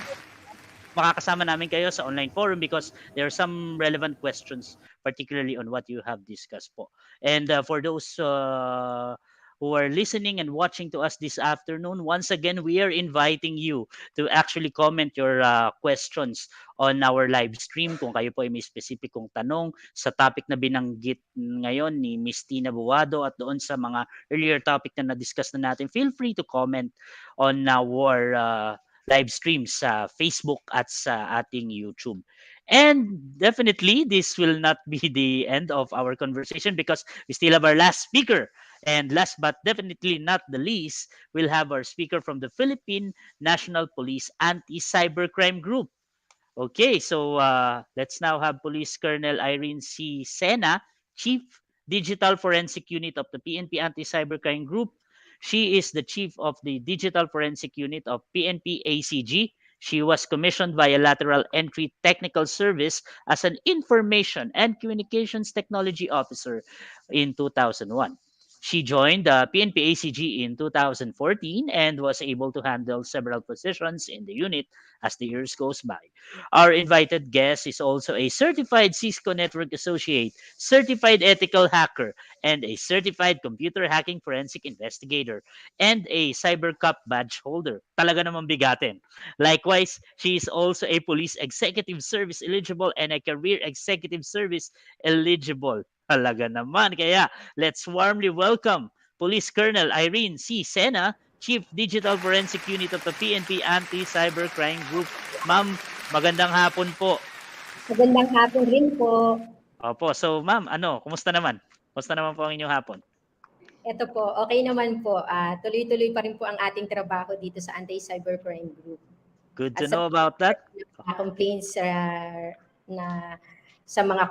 M: Makakasama namin kayo sa online forum because there are some relevant questions, particularly on what you have discussed po. And for those who are listening and watching to us this afternoon, once again, we are inviting you to actually comment your questions on our live stream. Kung kayo po ay may specificong tanong sa topic na binanggit ngayon ni Ms. Tina Buwado at doon sa mga earlier topic na na-discuss na natin, feel free to comment on our live streams sa Facebook at sa ating YouTube. And definitely, this will not be the end of our conversation because we still have our last speaker. And last but definitely not the least, we'll have our speaker from the Philippine National Police Anti-Cybercrime Group. Okay, so let's now have Police Colonel Irene C. Sena, Chief Digital Forensic Unit of the PNP Anti-Cybercrime Group. She is the Chief of the Digital Forensic Unit of PNP ACG. She was commissioned by a Lateral Entry Technical Service as an Information and Communications Technology Officer in 2001. She joined the PNP ACG in 2014 and was able to handle several positions in the unit as the years goes by. Our invited guest is also a certified Cisco Network Associate, certified ethical hacker, and a certified computer hacking forensic investigator, and a CyberCup badge holder. Talaga namang bigatin. Likewise, she is also a police executive service eligible and a career executive service eligible. Talaga naman. Kaya, let's warmly welcome Police Colonel Irene C. Sena, Chief Digital Forensic Unit of the PNP Anti-Cybercrime Group. Ma'am, magandang hapon po.
D: Magandang hapon rin po.
M: Opo, so ma'am, kumusta naman? Kumusta naman po ang inyong hapon?
D: Ito po, okay naman po. Tuloy-tuloy pa rin po ang ating trabaho dito sa Anti-Cybercrime Group.
M: Good to know about that.
D: Complaints na sa mga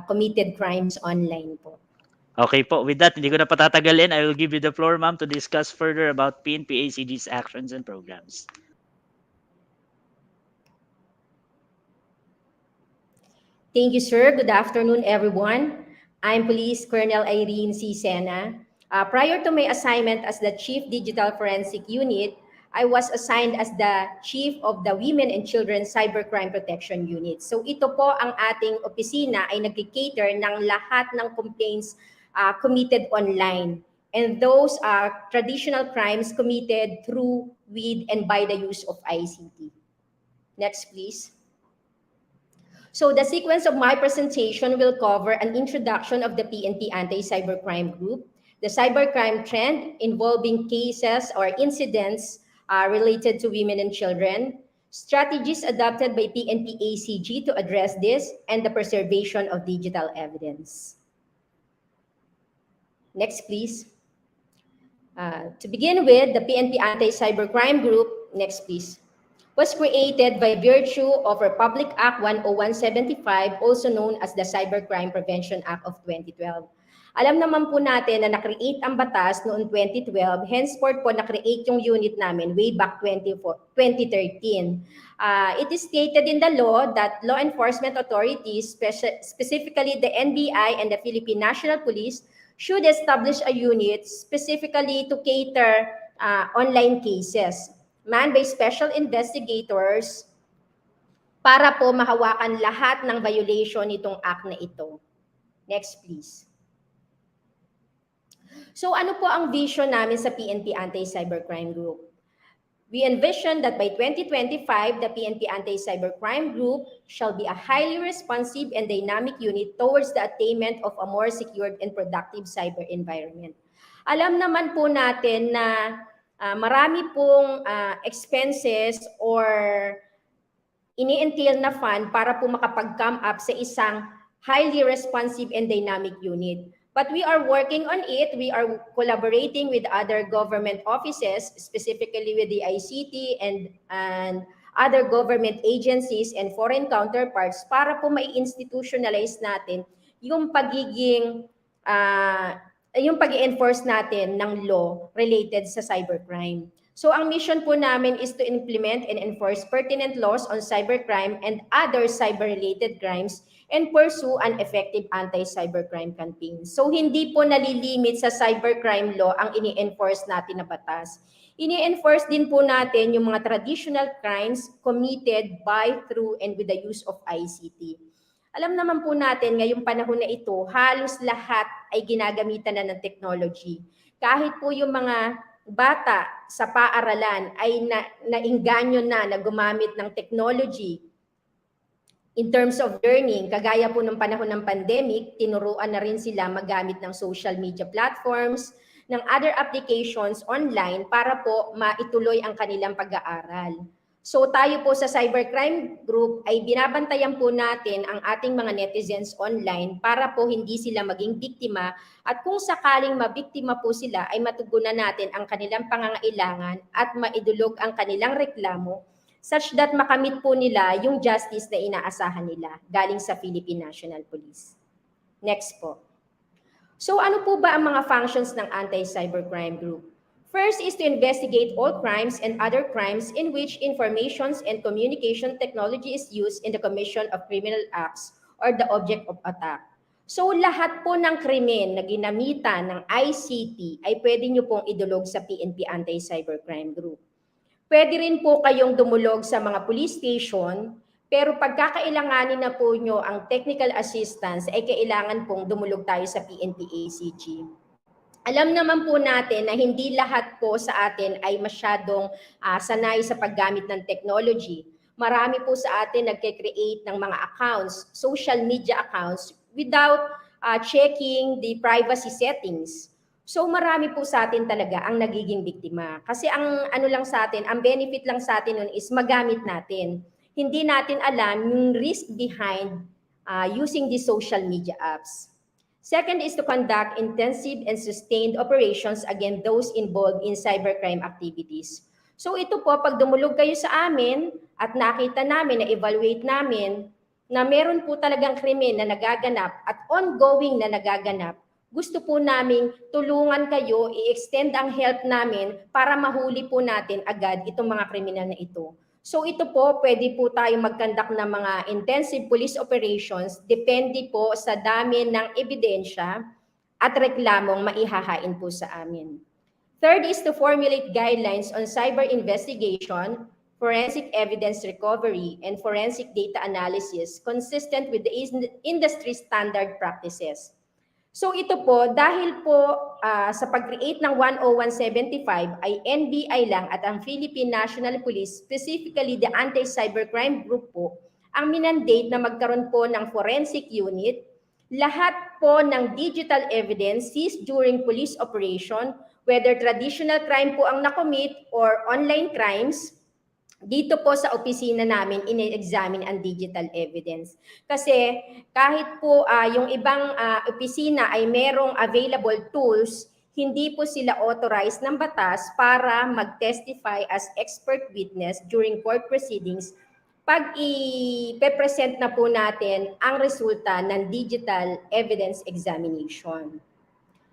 D: committed crimes online po.
M: Okay po, with that, hindi ko na patatagalin. I will give you the floor, ma'am, to discuss further about PNP ACG's actions and programs.
D: Thank you, sir. Good afternoon, everyone. I'm Police Colonel Irene C. Sena. Prior to my assignment as the Chief Digital Forensic Unit, I was assigned as the Chief of the Women and Children Cybercrime Protection Unit. So ito po ang ating opisina ay nag-cater ng lahat ng complaints committed online. And those are traditional crimes committed through, with, and by the use of ICT. Next, please. So the sequence of my presentation will cover an introduction of the PNP Anti-Cybercrime Group, the cybercrime trend involving cases or incidents related to women and children, strategies adopted by PNP ACG to address this, and the preservation of digital evidence. Next, please. To begin with, the PNP Anti-Cybercrime Group, next please, was created by virtue of Republic Act 10175, also known as the Cybercrime Prevention Act of 2012. Alam naman po natin na na-create ang batas noong 2012, henceforth po na-create yung unit namin way back 2013. It is stated in the law that law enforcement authorities, specifically the NBI and the Philippine National Police, should establish a unit specifically to cater online cases, manned by special investigators para po mahawakan lahat ng violation nitong act na ito. Next, please. So ano po ang vision namin sa PNP Anti-Cybercrime Group? We envision that by 2025, the PNP Anti-Cybercrime Group shall be a highly responsive and dynamic unit towards the attainment of a more secured and productive cyber environment. Alam naman po natin na marami pong expenses or ini-entail na fund para po makapag-come up sa isang highly responsive and dynamic unit. But we are working on it. We are collaborating with other government offices, specifically with the ICT and other government agencies and foreign counterparts para po mai-institutionalize natin yung pag-i-enforce natin ng law related sa cybercrime. So ang mission po namin is to implement and enforce pertinent laws on cybercrime and other cyber-related crimes and pursue an effective anti-cybercrime campaign. So hindi po nalilimit sa cybercrime law ang ini-enforce natin na batas. Ini-enforce din po natin yung mga traditional crimes committed by, through, and with the use of ICT. Alam naman po natin ngayong panahon na ito, halos lahat ay ginagamitan na ng technology. Kahit po yung mga bata sa paaralan ay nainganyo na gumamit ng technology in terms of learning, kagaya po ng panahon ng pandemic, tinuruan na rin sila magamit ng social media platforms, ng other applications online para po maituloy ang kanilang pag-aaral. So tayo po sa Cybercrime Group ay binabantayan po natin ang ating mga netizens online para po hindi sila maging biktima at kung sakaling mabiktima po sila ay matugunan natin ang kanilang pangangailangan at maidulog ang kanilang reklamo such that makamit po nila yung justice na inaasahan nila galing sa Philippine National Police. Next po. So ano po ba ang mga functions ng Anti-Cybercrime Group? First is to investigate all crimes and other crimes in which informations and communication technology is used in the commission of criminal acts or the object of attack. So lahat po ng krimen na ginamitan ng ICT ay pwede nyo pong idulog sa PNP Anti-Cybercrime Group. Pwede rin po kayong dumulog sa mga police station, pero pagkakailanganin na po nyo ang technical assistance ay kailangan pong dumulog tayo sa PNP ACG. Alam naman po natin na hindi lahat po sa atin ay masyadong sanay sa paggamit ng technology. Marami po sa atin nagke-create ng mga accounts, social media accounts, without checking the privacy settings. So marami po sa atin talaga ang nagiging biktima. Kasi ang ano lang sa atin, ang benefit lang sa atin nun is magamit natin. Hindi natin alam yung risk behind using the social media apps. Second is to conduct intensive and sustained operations against those involved in cybercrime activities. So ito po, pag dumulog kayo sa amin at nakita namin, na-evaluate namin na meron po talagang krimen na nagaganap at ongoing na nagaganap, gusto po naming tulungan kayo, i-extend ang help namin para mahuli po natin agad itong mga kriminal na ito. So ito po, pwede po tayo mag-conduct ng mga intensive police operations, depende po sa dami ng ebidensya at reklamong maihahain po sa amin. Third is to formulate guidelines on cyber investigation, forensic evidence recovery, and forensic data analysis consistent with the industry standard practices. So ito po, dahil po sa pag-create ng 10175 ay NBI lang at ang Philippine National Police, specifically the Anti-Cybercrime Group po, ang minandate na magkaroon po ng forensic unit, lahat po ng digital evidence seized during police operation, whether traditional crime po ang nakomit or online crimes, dito po sa opisina namin, ine-examine ang digital evidence. Kasi kahit po yung ibang opisina ay merong available tools, hindi po sila authorized ng batas para mag-testify as expert witness during court proceedings pag i-present na po natin ang resulta ng digital evidence examination.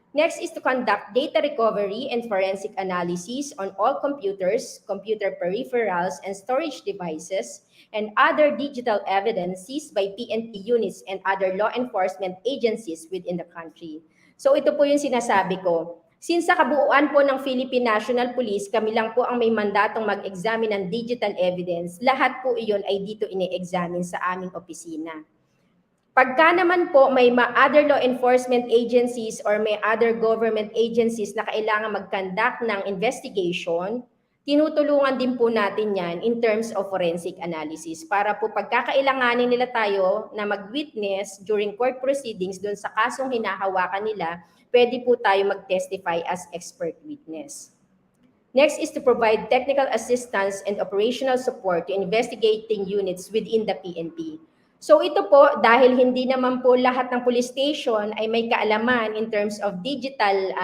D: Next is to conduct data recovery and forensic analysis on all computers, computer peripherals, and storage devices, and other digital evidence seized by PNP units and other law enforcement agencies within the country. So ito po yung sinasabi ko. Since sa kabuuan po ng Philippine National Police, kami lang po ang may mandatong mag-examine ng digital evidence, lahat po iyon ay dito ine-examine sa aming opisina. Pagka naman po may other law enforcement agencies or may other government agencies na kailangan mag-conduct ng investigation, tinutulungan din po natin yan in terms of forensic analysis para po pagkakailanganin nila tayo na mag-witness during court proceedings doon sa kasong hinahawakan nila, pwede po tayo mag-testify as expert witness. Next is to provide technical assistance and operational support to investigating units within the PNP. So ito po, dahil hindi naman po lahat ng police station ay may kaalaman in terms of digital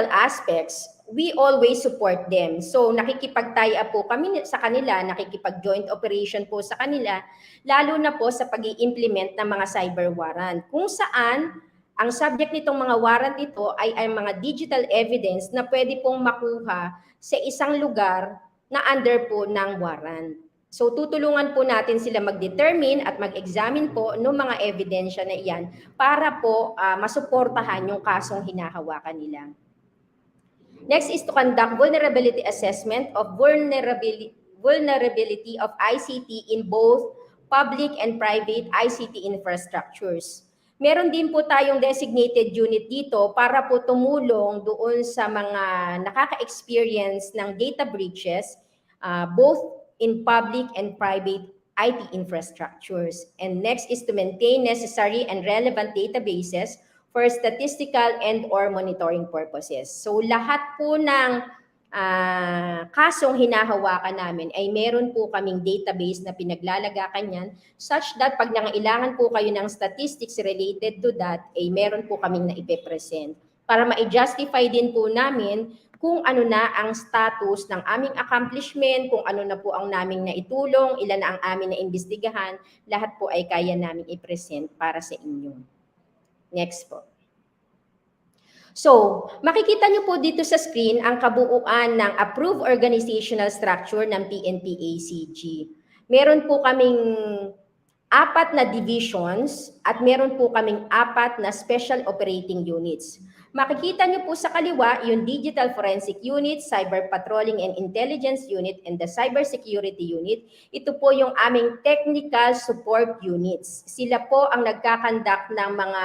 D: aspects, we always support them. So nakikipagtaya po kami sa kanila, nakikipag-joint operation po sa kanila, lalo na po sa pag-i-implement ng mga cyber warrant. Kung saan, ang subject nitong mga warrant ito ay mga digital evidence na pwede pong makuha sa isang lugar na under po ng warrant. So tutulungan po natin sila mag-determine at mag-examine po ng mga ebidensya na iyan para po masuportahan yung kasong hinahawakan nila. Next is to conduct vulnerability assessment of vulnerability of ICT in both public and private ICT infrastructures. Meron din po tayong designated unit dito para po tumulong doon sa mga nakaka-experience ng data breaches, both in public and private IT infrastructures. And next is to maintain necessary and relevant databases for statistical and or monitoring purposes. So lahat po ng kasong hinahawakan namin ay meron po kaming database na pinaglalagakan yan such that pag nangailangan po kayo ng statistics related to that, ay meron po kaming naipe-present para ma-justify din po namin kung ano na ang status ng aming accomplishment, kung ano na po ang naming naitulong, ilan na ang aming naimbestigahan, lahat po ay kaya naming i-present para sa inyo. Next po. So, makikita niyo po dito sa screen ang kabuuan ng approved organizational structure ng PNP ACG. Meron po kaming 4 na divisions at meron po kaming 4 na special operating units. Makikita niyo po sa kaliwa yung Digital Forensic Unit, Cyber Patrolling and Intelligence Unit, and the Cybersecurity Unit. Ito po yung aming technical support units. Sila po ang nagkakandak ng mga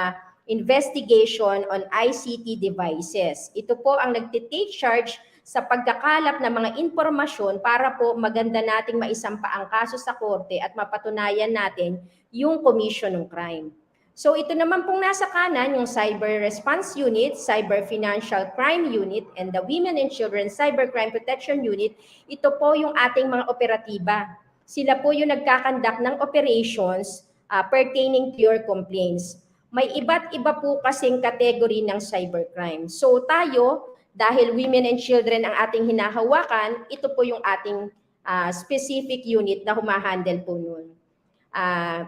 D: investigation on ICT devices. Ito po ang nagtitake charge sa pagkakalap ng mga impormasyon para po maganda nating maisampa ang kaso sa korte at mapatunayan natin yung commission ng crime. So ito naman pong nasa kanan, yung Cyber Response Unit, Cyber Financial Crime Unit, and the Women and Children Cybercrime Protection Unit. Ito po yung ating mga operatiba. Sila po yung nagkakandak ng operations pertaining to your complaints. May iba't iba po kasing category ng cybercrime. So tayo, dahil women and children ang ating hinahawakan, ito po yung ating specific unit na humahandle po nun.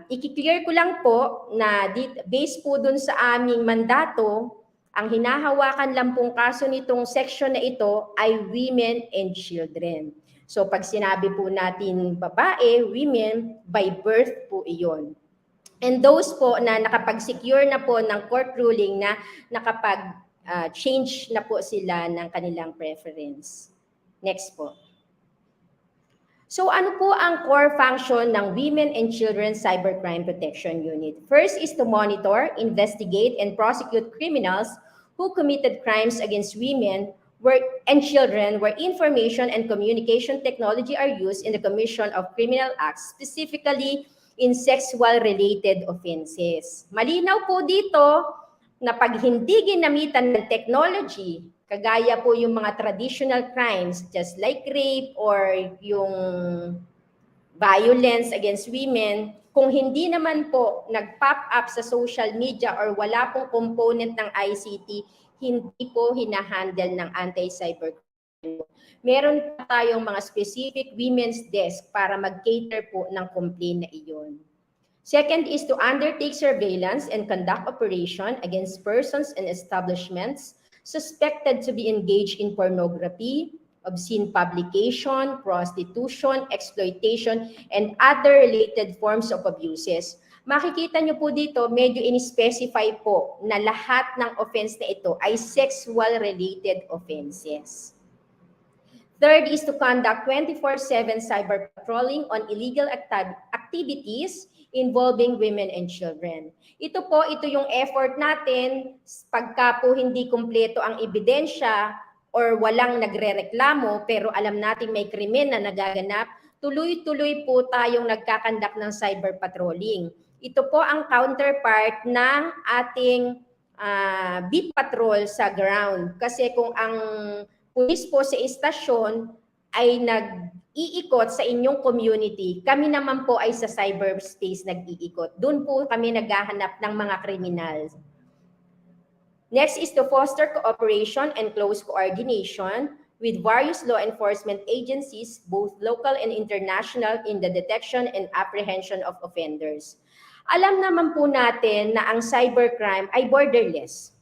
D: I-clear ko lang po na based po dun sa aming mandato, ang hinahawakan lang pong kaso nitong section na ito ay women and children. So pag sinabi po natin babae, women, by birth po iyon. And those po na nakapag-secure na po ng court ruling na nakapag-change na po sila ng kanilang preference. Next po. So ano po ang core function ng Women and Children Cybercrime Protection Unit? First is to monitor, investigate, and prosecute criminals who committed crimes against women and children where information and communication technology are used in the commission of criminal acts, specifically in sexual-related offenses. Malinaw po dito na pag hindi ginamitan ng technology, kagaya po yung mga traditional crimes just like rape or yung violence against women, kung hindi naman po nag-pop up sa social media or wala pong component ng ICT, hindi po hinahandle ng anti-cybercrime. Meron pa tayong mga specific women's desk para mag-cater po ng complaint na iyon. Second is to undertake surveillance and conduct operation against persons and establishments suspected to be engaged in pornography, obscene publication, prostitution, exploitation, and other related forms of abuses. Makikita nyo po dito, medyo in-specify po na lahat ng offense na ito ay sexual-related offenses. Third is to conduct 24/7 cyber patrolling on illegal activities involving women and children. Ito yung effort natin pagka po hindi kumpleto ang ebidensya or walang nagrereklamo pero alam natin may krimen na nagaganap, tuloy-tuloy po tayong nagkakandak ng cyber patrolling. Ito po ang counterpart ng ating beat patrol sa ground. Kasi kung ang pulis po sa istasyon ay nag-iikot sa inyong community, kami naman po ay sa cyberspace nag-iikot. Doon po kami naghahanap ng mga kriminal. Next is to foster cooperation and close coordination with various law enforcement agencies, both local and international, in the detection and apprehension of offenders. Alam naman po natin na ang cybercrime ay borderless.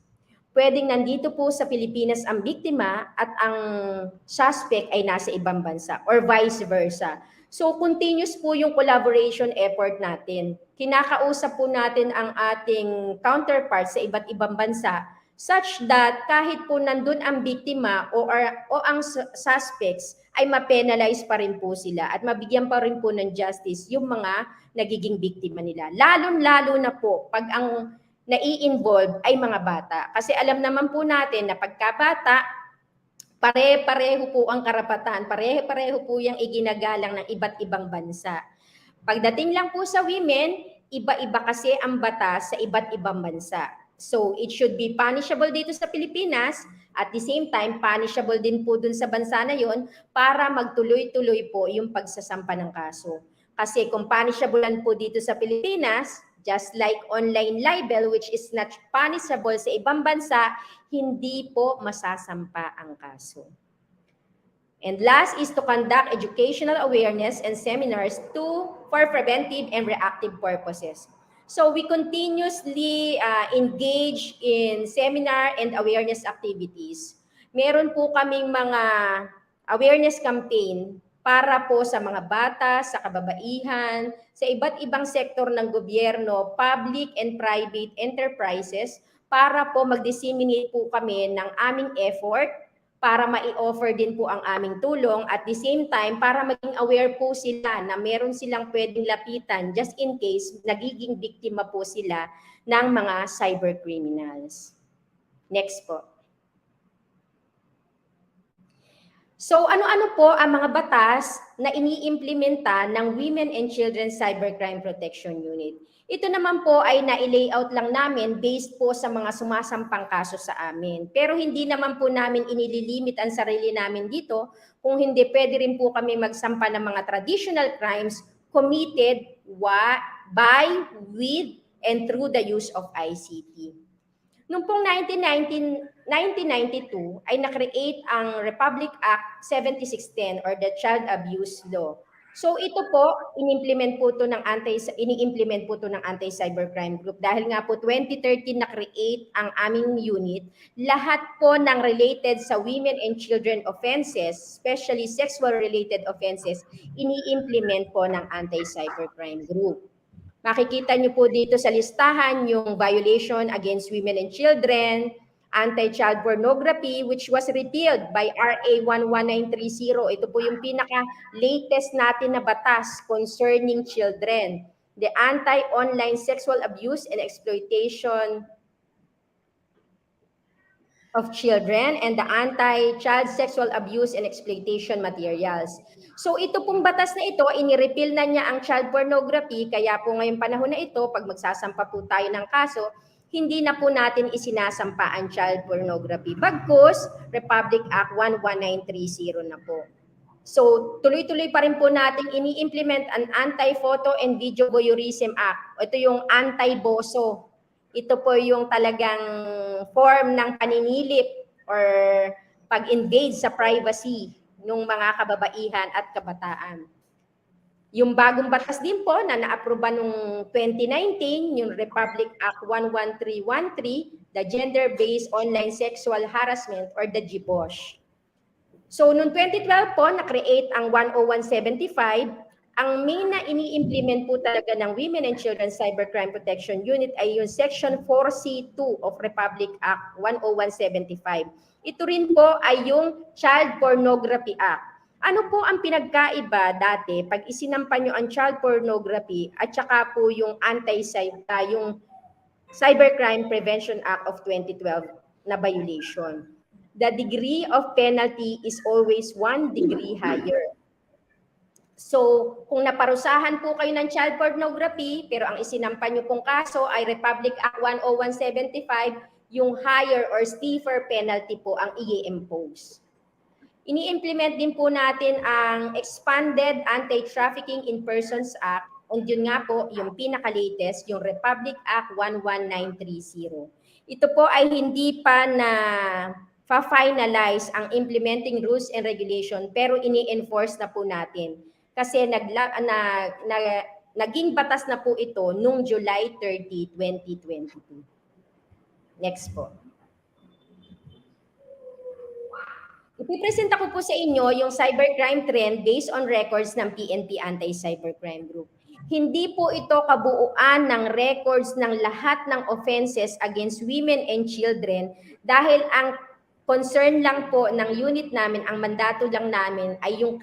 D: Pwedeng nandito po sa Pilipinas ang biktima at ang suspect ay nasa ibang bansa or vice versa. So continuous po yung collaboration effort natin. Kinakausap po natin ang ating counterparts sa iba't ibang bansa such that kahit po nandun ang biktima o ang suspects ay ma-penalize pa rin po sila at mabigyan pa rin po ng justice yung mga nagiging biktima nila. Lalo-lalo na po pag ang nai-involve ay mga bata. Kasi alam naman po natin na pagkabata, pare-pareho po ang karapatan, pare-pareho po yung iginagalang ng iba't ibang bansa. Pagdating lang po sa women, iba-iba kasi ang batas sa iba't ibang bansa. So it should be punishable dito sa Pilipinas, at the same time, punishable din po dun sa bansa na yon para magtuloy-tuloy po yung pagsasampa ng kaso. Kasi kung punishablean po dito sa Pilipinas, just like online libel which is not punishable sa ibang bansa, hindi po masasampa ang kaso. And last is to conduct educational awareness and seminars for preventive and reactive purposes. So we continuously engage in seminar and awareness activities. Meron po kaming mga awareness campaign para po sa mga bata, sa kababaihan, sa iba't ibang sektor ng gobyerno, public and private enterprises, para po mag-disseminate po kami ng aming effort para mai-offer din po ang aming tulong, at the same time para maging aware po sila na meron silang pwedeng lapitan just in case nagiging biktima po sila ng mga cybercriminals. Next po. So ano-ano po ang mga batas na iniimplementa ng Women and Children Cybercrime Protection Unit? Ito naman po ay na-layout lang namin based po sa mga sumasampang kaso sa amin. Pero hindi naman po namin inililimit ang sarili namin dito, kung hindi pwede rin po kami magsampa ng mga traditional crimes committed by, with, and through the use of ICT. Noong pong 1992 ay na-create ang Republic Act 7610 or the Child Abuse Law. So ito po, ini-implement po to ng Anti-Cybercrime Group dahil nga po 2013 na-create ang aming unit. Lahat po ng related sa women and children offenses, especially sexual-related offenses, ini-implement po ng Anti-Cybercrime Group. Makikita niyo po dito sa listahan yung violation against women and children, anti-child pornography, which was repealed by RA 11930. Ito po yung pinaka-latest natin na batas concerning children. The Anti-Online Sexual Abuse and Exploitation of Children and the Anti-Child Sexual Abuse and Exploitation Materials. So ito pong batas na ito, inirepeal na niya ang child pornography, kaya po ngayong panahon na ito, pag magsasampa po tayo ng kaso, hindi na po natin isinasampa ang child pornography. Bagkus, Republic Act 11930 na po. So tuloy-tuloy pa rin po natin ini-implement ang Anti-Photo and Video Voyeurism Act. Ito yung anti-boso. Ito po yung talagang form ng paninilip or pag-invade sa privacy ng mga kababaihan at kabataan. Yung bagong batas din po na naaproba noong 2019, yung Republic Act 11313, the Gender-Based Online Sexual Harassment or the GBOSH. So noong 2012 po, na-create ang 10175. Ang main na ini-implement po talaga ng Women and Children Cybercrime Protection Unit ay yung Section 4C2 of Republic Act 10175. Ito rin po ay yung Child Pornography Act. Ano po ang pinagkaiba dati pag isinampa nyo ang child pornography at saka po yung yung Cybercrime Prevention Act of 2012 na violation? The degree of penalty is always 1 degree higher. So, kung naparusahan po kayo ng child pornography, pero ang isinampa nyo pong kaso ay Republic Act 10175, yung higher or stiffer penalty po ang i-impose. Ini-implement din po natin ang Expanded Anti-Trafficking in Persons Act, and yun nga po, yung pinaka-latest, yung Republic Act 11930. Ito po ay hindi pa na finalize ang implementing rules and regulation, pero ini-enforce na po natin. Kasi naging batas na po ito noong July 30, 2022. Next po. Ipipresenta ko po sa inyo yung cybercrime trend based on records ng PNP Anti-Cybercrime Group. Hindi po ito kabuuan ng records ng lahat ng offenses against women and children dahil ang concern lang po ng unit namin, ang mandato lang namin ay yung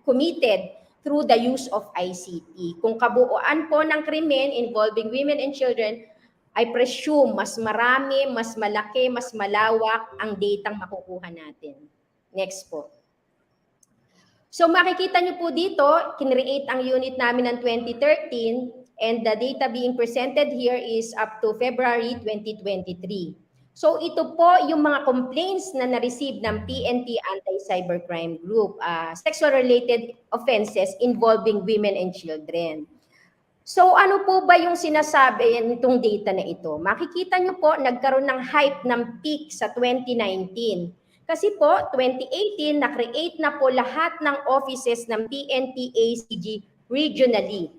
D: committed through the use of ICT. Kung kabuuan po ng krimen involving women and children, I presume mas marami, mas malaki, mas malawak ang datang makukuha natin. Next po. So makikita niyo po dito, kinreate ang unit namin ng 2013 and the data being presented here is up to February 2023. So ito po yung mga complaints na na-receive ng PNP Anti-Cybercrime Group, sexual-related offenses involving women and children. So ano po ba yung sinasabi nitong data na ito? Makikita nyo po, nagkaroon ng hype ng peak sa 2019. Kasi po, 2018, na-create na po lahat ng offices ng PNP ACG regionally.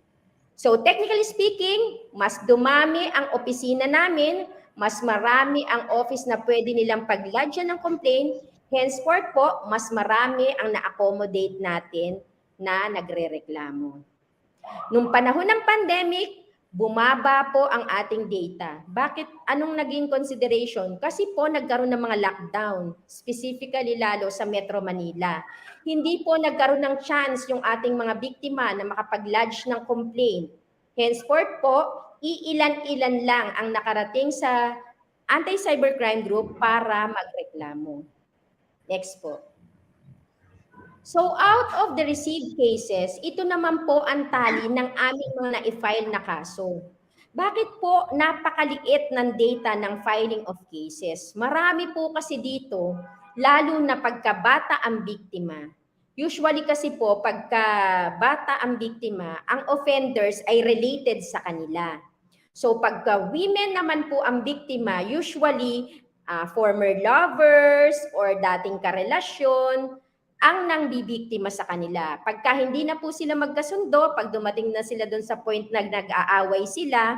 D: So technically speaking, mas dumami ang opisina namin, mas marami ang office na pwede nilang paglodge ng complaint, Henceforth po, mas marami ang na-accommodate natin na nagrereklamo. Nung panahon ng pandemic, bumaba po ang ating data. Bakit? Anong naging consideration? Kasi po nagkaroon ng mga lockdown, specifically lalo sa Metro Manila. Hindi po nagkaroon ng chance yung ating mga biktima na makapag-lodge ng complaint. Henceforth po, iilan-ilan lang ang nakarating sa Anti-Cybercrime Group para magreklamo. Next po. So out of the received cases, ito naman po ang tali ng aming mga na-file na kaso. Bakit po napakaliit ng data ng filing of cases? Marami po kasi dito, lalo na pagkabata ang biktima. Usually kasi po, pagkabata ang biktima, ang offenders ay related sa kanila. So pagka women naman po ang biktima, usually former lovers or dating karelasyon, ang nangbibiktima sa kanila. Pagka hindi na po sila magkasundo, pag dumating na sila doon sa point na nag-aaway sila,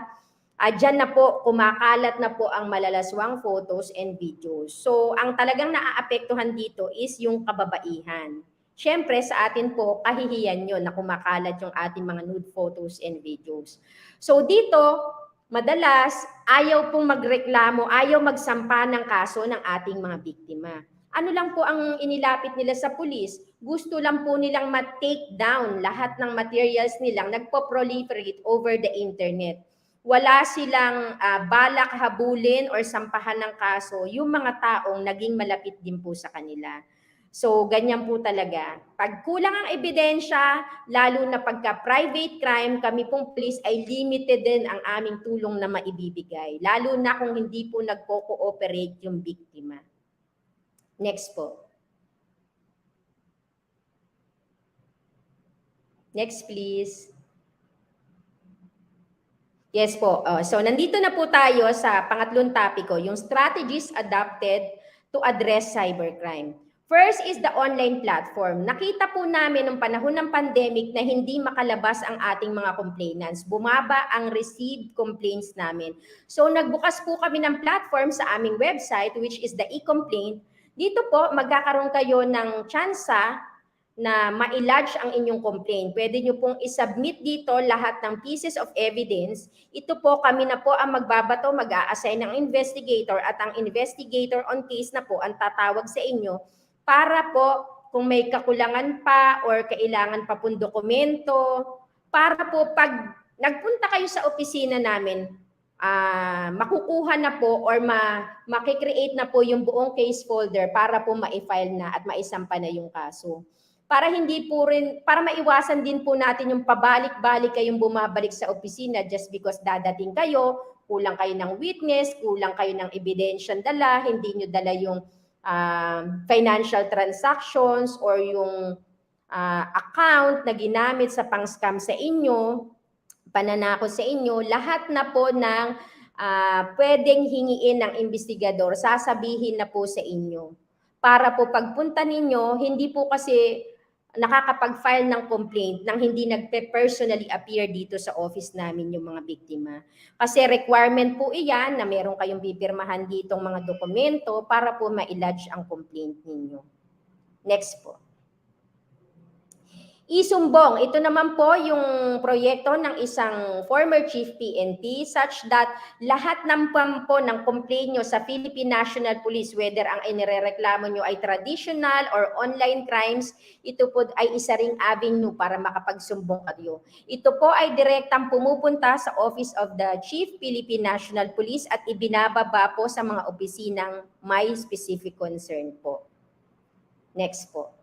D: dyan na po, kumakalat na po ang malalaswang photos and videos. So, ang talagang naaapektuhan dito is yung kababaihan. Siyempre, sa atin po, kahihiyan yun na kumakalat yung ating mga nude photos and videos. So, dito, madalas, ayaw pong magreklamo, ayaw magsampa ng kaso ng ating mga biktima. Ano lang po ang inilapit nila sa pulis? Gusto lang po nilang ma-take down lahat ng materials nilang nagpo-proliferate over the internet. Wala silang balak habulin or sampahan ng kaso yung mga taong naging malapit din po sa kanila. So, ganyan po talaga. Pag kulang ang ebidensya, lalo na pagka private crime, kami pong police ay limited din ang aming tulong na maibibigay. Lalo na kung hindi po nagko-cooperate yung biktima. Next po. Next, please. Yes po. So, nandito na po tayo sa pangatlong topiko, yung strategies adopted to address cybercrime. First is the online platform. Nakita po namin nung panahon ng pandemic na hindi makalabas ang ating mga complainants. Bumaba ang received complaints namin. So, nagbukas po kami ng platform sa aming website, which is the e-complaint. Dito po, magkakaroon kayo ng tsansa na ma-lodge ang inyong complaint. Pwede nyo pong isubmit dito lahat ng pieces of evidence. Ito po, kami na po ang magbabato, mag-a-assign ng investigator at ang investigator on case na po ang tatawag sa inyo para po kung may kakulangan pa or kailangan pa pong dokumento, para po pag nagpunta kayo sa opisina namin, makukuha na po or makikreate na po yung buong case folder para po ma-file na at maisampa na yung kaso. Para hindi po rin, para maiwasan din po natin yung pabalik-balik kayong bumabalik sa opisina just because dadating kayo, kulang kayo ng witness, kulang kayo ng ebidensyang dala, hindi nyo dala yung financial transactions or yung account na ginamit sa pang-scam sa inyo, pananakot sa inyo, lahat na po ng pwedeng hingiin ng investigador, sasabihin na po sa inyo. Para po pagpunta ninyo, hindi po kasi nakakapag-file ng complaint nang hindi nagpe-personally appear dito sa office namin yung mga biktima. Kasi requirement po iyan na meron kayong pipirmahan ditong mga dokumento para po ma-lodge ang complaint ninyo. Next po. Isumbong, ito naman po yung proyekto ng isang former Chief PNP such that lahat ng po ng complaint nyo sa Philippine National Police, whether ang inirereklamo nyo ay traditional or online crimes, ito po ay isa ring avenue para makapagsumbong kayo. Ito po ay direktang pumupunta sa Office of the Chief Philippine National Police at ibinababa po sa mga opisinang may specific concern po. Next po.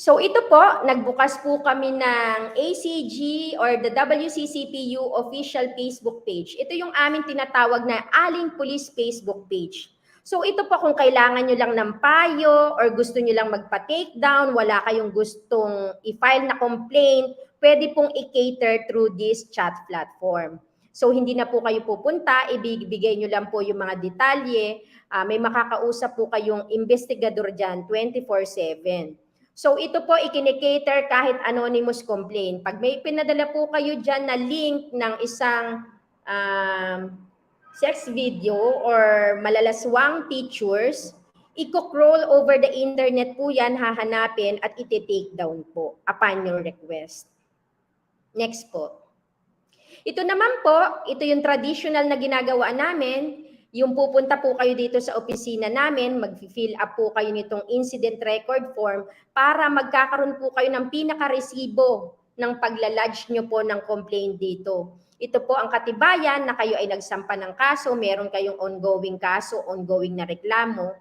D: So ito po, nagbukas po kami ng ACG or the WCCPU official Facebook page. Ito yung aming tinatawag na Aling Police Facebook page. So ito po kung kailangan nyo lang ng payo or gusto nyo lang magpa-take down, wala kayong gustong i-file na complaint, pwede pong i-cater through this chat platform. So hindi na po kayo pupunta, ibibigay nyo lang po yung mga detalye, may makakausap po kayong investigador dyan 24/7. So ito po ikinikater kahit anonymous complaint. Pag may pinadala po kayo dyan na link ng isang sex video or malalaswang pictures, Iko-crawl over the internet po yan, hahanapin at iti-take down po upon your request. Next po. Ito naman po, ito yung traditional na ginagawa namin. Yung pupunta po kayo dito sa opisina namin, mag-fill up po kayo nitong incident record form para magkakaroon po kayo ng pinaka-resibo ng paglalodge nyo po ng complaint dito. Ito po ang katibayan na kayo ay nagsampa ng kaso, meron kayong ongoing kaso, ongoing na reklamo.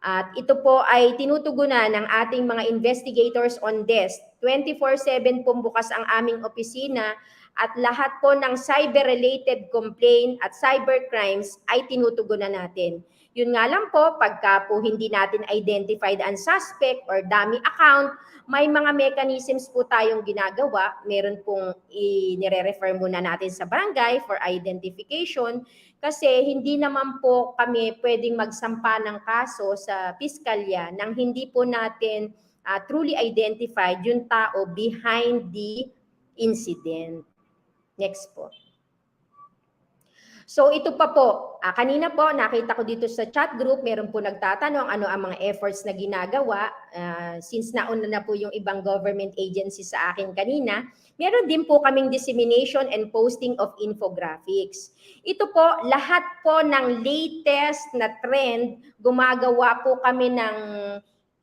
D: At ito po ay tinutugunan ng ating mga investigators on desk. 24/7 po bukas ang aming opisina at lahat po ng cyber-related complaint at cybercrimes ay tinutugunan natin. Yun nga lang po, pagka po hindi natin identified ang suspect or dummy account, may mga mechanisms po tayong ginagawa. Meron pong nire-refer muna natin sa barangay for identification kasi hindi naman po kami pwedeng magsampa ng kaso sa piskalya nang hindi po natin truly identified yung tao behind the incident. Next po. So ito pa po, kanina po nakita ko dito sa chat group, meron po nagtatanong ano ang mga efforts na ginagawa. Since nauna na po yung ibang government agency sa akin kanina, meron din po kaming dissemination and posting of infographics. Ito po, lahat po ng latest na trend, gumagawa po kami ng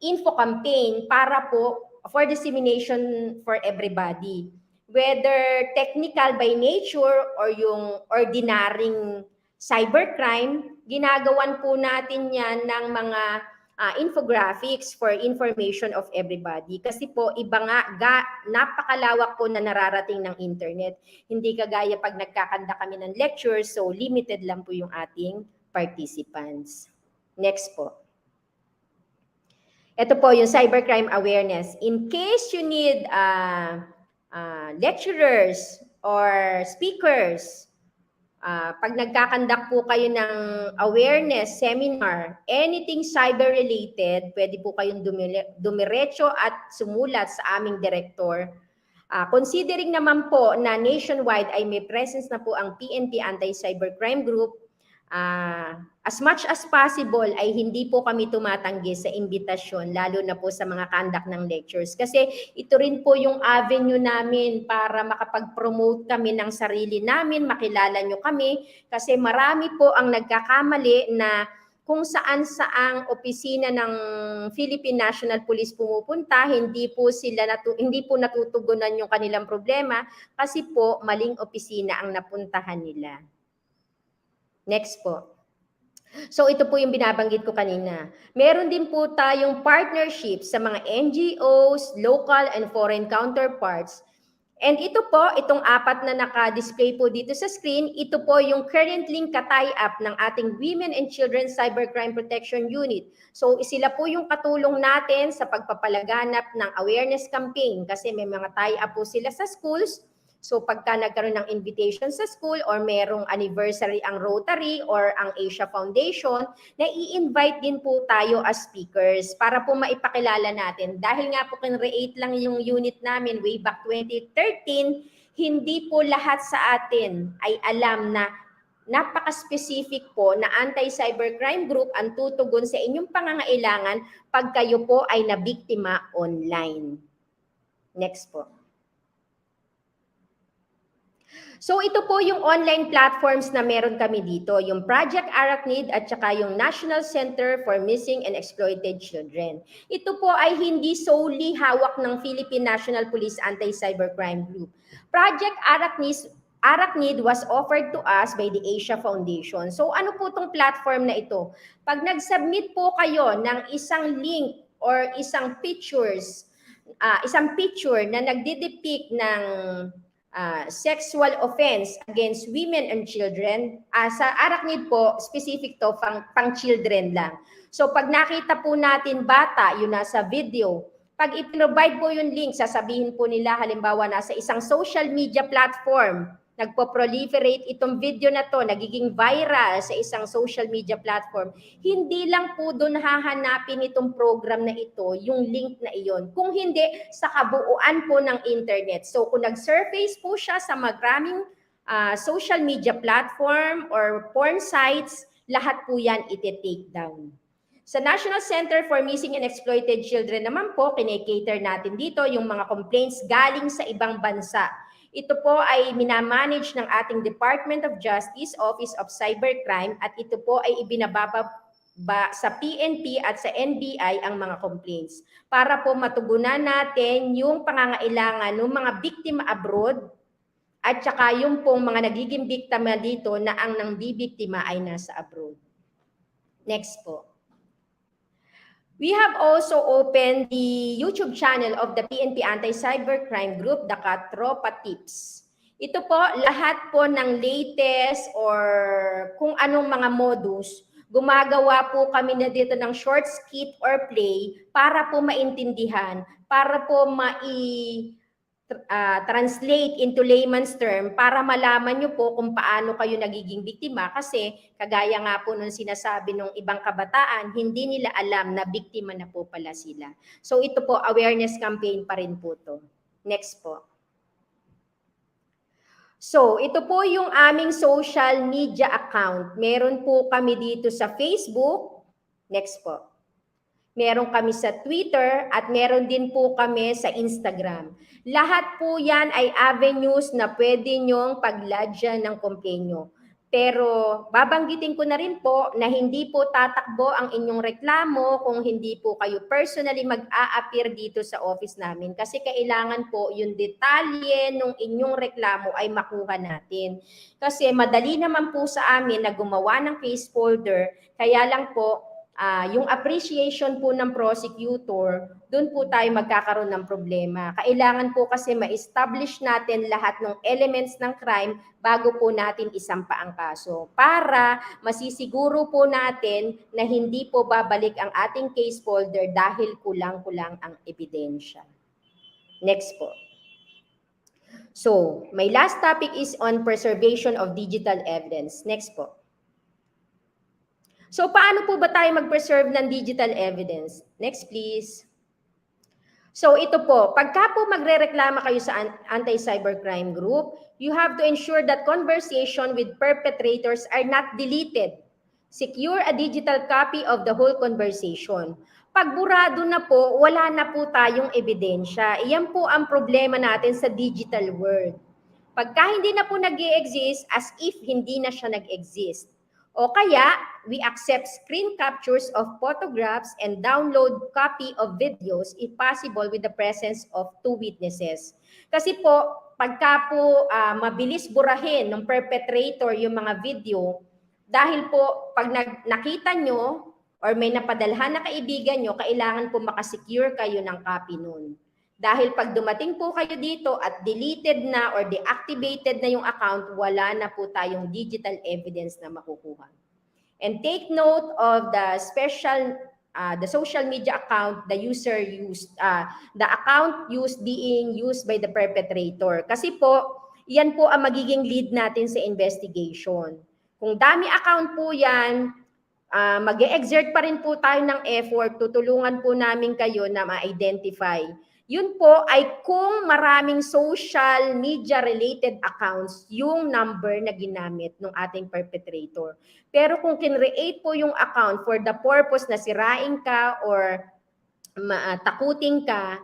D: info campaign para po for dissemination for everybody. Whether technical by nature or yung ordinaryong cybercrime, ginagawan po natin yan ng mga infographics for information of everybody. Kasi po, iba nga, napakalawak po na nararating ng internet. Hindi kagaya pag nagkakanda kami ng lectures, so limited lang po yung ating participants. Next po. Ito po yung cybercrime awareness. In case you need lecturers or speakers, pag nagkakandak po kayo ng awareness seminar, anything cyber-related, pwede po kayong dumiretso at sumulat sa aming director. Considering naman po na nationwide ay may presence na po ang PNP Anti-Cybercrime Group, as much as possible ay hindi po kami tumatanggi sa imbitasyon, lalo na po sa mga conduct ng lectures. Kasi ito rin po yung avenue namin para makapag-promote kami ng sarili namin, makilala nyo kami. Kasi marami po ang nagkakamali na kung saan-saang opisina ng Philippine National Police pumupunta, hindi po natutugunan yung kanilang problema kasi po maling opisina ang napuntahan nila. Next po. So ito po yung binabanggit ko kanina. Meron din po tayong partnership sa mga NGOs, local and foreign counterparts. And ito po, itong 4 na naka-display po dito sa screen, ito po yung currently ka-tie-up ng ating Women and Children Cybercrime Protection Unit. So sila po yung katulong natin sa pagpapalaganap ng awareness campaign kasi may mga tie-up po sila sa schools. So pagka nagkaroon ng invitation sa school or merong anniversary ang Rotary or ang Asia Foundation, na-i-invite din po tayo as speakers para po maipakilala natin. Dahil nga po kinreate lang yung unit namin way back 2013, hindi po lahat sa atin ay alam na napaka-specific po na anti-cybercrime group ang tutugon sa inyong pangangailangan pag kayo po ay nabiktima online. Next po. So ito po yung online platforms na meron kami dito, yung Project Arachnid at saka yung National Center for Missing and Exploited Children. Ito po ay hindi solely hawak ng Philippine National Police Anti-Cybercrime Group. Project Arachnid was offered to us by the Asia Foundation. So ano po itong platform na ito? Pag nag-submit po kayo ng isang link or isang picture na nagdidepict ng sexual offense against women and children, sa Arachnid po, specific to, pang children lang. So pag nakita po natin bata, yun nasa video, pag i-provide po yung link, sasabihin po nila, halimbawa nasa isang social media platform, nagpo-proliferate itong video na to, nagiging viral sa isang social media platform, hindi lang po doon hahanapin itong program na ito, yung link na iyon. Kung hindi, sa kabuuan po ng internet. So kung nag-surface po siya sa maraming social media platform or porn sites, lahat po yan iti-take down. Sa National Center for Missing and Exploited Children naman po, kinikater natin dito yung mga complaints galing sa ibang bansa. Ito po ay minamanage ng ating Department of Justice, Office of Cybercrime, at ito po ay ibinababa sa PNP at sa NBI ang mga complaints para po matugunan natin yung pangangailangan ng mga biktima abroad at saka yung pong mga nagiging biktima dito na ang nang bibiktima ay nasa abroad. Next po. We have also opened the YouTube channel of the PNP Anti-Cybercrime Group, the Katropa Tips. Ito po, lahat po ng latest or kung anong mga modus, gumagawa po kami na dito ng short skit or play para po maintindihan, para po translate into layman's term para malaman nyo po kung paano kayo nagiging biktima kasi kagaya nga po nung sinasabi ng ibang kabataan, hindi nila alam na biktima na po pala sila. So ito po, awareness campaign pa rin po to. Next po. So ito po yung aming social media account. Meron po kami dito sa Facebook. Next po. Meron kami sa Twitter at meron din po kami sa Instagram. Lahat po yan ay avenues na pwede nyong pagladyan ng complaint nyo. Pero babanggitin ko na rin po na hindi po tatakbo ang inyong reklamo kung hindi po kayo personally mag-a-appear dito sa office namin. Kasi kailangan po yung detalye ng inyong reklamo ay makuha natin. Kasi madali naman po sa amin na gumawa ng case folder, kaya lang po yung appreciation po ng prosecutor, doon po tayo magkakaroon ng problema. Kailangan po kasi ma-establish natin lahat ng elements ng crime bago po natin isampa ang kaso. Para masisiguro po natin na hindi po babalik ang ating case folder dahil kulang-kulang ang ebidensya. Next po. So, my last topic is on preservation of digital evidence. Next po. So, paano po ba tayo mag-preserve ng digital evidence? Next, please. So, ito po. Pagka po magre-reklama kayo sa Anti-Cybercrime Group, you have to ensure that conversation with perpetrators are not deleted. Secure a digital copy of the whole conversation. Pag burado na po, wala na po tayong ebidensya. Iyan po ang problema natin sa digital world. Pagka hindi na po nag-i-exist, as if hindi na siya nag-exist. O kaya, we accept screen captures of photographs and download copy of videos if possible with the presence of 2 witnesses. Kasi po, pagka po mabilis burahin ng perpetrator yung mga video, dahil po pag nakita nyo or may napadalhan na kaibigan nyo, kailangan po makasecure kayo ng copy nun. Dahil pag dumating po kayo dito at deleted na or deactivated na yung account, wala na po tayong digital evidence na makukuha. And take note of the social media account the user used, the account being used by the perpetrator. Kasi po, yan po ang magiging lead natin sa investigation. Kung dami account po yan, mag-e-exert pa rin po tayo ng effort, tutulungan po namin kayo na ma-identify. Yun po ay kung maraming social media related accounts yung number na ginamit ng ating perpetrator. Pero kung kinreate po yung account for the purpose na sirain ka or takutin ka,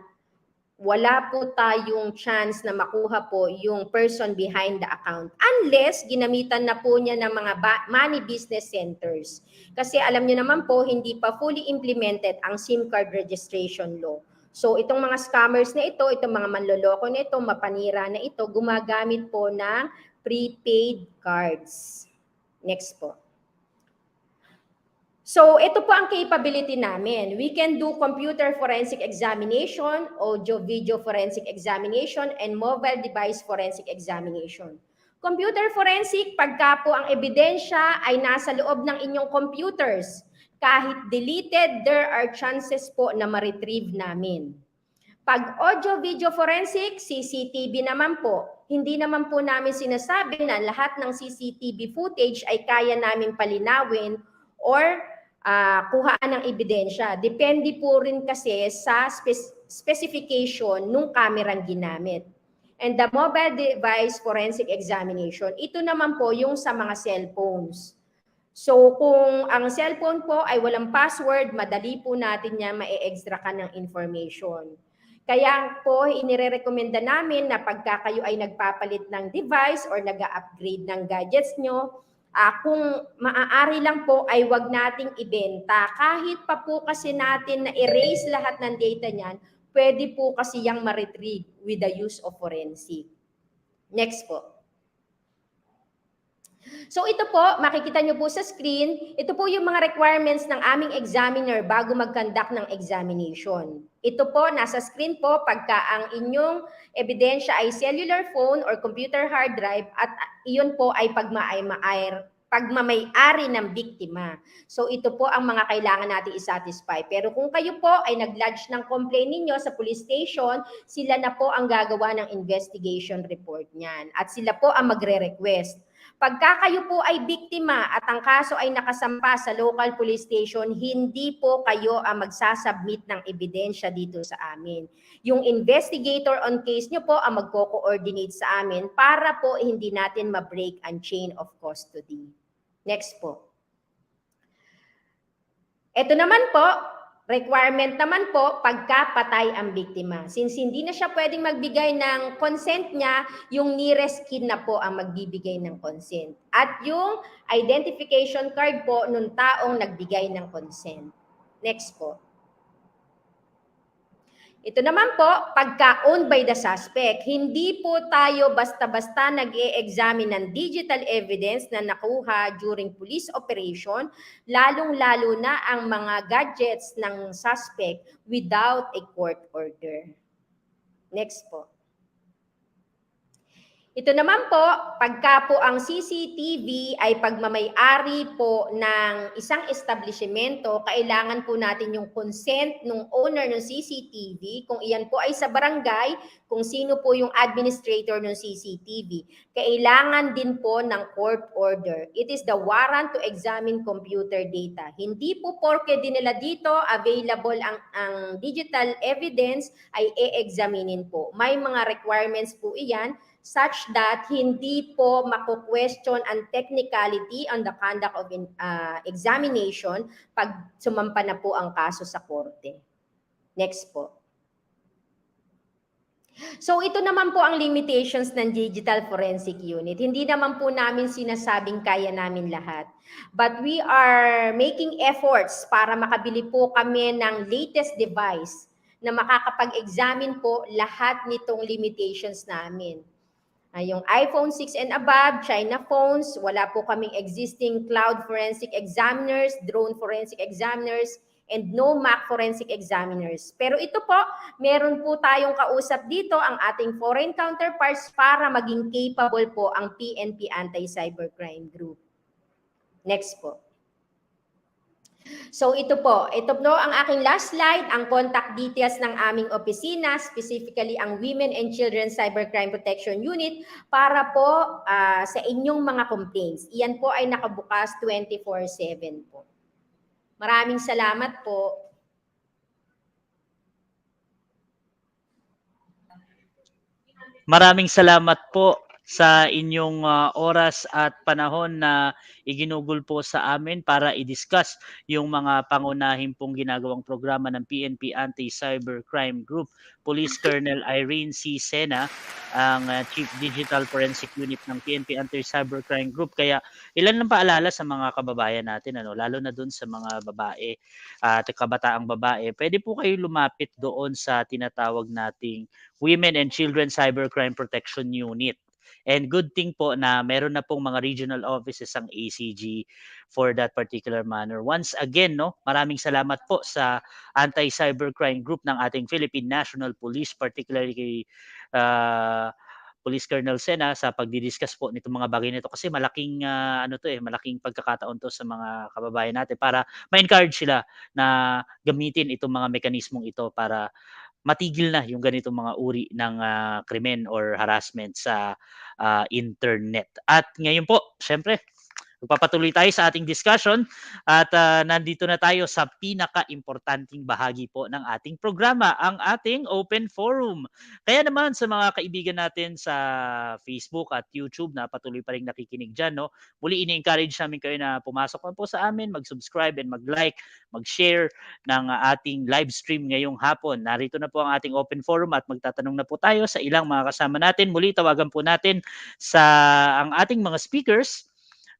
D: wala po tayong chance na makuha po yung person behind the account unless ginamitan na po niya ng mga money business centers. Kasi alam niyo naman po, hindi pa fully implemented ang SIM card registration law. So itong mga scammers na ito, itong mga manloloko na ito, mapanira na ito, gumagamit po ng prepaid cards. Next po. So ito po ang capability namin. We can do computer forensic examination, audio-video forensic examination, and mobile device forensic examination. Computer forensic, pagka po ang ebidensya ay nasa loob ng inyong computers, kahit deleted, there are chances po na ma-retrieve namin. Pag audio-video forensic, CCTV naman po, hindi naman po namin sinasabi na lahat ng CCTV footage ay kaya namin palinawin or kuhaan ng ebidensya. Depende po rin kasi sa specification nung kamerang ginamit. And the mobile device forensic examination, ito naman po yung sa mga cellphones. So kung ang cellphone po ay walang password, madali po natin niya ma-extract ng information. Kaya po inirerekomenda namin na pagka kayo ay nagpapalit ng device or nag-upgrade ng gadgets nyo, kung maaari lang po ay wag nating ibenta. Kahit pa po kasi natin na erase lahat ng data niyan, pwede po kasi yang ma-retrieve with the use of forensic. Next po. So ito po, makikita nyo po sa screen, ito po yung mga requirements ng aming examiner bago mag-conduct ng examination. Ito po, nasa screen po, pagka ang inyong ebidensya ay cellular phone or computer hard drive at iyon po ay pagmamay-ari ng biktima. So ito po ang mga kailangan natin i-satisfy. Pero kung kayo po ay nag-lodge ng complaint ninyo sa police station, sila na po ang gagawa ng investigation report niyan. At sila po ang magre-request. Pagka kayo po ay biktima at ang kaso ay nakasampa sa local police station, hindi po kayo ang magsasubmit ng ebidensya dito sa amin. Yung investigator on case nyo po ang magko-coordinate sa amin para po hindi natin ma-break ang chain of custody. Next po. Ito naman po, requirement naman po pagka patay ang biktima. Since hindi na siya pwedeng magbigay ng consent niya, yung nearest kin na po ang magbibigay ng consent. At yung identification card po nung taong nagbigay ng consent. Next po. Ito naman po, pagka owned by the suspect, hindi po tayo basta-basta nag-e-examine ng digital evidence na nakuha during police operation, lalong-lalo na ang mga gadgets ng suspect without a court order. Next po. Ito naman po, pagka po ang CCTV ay pagmamay-ari po ng isang establishmento, kailangan po natin yung consent ng owner ng CCTV, kung iyan po ay sa barangay, kung sino po yung administrator ng CCTV. Kailangan din po ng court order. It is the warrant to examine computer data. Hindi po porke dinala dito, available ang digital evidence, ay e-examinin po. May mga requirements po iyan, such that hindi po mako-question ang technicality on the conduct of examination pag sumampa na po ang kaso sa korte. Next po. So ito naman po ang limitations ng Digital Forensic Unit. Hindi naman po namin sinasabing kaya namin lahat. But we are making efforts para makabili po kami ng latest device na makakapag-examine po lahat nitong limitations namin. Yung iPhone 6 and above, China phones, wala po kaming existing cloud forensic examiners, drone forensic examiners, and no Mac forensic examiners. Pero ito po, meron po tayong kausap dito ang ating foreign counterparts para maging capable po ang PNP Anti-Cybercrime Group. Next po. So ito po ang aking last slide, ang contact details ng aming opisina, specifically ang Women and Children Cybercrime Protection Unit para po sa inyong mga complaints. Iyan po ay nakabukas 24/7 po. Maraming salamat po.
M: Maraming salamat po sa inyong oras at panahon na iginugol po sa amin para i-discuss yung mga pangunahing pong ginagawang programa ng PNP Anti-Cybercrime Group. Police Colonel Irene C. Sena, ang Chief Digital Forensic Unit ng PNP Anti-Cybercrime Group. Kaya ilan lang paalala sa mga kababayan natin, lalo na doon sa mga babae at kabataang babae. Pwede po kayo lumapit doon sa tinatawag nating Women and Children Cybercrime Protection Unit. And good thing po na meron na pong mga regional offices ang ACG for that particular manner. Once again, maraming salamat po sa Anti-Cybercrime Group ng ating Philippine National Police, particularly kay Police Colonel Sena sa pagdidiscuss po nitong mga bagay nito kasi malaking malaking pagkakataon to sa mga kababayan natin para ma-encourage sila na gamitin itong mga mekanismong ito para matigil na yung ganitong mga uri ng krimen or harassment sa internet. At ngayon po, syempre, Magpapatuloy tayo sa ating discussion at nandito na tayo sa pinaka-importanting bahagi po ng ating programa, ang ating open forum. Kaya naman sa mga kaibigan natin sa Facebook at YouTube na patuloy pa rin nakikinig dyan, no? Muli ini-encourage namin kayo na pumasok na po sa amin, mag-subscribe and mag-like, mag-share ng ating live stream ngayong hapon. Narito na po ang ating open forum at magtatanong na po tayo sa ilang mga kasama natin. Muli tawagan po natin sa ang ating mga speakers.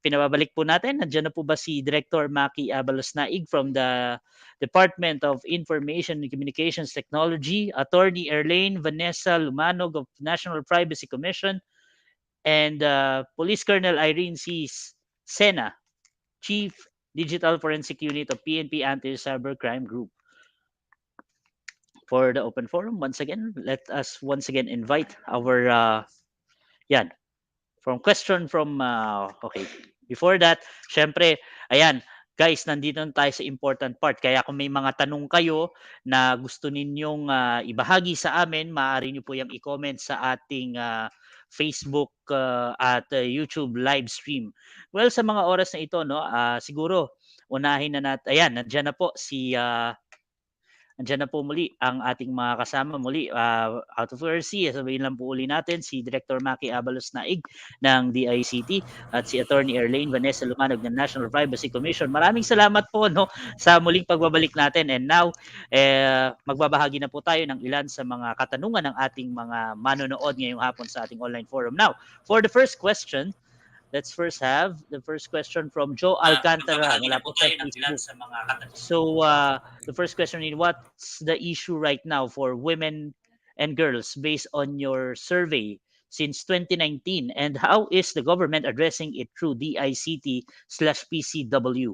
M: Pinababalik po natin, nandiyan na po ba si Director Maki Abalos-Naig from the Department of Information and Communications Technology, Attorney Erlane Vanessa Lumanog of National Privacy Commission, and Police Colonel Irene C. Sena, Chief Digital Forensic Unit of PNP Anti-Cybercrime Group. For the open forum, once again, let us once again invite our okay. Before that, syempre, ayan, guys, nandito na tayo sa important part. Kaya kung may mga tanong kayo na gusto ninyong ibahagi sa amin, maaari nyo po yung i-comment sa ating Facebook at YouTube live stream. Well, sa mga oras na ito, no, siguro, unahin na natin. Ayan, nandiyan na po si... Andiyan na po muli ang ating mga kasama muli out of RC. Sabihin lang po uli natin si Director Maki Abalos-Naig ng DICT at si Attorney Erlane Vanessa Lumanog ng National Privacy Commission. Maraming salamat po sa muling pagbabalik natin. And now, magbabahagi na po tayo ng ilan sa mga katanungan ng ating mga manonood ngayong hapon sa ating online forum. Now, for the first question, let's first have the first question from Joe Alcantara. Mula po sa Facebook. So, the first question is, what's the issue right now for women and girls based on your survey since 2019? And how is the government addressing it through DICT/PCW?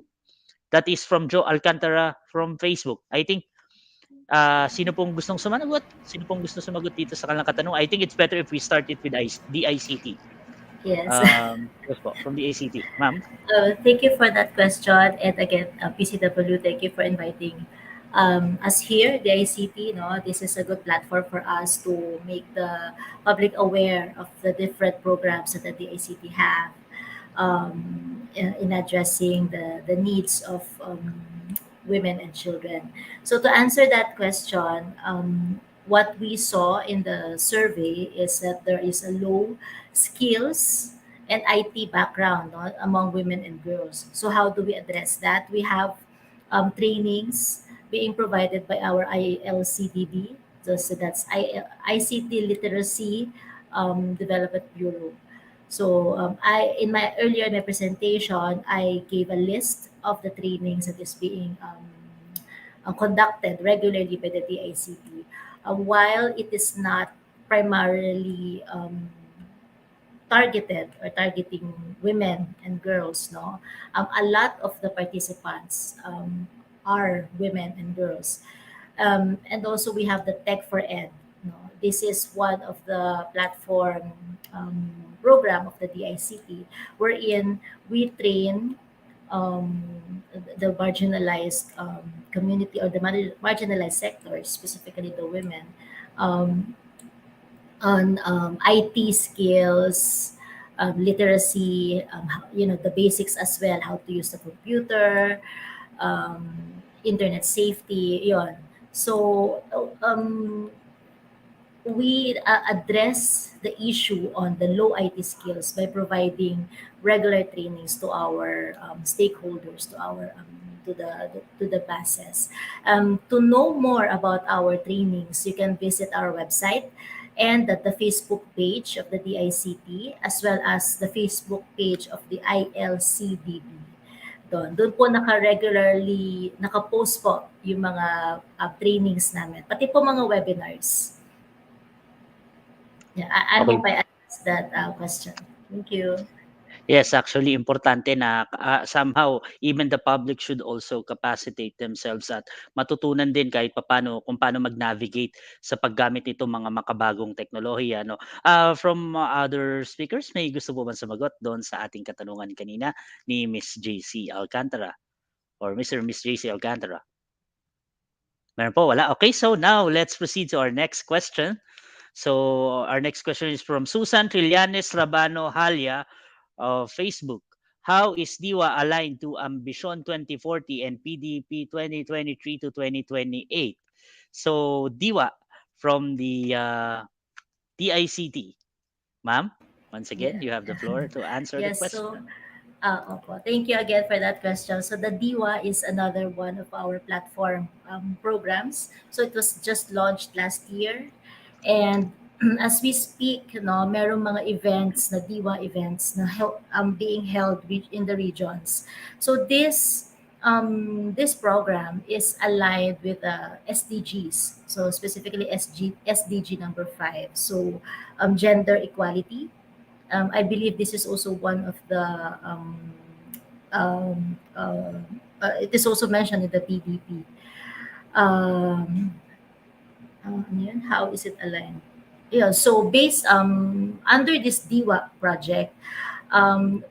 M: That is from Joe Alcantara from Facebook. I think, sino pong gustong sumagot? Sino pong gusto sumagot dito sa kanilang katanong? I think it's better if we start it with DICT.
P: Yes.
M: Yes po, from the ACT. Ma'am?
P: Thank you for that question. And again, PCW, thank you for inviting us here, the ICT. This is a good platform for us to make the public aware of the different programs that the ICT have in addressing the needs of women and children. So to answer that question, what we saw in the survey is that there is a low skills and IT background among women and girls. So how do we address that? We have trainings being provided by our ILCDB. So that's ICT Literacy Development Bureau. So in my presentation, I gave a list of the trainings that is being conducted regularly by the DICT. While it is not primarily targeting women and girls, a lot of the participants are women and girls. And also we have the Tech for Ed. This is one of the platform program of the DICT, wherein we train the marginalized community or the marginalized sectors, specifically the women, on IT skills, literacy, the basics as well, how to use the computer, internet safety, yon. So we address the issue on the low IT skills by providing regular trainings to our stakeholders, to the masses. To know more about our trainings, you can visit our website and the Facebook page of the DICT, as well as the Facebook page of the ILCDB. Doon po naka-post po yung mga trainings namin, pati po mga webinars. Yeah, I hope I answered that question. Thank you.
M: Yes, actually, importante na somehow even the public should also capacitate themselves at matutunan din kahit paano kung paano mag-navigate sa paggamit nitong mga makabagong teknolohiya. From other speakers, may gusto po ba sumagot doon sa ating katanungan kanina ni Miss JC Alcantara or Mr. Miss JC Alcantara? Meron po, wala. Okay, so now let's proceed to our next question. So our next question is from Susan Trillanes Rabano Halya of Facebook. How is DIWA aligned to Ambition 2040 and PDP 2023 to 2028? So DIWA from the DICT. Ma'am, once again,
P: Yeah.
M: you have the floor to answer the
P: Yes,
M: question.
P: so opo. Thank you again for that question. So the DIWA is another one of our platform programs. So it was just launched last year, and as we speak, merong mga events na DIWA events na being held in the regions. So this program is aligned with SDGs. So specifically SDG number 5. So gender equality. I believe this is also one of the um, uh, it is also mentioned in the PDP. Ano yun? How is it aligned? Yeah, so based under this DIWA project,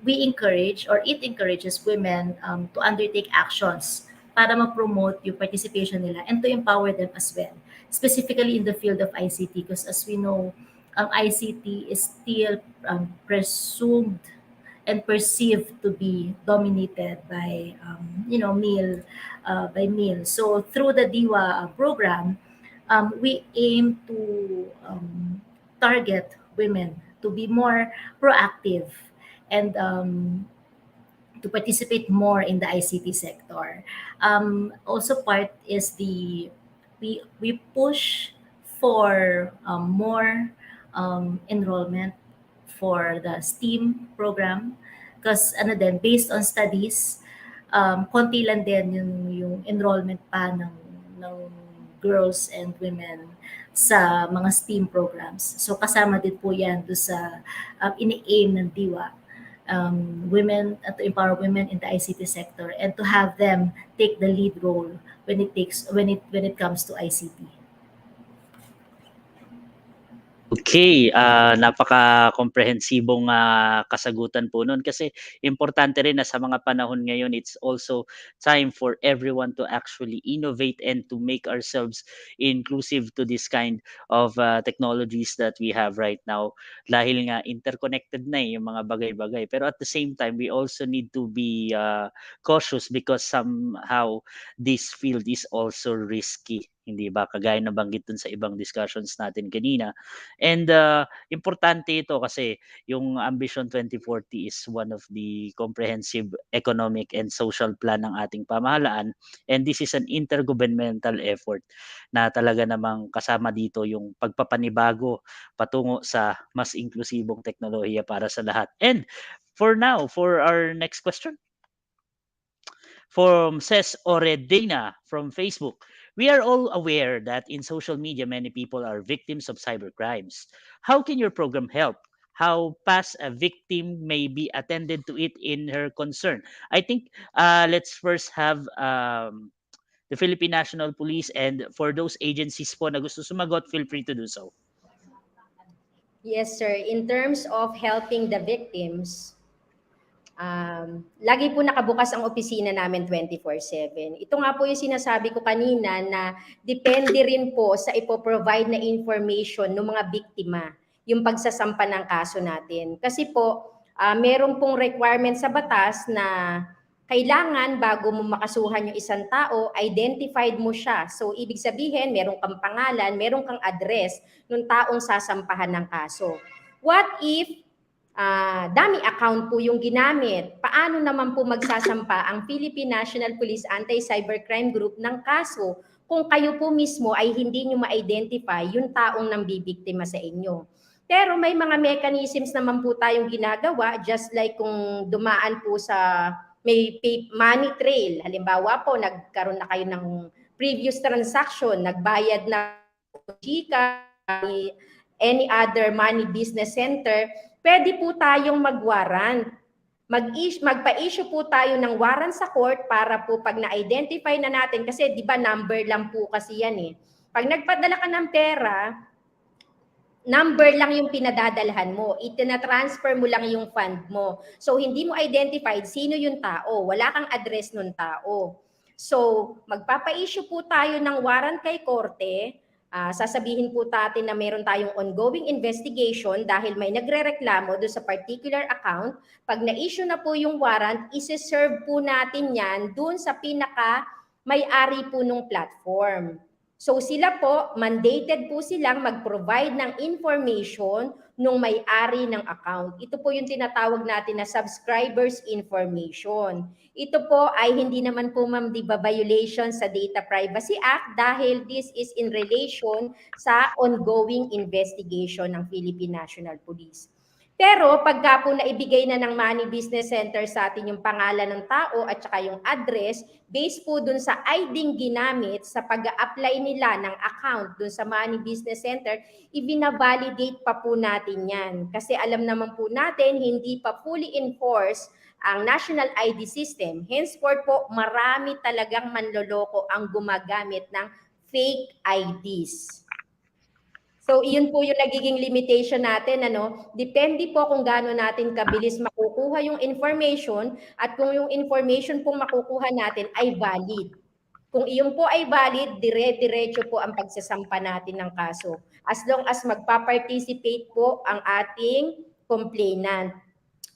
P: we encourage or it encourages women to undertake actions para ma-promote yung participation nila and to empower them as well, specifically in the field of ICT, because as we know, ICT is still presumed and perceived to be dominated by male. So through the DIWA program, we aim to target women to be more proactive and to participate more in the ICT sector. Also, part is we push for more enrollment for the STEAM program because based on studies, konti lang din yung enrollment pa ng girls and women sa mga STEAM programs. So kasama din po yan do sa ini-aim ng DIWA. Women to empower women in the ICT sector and to have them take the lead role when it comes to ICT.
M: Okay, napaka-komprehensibong kasagutan po nun kasi importante rin na sa mga panahon ngayon, it's also time for everyone to actually innovate and to make ourselves inclusive to this kind of technologies that we have right now. Dahil nga interconnected na yung mga bagay-bagay. Pero at the same time, we also need to be cautious because somehow this field is also risky. Hindi ba? Kagaya na banggit dun sa ibang discussions natin kanina. And importante ito kasi yung Ambition 2040 is one of the comprehensive economic and social plan ng ating pamahalaan. And this is an intergovernmental effort na talaga namang kasama dito yung pagpapanibago patungo sa mas inklusibong teknolohiya para sa lahat. And for now, for our next question, from Ses Oredina from Facebook. We are all aware that in social media, many people are victims of cybercrimes. How can your program help? How fast a victim may be attended to it in her concern? I think let's first have the Philippine National Police, and for those agencies po na gusto sumagot, feel free to do so.
D: Yes, sir. In terms of helping the victims, lagi po nakabukas ang opisina namin 24/7. Ito nga po yung sinasabi ko kanina na depende rin po sa ipoprovide na information ng mga biktima, yung pagsasampa ng kaso natin. Kasi po, meron pong requirement sa batas na kailangan bago mo makasuhan yung isang tao, identified mo siya. So, ibig sabihin, meron kang pangalan, meron kang address ng taong sasampahan ng kaso. What if dami account po yung ginamit? Paano naman po magsasampa ang Philippine National Police Anti-Cybercrime Group ng kaso kung kayo po mismo ay hindi nyo ma-identify yung taong nambibiktima sa inyo? Pero may mga mechanisms naman po tayong ginagawa, just like kung dumaan po sa may money trail. Halimbawa po, nagkaroon na kayo ng previous transaction, nagbayad na GCash, any other money business center, pwede po tayong mag-warrant. Magpa-issue po tayo ng warrant sa court para po pag na-identify na natin, kasi di ba number lang po kasi yan eh. Pag nagpadala ka ng pera, number lang yung pinadadalhan mo. Itina-transfer mo lang yung fund mo. So, hindi mo identified sino yung tao. Wala kang address ng tao. So, magpapa-issue po tayo ng warrant kay korte Sasabihin po natin na meron tayong ongoing investigation dahil may nagrereklamo doon sa particular account. Pag na-issue na po yung warrant, isi-serve po natin yan doon sa pinaka may-ari po ng platform. So sila po, mandated po silang mag-provide ng information nung may-ari ng account. Ito po yung tinatawag natin na subscribers information. Ito po ay hindi naman po ma'am di ba violation sa Data Privacy Act dahil this is in relation sa ongoing investigation ng Philippine National Police. Pero pagka po naibigay na ng Money Business Center sa atin yung pangalan ng tao at saka yung address, based po dun sa ID ginamit sa pag-a-apply nila ng account dun sa Money Business Center, ibinavalidate pa po natin yan. Kasi alam naman po natin, hindi pa fully enforced ang National ID System. Henceforth po, marami talagang manloloko ang gumagamit ng fake IDs. So, iyon po yung nagiging limitation natin. Depende po kung gaano natin kabilis makukuha yung information at kung yung information pong makukuha natin ay valid. Kung iyon po ay valid, dire-diretso po ang pagsasampa natin ng kaso. As long as magpa-participate po ang ating complainant.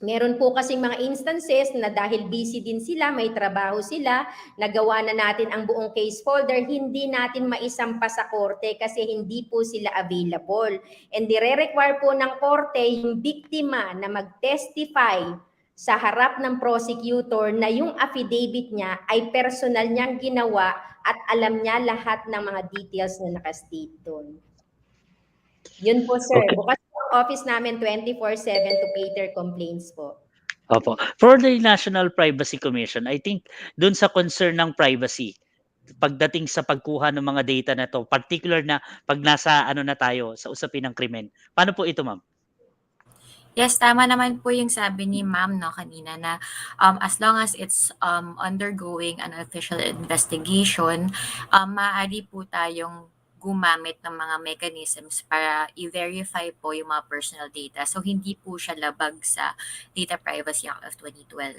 D: Meron po kasing mga instances na dahil busy din sila, may trabaho sila, nagawa na natin ang buong case folder, hindi natin maisampa sa korte kasi hindi po sila available. And dire-require po ng korte yung biktima na mag-testify sa harap ng prosecutor na yung affidavit niya ay personal niyang ginawa at alam niya lahat ng mga details na nakastate doon. Yun po, sir.
M: Okay.
D: Bukas po ang office namin 24/7 to cater complaints po.
M: Opo. For the National Privacy Commission, I think doon sa concern ng privacy, pagdating sa pagkuha ng mga data na to, particular na pag nasa na tayo sa usapin ng krimen. Paano po ito, ma'am?
Q: Yes, tama naman po yung sabi ni ma'am kanina na as long as it's undergoing an official investigation, maaari po tayong gumamit ng mga mechanisms para i-verify po yung mga personal data. So, hindi po siya labag sa Data Privacy Act of 2012.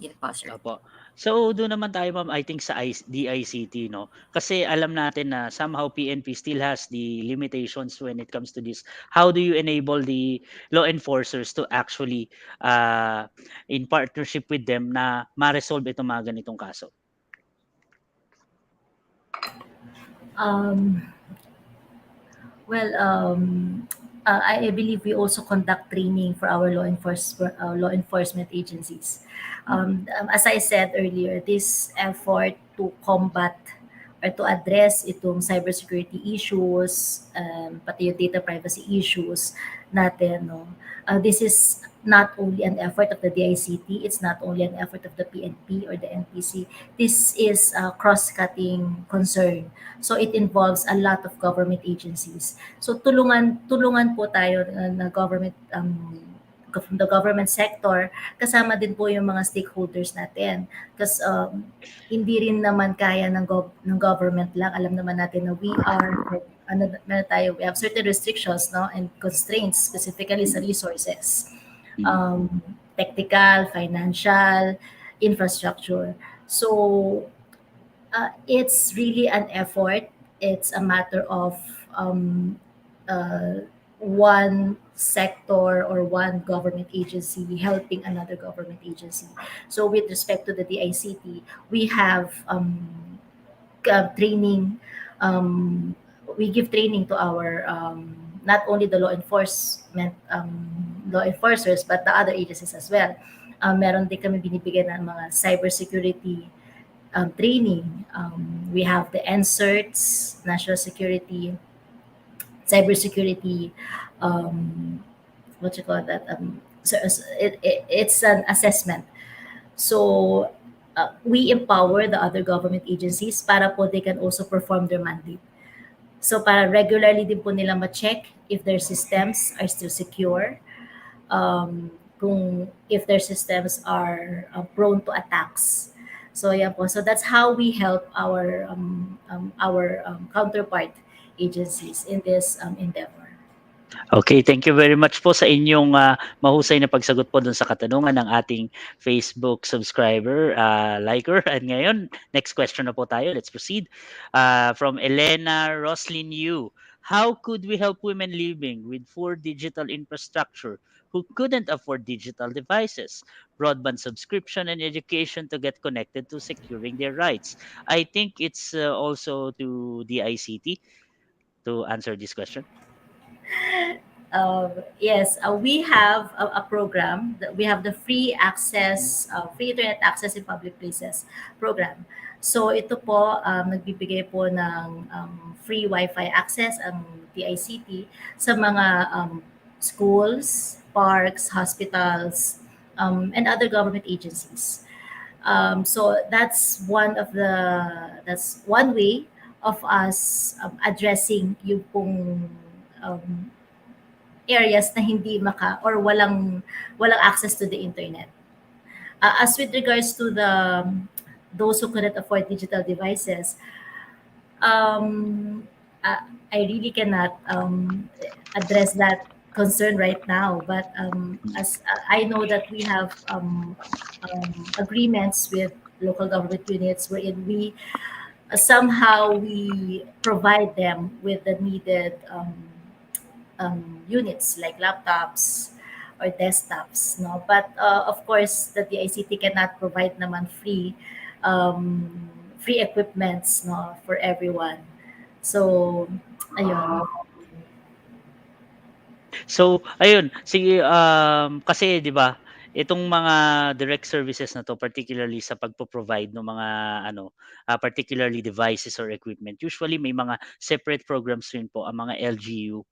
Q: Yun po, sir.
M: Opo. So, doon naman tayo, ma'am, I think sa DICT, no? Kasi alam natin na somehow PNP still has the limitations when it comes to this. How do you enable the law enforcers to actually, in partnership with them, na ma-resolve itong mga ganitong kaso?
P: I believe we also conduct training for our law enforcement agencies. As I said earlier, this effort to combat or to address itong cybersecurity issues, pati yung data privacy issues natin, this is not only an effort of the DICT, it's not only an effort of the PNP or the NPC. This is a cross-cutting concern. So it involves a lot of government agencies. So tulungan po tayo na government from the government sector, kasama din po yung mga stakeholders natin. Kasi hindi rin naman kaya ng government lang. Alam naman natin na we have certain restrictions and constraints specifically sa resources. Technical, financial, infrastructure. So it's really an effort. It's a matter of one sector or one government agency helping another government agency. So with respect to the DICT, we have training. We give training to our not only the law enforcers but the other agencies as well. Meron din kami binibigyan ng mga cybersecurity training. We have the NCERTs, National Security, Cybersecurity, it's an assessment. So we empower the other government agencies para po they can also perform their mandate. So para regularly din po nila ma-check if their systems are still secure, if their systems are prone to attacks. So yeah po. So that's how we help our counterpart agencies in this endeavor.
M: Okay, thank you very much po sa inyong mahusay na pagsagot po dun sa katanungan ng ating Facebook subscriber, liker. At ngayon, next question na po tayo. Let's proceed. From Elena Roslin Yu. How could we help women living with poor digital infrastructure who couldn't afford digital devices, broadband subscription, and education to get connected to securing their rights? I think it's also to DICT to answer this question.
P: Yes, we have a program. We have the free access, free internet access in public places program. So ito po, nagbibigay po ng free Wi-Fi access ang DICT sa mga schools, parks, hospitals, and other government agencies. So that's that's one way of us addressing yung pong areas na hindi or walang access to the internet. As with regards to those who couldn't afford digital devices, I really cannot address that concern right now. But as I know that we have agreements with local government units wherein we somehow we provide them with the needed units like laptops or desktops, no. But of course, the DICT cannot provide naman free equipments, no, for everyone. So, ayun.
M: So, ayun, sige, kasi 'di ba, itong mga direct services na 'to, particularly sa pagpo-provide ng mga particularly devices or equipment, usually may mga separate programs rin po ang mga LGU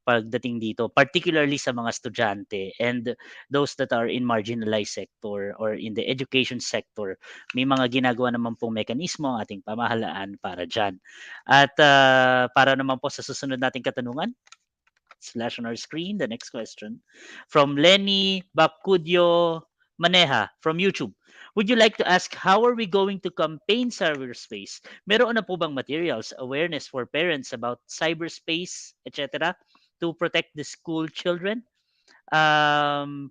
M: pagdating dito, particularly sa mga estudyante and those that are in marginalized sector or in the education sector. May mga ginagawa naman pong mekanismo ang ating pamahalaan para diyan. At para naman po sa susunod nating katanungan, flash on our screen the next question from Lenny Bakudyo Maneha from YouTube. Would you like to ask how are we going to campaign cyberspace? Meron na po bang materials, awareness for parents about cyberspace, etc. to protect the school children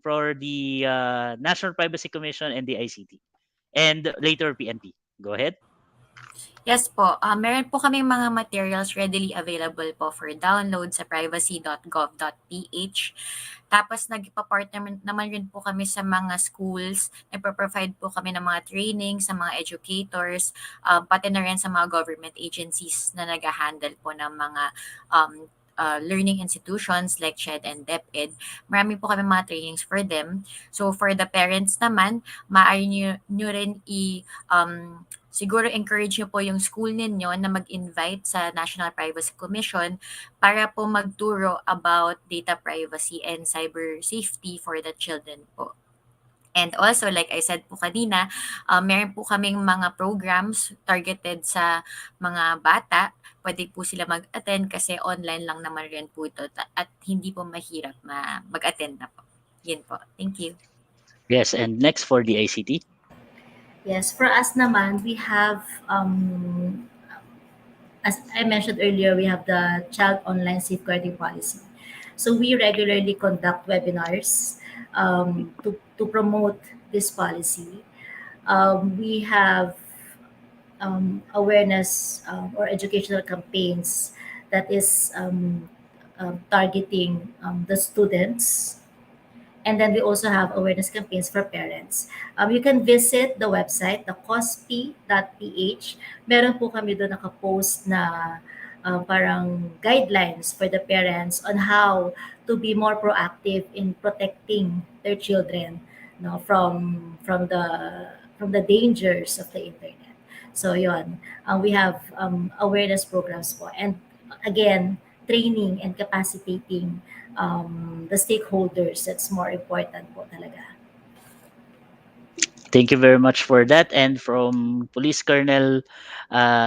M: for the National Privacy Commission and the ICT and later PNP? Go ahead.
Q: Yes po, meron po kaming mga materials readily available po for download sa privacy.gov.ph. Tapos nagpa-partner naman rin po kami sa mga schools, nagpo-provide po kami ng mga training sa mga educators, pati na rin sa mga government agencies na nag-handle po ng mga learning institutions like SHED and DepEd. Marami po kami mga trainings for them. So for the parents naman, maaari nyo rin siguro encourage nyo po yung school ninyo na mag-invite sa National Privacy Commission para po magturo about data privacy and cyber safety for the children po. And also, like I said po kanina, meron po kaming mga programs targeted sa mga bata. Pwede po sila mag-attend kasi online lang naman rin po ito at hindi po mahirap mag-attend na po. Yun po. Thank you.
M: Yes, and next for the ICT.
P: Yes, for us naman, we have, as I mentioned earlier, we have the Child Online Safeguarding Policy. So we regularly conduct webinars to promote this policy. We have awareness or educational campaigns that is targeting the students. And then we also have awareness campaigns for parents. You can visit the website, the cosp.ph. Meron po kami doon nakapost na parang guidelines for the parents on how to be more proactive in protecting their children, no, from the dangers of the internet. So yon, we have awareness programs po. And again, training and capacitating the stakeholders. That's more important po talaga.
M: Thank you very much for that. And from Police Colonel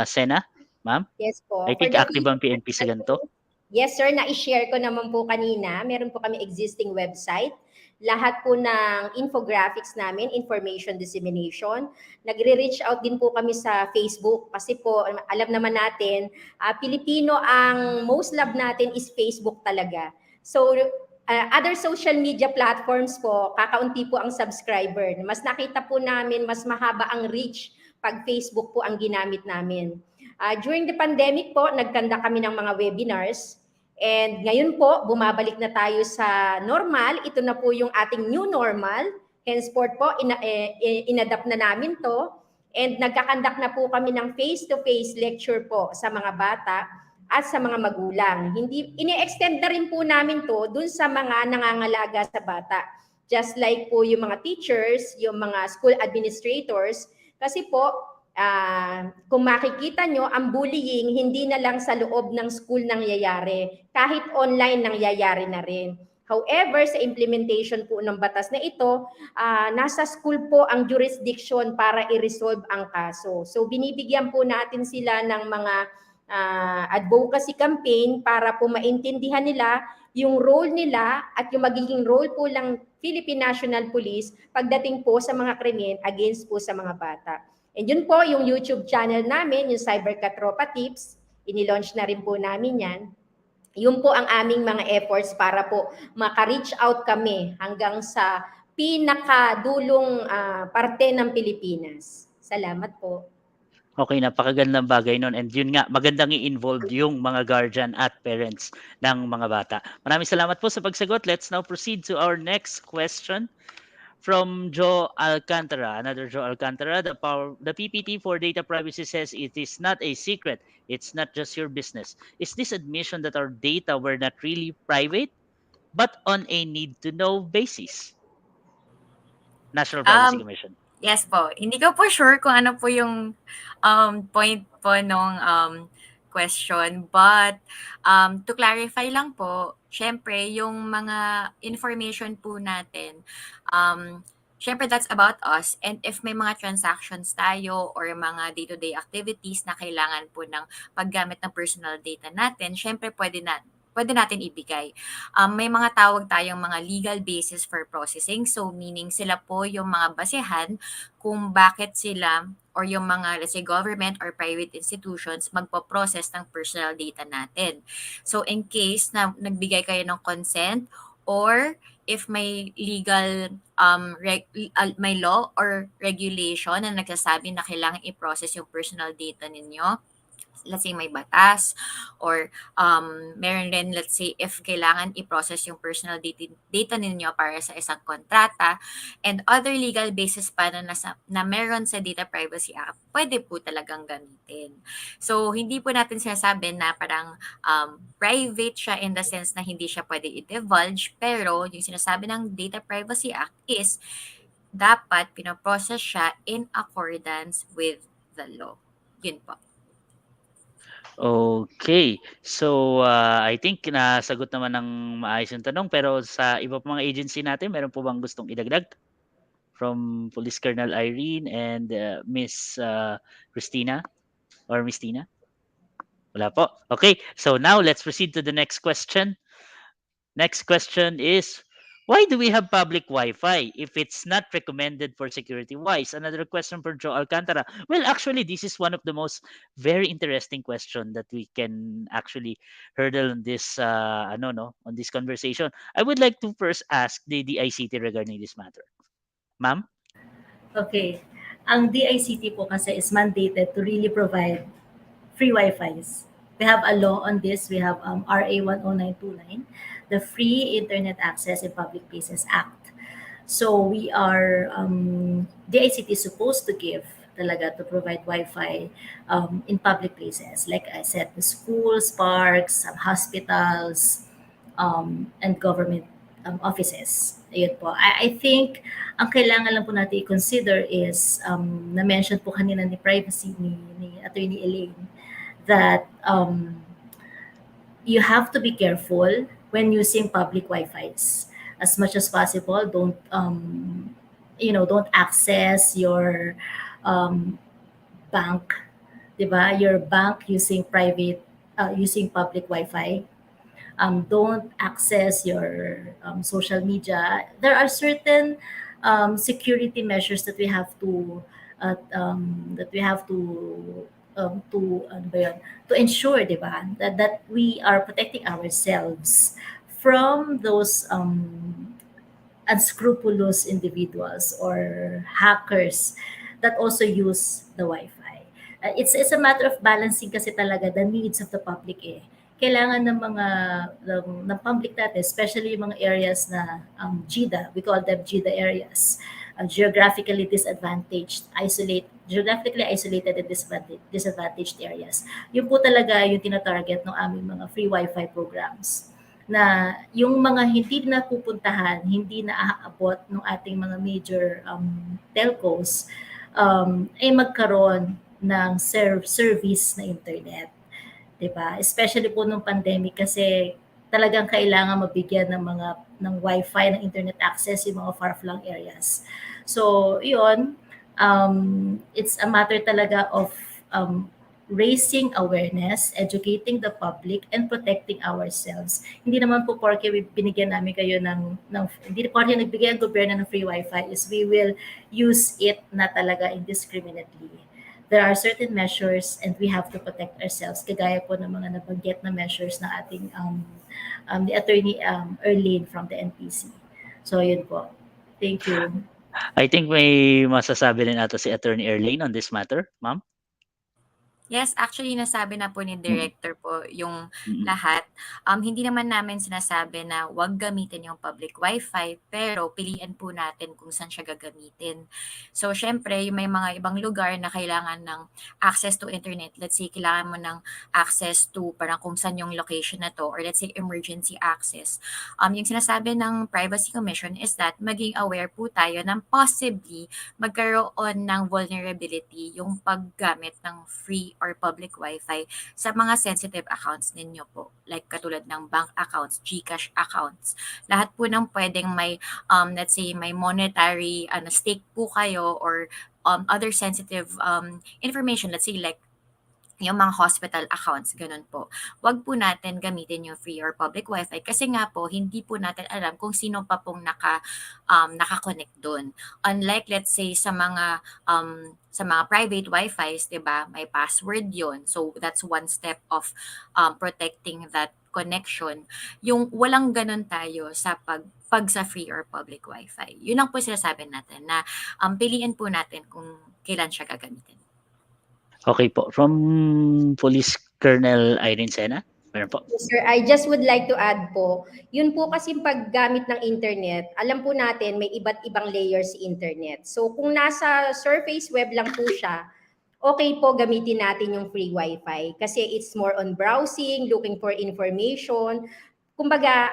M: Sena, ma'am?
D: Yes po.
M: I think active ang PNP sa ganito.
D: Yes sir, na-share ko naman po kanina. Meron po kami existing website. Lahat po ng infographics namin, information dissemination. Nagre-reach out din po kami sa Facebook kasi po alam naman natin, Pilipino ang most love natin is Facebook talaga. So, other social media platforms po, kakaunti po ang subscriber. Mas nakita po namin, mas mahaba ang reach pag Facebook po ang ginamit namin. During the pandemic po, nagkanda kami ng mga webinars. And ngayon po, bumabalik na tayo sa normal. Ito na po yung ating new normal. Henceforth po, inadapt na namin to. And nagkakandak na po kami ng face-to-face lecture po sa mga bata at sa mga magulang. Hindi ini-extend na rin po namin to dun sa mga nangangalaga sa bata. Just like po yung mga teachers, yung mga school administrators, kasi po kung makikita nyo, ang bullying hindi na lang sa loob ng school nangyayari, kahit online nangyayari na rin. However, sa implementation po ng batas na ito, nasa school po ang jurisdiction para i-resolve ang kaso. So binibigyan po natin sila ng mga advocacy campaign para po maintindihan nila yung role nila at yung magiging role po ng Philippine National Police pagdating po sa mga krimen against po sa mga bata. And yun po yung YouTube channel namin, yung Cyberkatropa Tips, inilaunch na rin po namin yan. Yun po ang aming mga efforts para po maka-reach out kami hanggang sa pinakadulong parte ng Pilipinas. Salamat po.
M: Okay, napakagandang bagay nun. And yun nga, magandang i-involve yung mga guardian at parents ng mga bata. Maraming salamat po sa pagsagot. Let's now proceed to our next question from Joe Alcantara. Another Joe Alcantara. The PPT for data privacy says it is not a secret. It's not just your business. Is this admission that our data were not really private, but on a need-to-know basis? National Privacy Commission.
Q: Yes po. Hindi ko po sure kung ano po yung point po nung question. But to clarify lang po, syempre yung mga information po natin, syempre that's about us. And if may mga transactions tayo or mga day-to-day activities na kailangan po ng paggamit ng personal data natin, syempre pwede natin ibigay. May mga tawag tayong mga legal basis for processing. So, meaning sila po yung mga basehan kung bakit sila or yung mga, let's say, government or private institutions magpo-process ng personal data natin. So, in case na nagbigay kayo ng consent or if may legal, may law or regulation na nagsasabi na kailangan i-process yung personal data ninyo, let's say may batas or meron rin, let's say, if kailangan i-process yung personal data ninyo para sa isang kontrata and other legal basis pa na meron sa Data Privacy Act, pwede po talagang gamitin. So, hindi po natin sinasabi na parang private siya in the sense na hindi siya pwede i-divulge, pero yung sinasabi ng Data Privacy Act is dapat pinoprocess siya in accordance with the law. Yun po.
M: Okay. So, I think nasagot naman ng maayos yung tanong. Pero sa iba pa mga agency natin, meron po bang gustong idagdag? From Police Colonel Irene and Miss Christina or Miss Tina? Wala po. Okay. So now let's proceed to the next question. Next question is, why do we have public Wi-Fi if it's not recommended for security-wise? Another question for Joe Alcantara. Well, actually, this is one of the most very interesting question that we can actually hurdle on this, on this conversation. I would like to first ask the DICT regarding this matter. Ma'am?
P: Okay. Ang DICT po kasi is mandated to really provide free Wi-Fis. We have a law on this. We have RA 10929, the Free Internet Access in Public Places Act. So we are, DICT is supposed to give talaga to provide Wi-Fi in public places. Like I said, the schools, parks, hospitals, and government offices. Ayun po. I think ang kailangan lang po natin i-consider is, na-mention po kanina ni privacy ni Attorney Elaine, that you have to be careful when using public Wi-Fis. As much as possible, don't access your bank, diba? Your bank using public Wi-Fi. Don't access your social media. There are certain security measures that we have to ensure, diba, that we are protecting ourselves from those unscrupulous individuals or hackers that also use the Wi-Fi. It's a matter of balancing kasi talaga the needs of the public eh. Kailangan ng mga ng public natin, especially yung mga areas na GIDA, we call them GIDA areas, geographically geographically isolated and disadvantaged areas. Yun po talaga yung tinatarget ng aming mga free Wi-Fi programs na yung mga hindi na pupuntahan, hindi na aabot ng ating mga major telcos ay magkaroon ng service na internet. 'Di ba? Especially po nung pandemic kasi talagang kailangan mabigyan ng Wi-Fi, ng internet access yung mga far-flung areas. So, yun, it's a matter talaga of raising awareness, educating the public, and protecting ourselves. Hindi naman po porke binigyan namin kayo hindi porke nagbigay ang gobyerno ng free Wi-Fi is we will use it na talaga indiscriminately. There are certain measures and we have to protect ourselves. Kagaya po ng mga nabanggit na measures na ating the attorney Erlene from the NPC. So yun po. Thank you.
M: I think may masasabi rin ata si Attorney Erlene on this matter, ma'am.
Q: Yes, actually nasabi na po ni Director po yung lahat. Hindi naman namin sinasabi na wag gamitin yung public Wi-Fi, pero piliin po natin kung saan siya gagamitin. So, syempre, may mga ibang lugar na kailangan ng access to internet. Let's say, kailangan mo ng access to parang kung saan yung location na to, or let's say, emergency access. Yung sinasabi ng Privacy Commission is that maging aware po tayo ng possibly magkaroon ng vulnerability yung paggamit ng free or public Wi-Fi sa mga sensitive accounts ninyo po. Like katulad ng bank accounts, GCash accounts. Lahat po ng pwedeng may, let's say, may monetary stake po kayo or other sensitive information. Let's say like yung mga hospital accounts, ganun po. Wag po natin gamitin yung free or public Wi-Fi kasi nga po, hindi po natin alam kung sino pa pong naka-connect doon. Unlike, let's say, sa mga private Wi-Fis, di ba, may password yon. So, that's one step of protecting that connection. Yung walang ganun tayo sa pag sa free or public Wi-Fi. Yun ang po sinasabi natin na piliin po natin kung kailan siya gagamitin.
M: Okay po. From Police Colonel Irene Sena. Meron po.
D: Yes, sir, I just would like to add po, yun po kasi paggamit ng internet, alam po natin may iba't ibang layers sa internet. So kung nasa surface web lang po siya, okay po gamitin natin yung free Wi-Fi kasi it's more on browsing, looking for information, kumbaga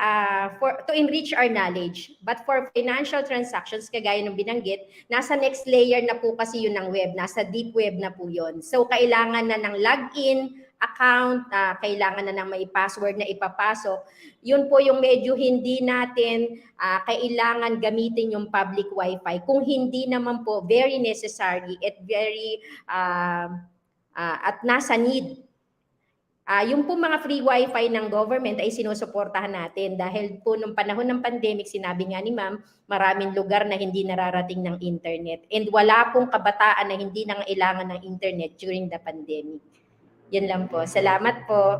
D: to enrich our knowledge. But for financial transactions, kagaya ng binanggit, nasa next layer na po kasi yun ng web, nasa deep web na po yun. So kailangan na ng login account, kailangan na ng may password na ipapasok. Yun po yung medyo hindi natin kailangan gamitin yung public Wi-Fi. Kung hindi naman po very necessary at very at nasa need. Yung po mga free Wi-Fi ng government ay sinusuportahan natin dahil po nung panahon ng pandemic, sinabi nga ni ma'am, maraming lugar na hindi nararating ng internet. And wala pong kabataan na hindi nangailangan ng internet during the pandemic. Yan lang po. Salamat po.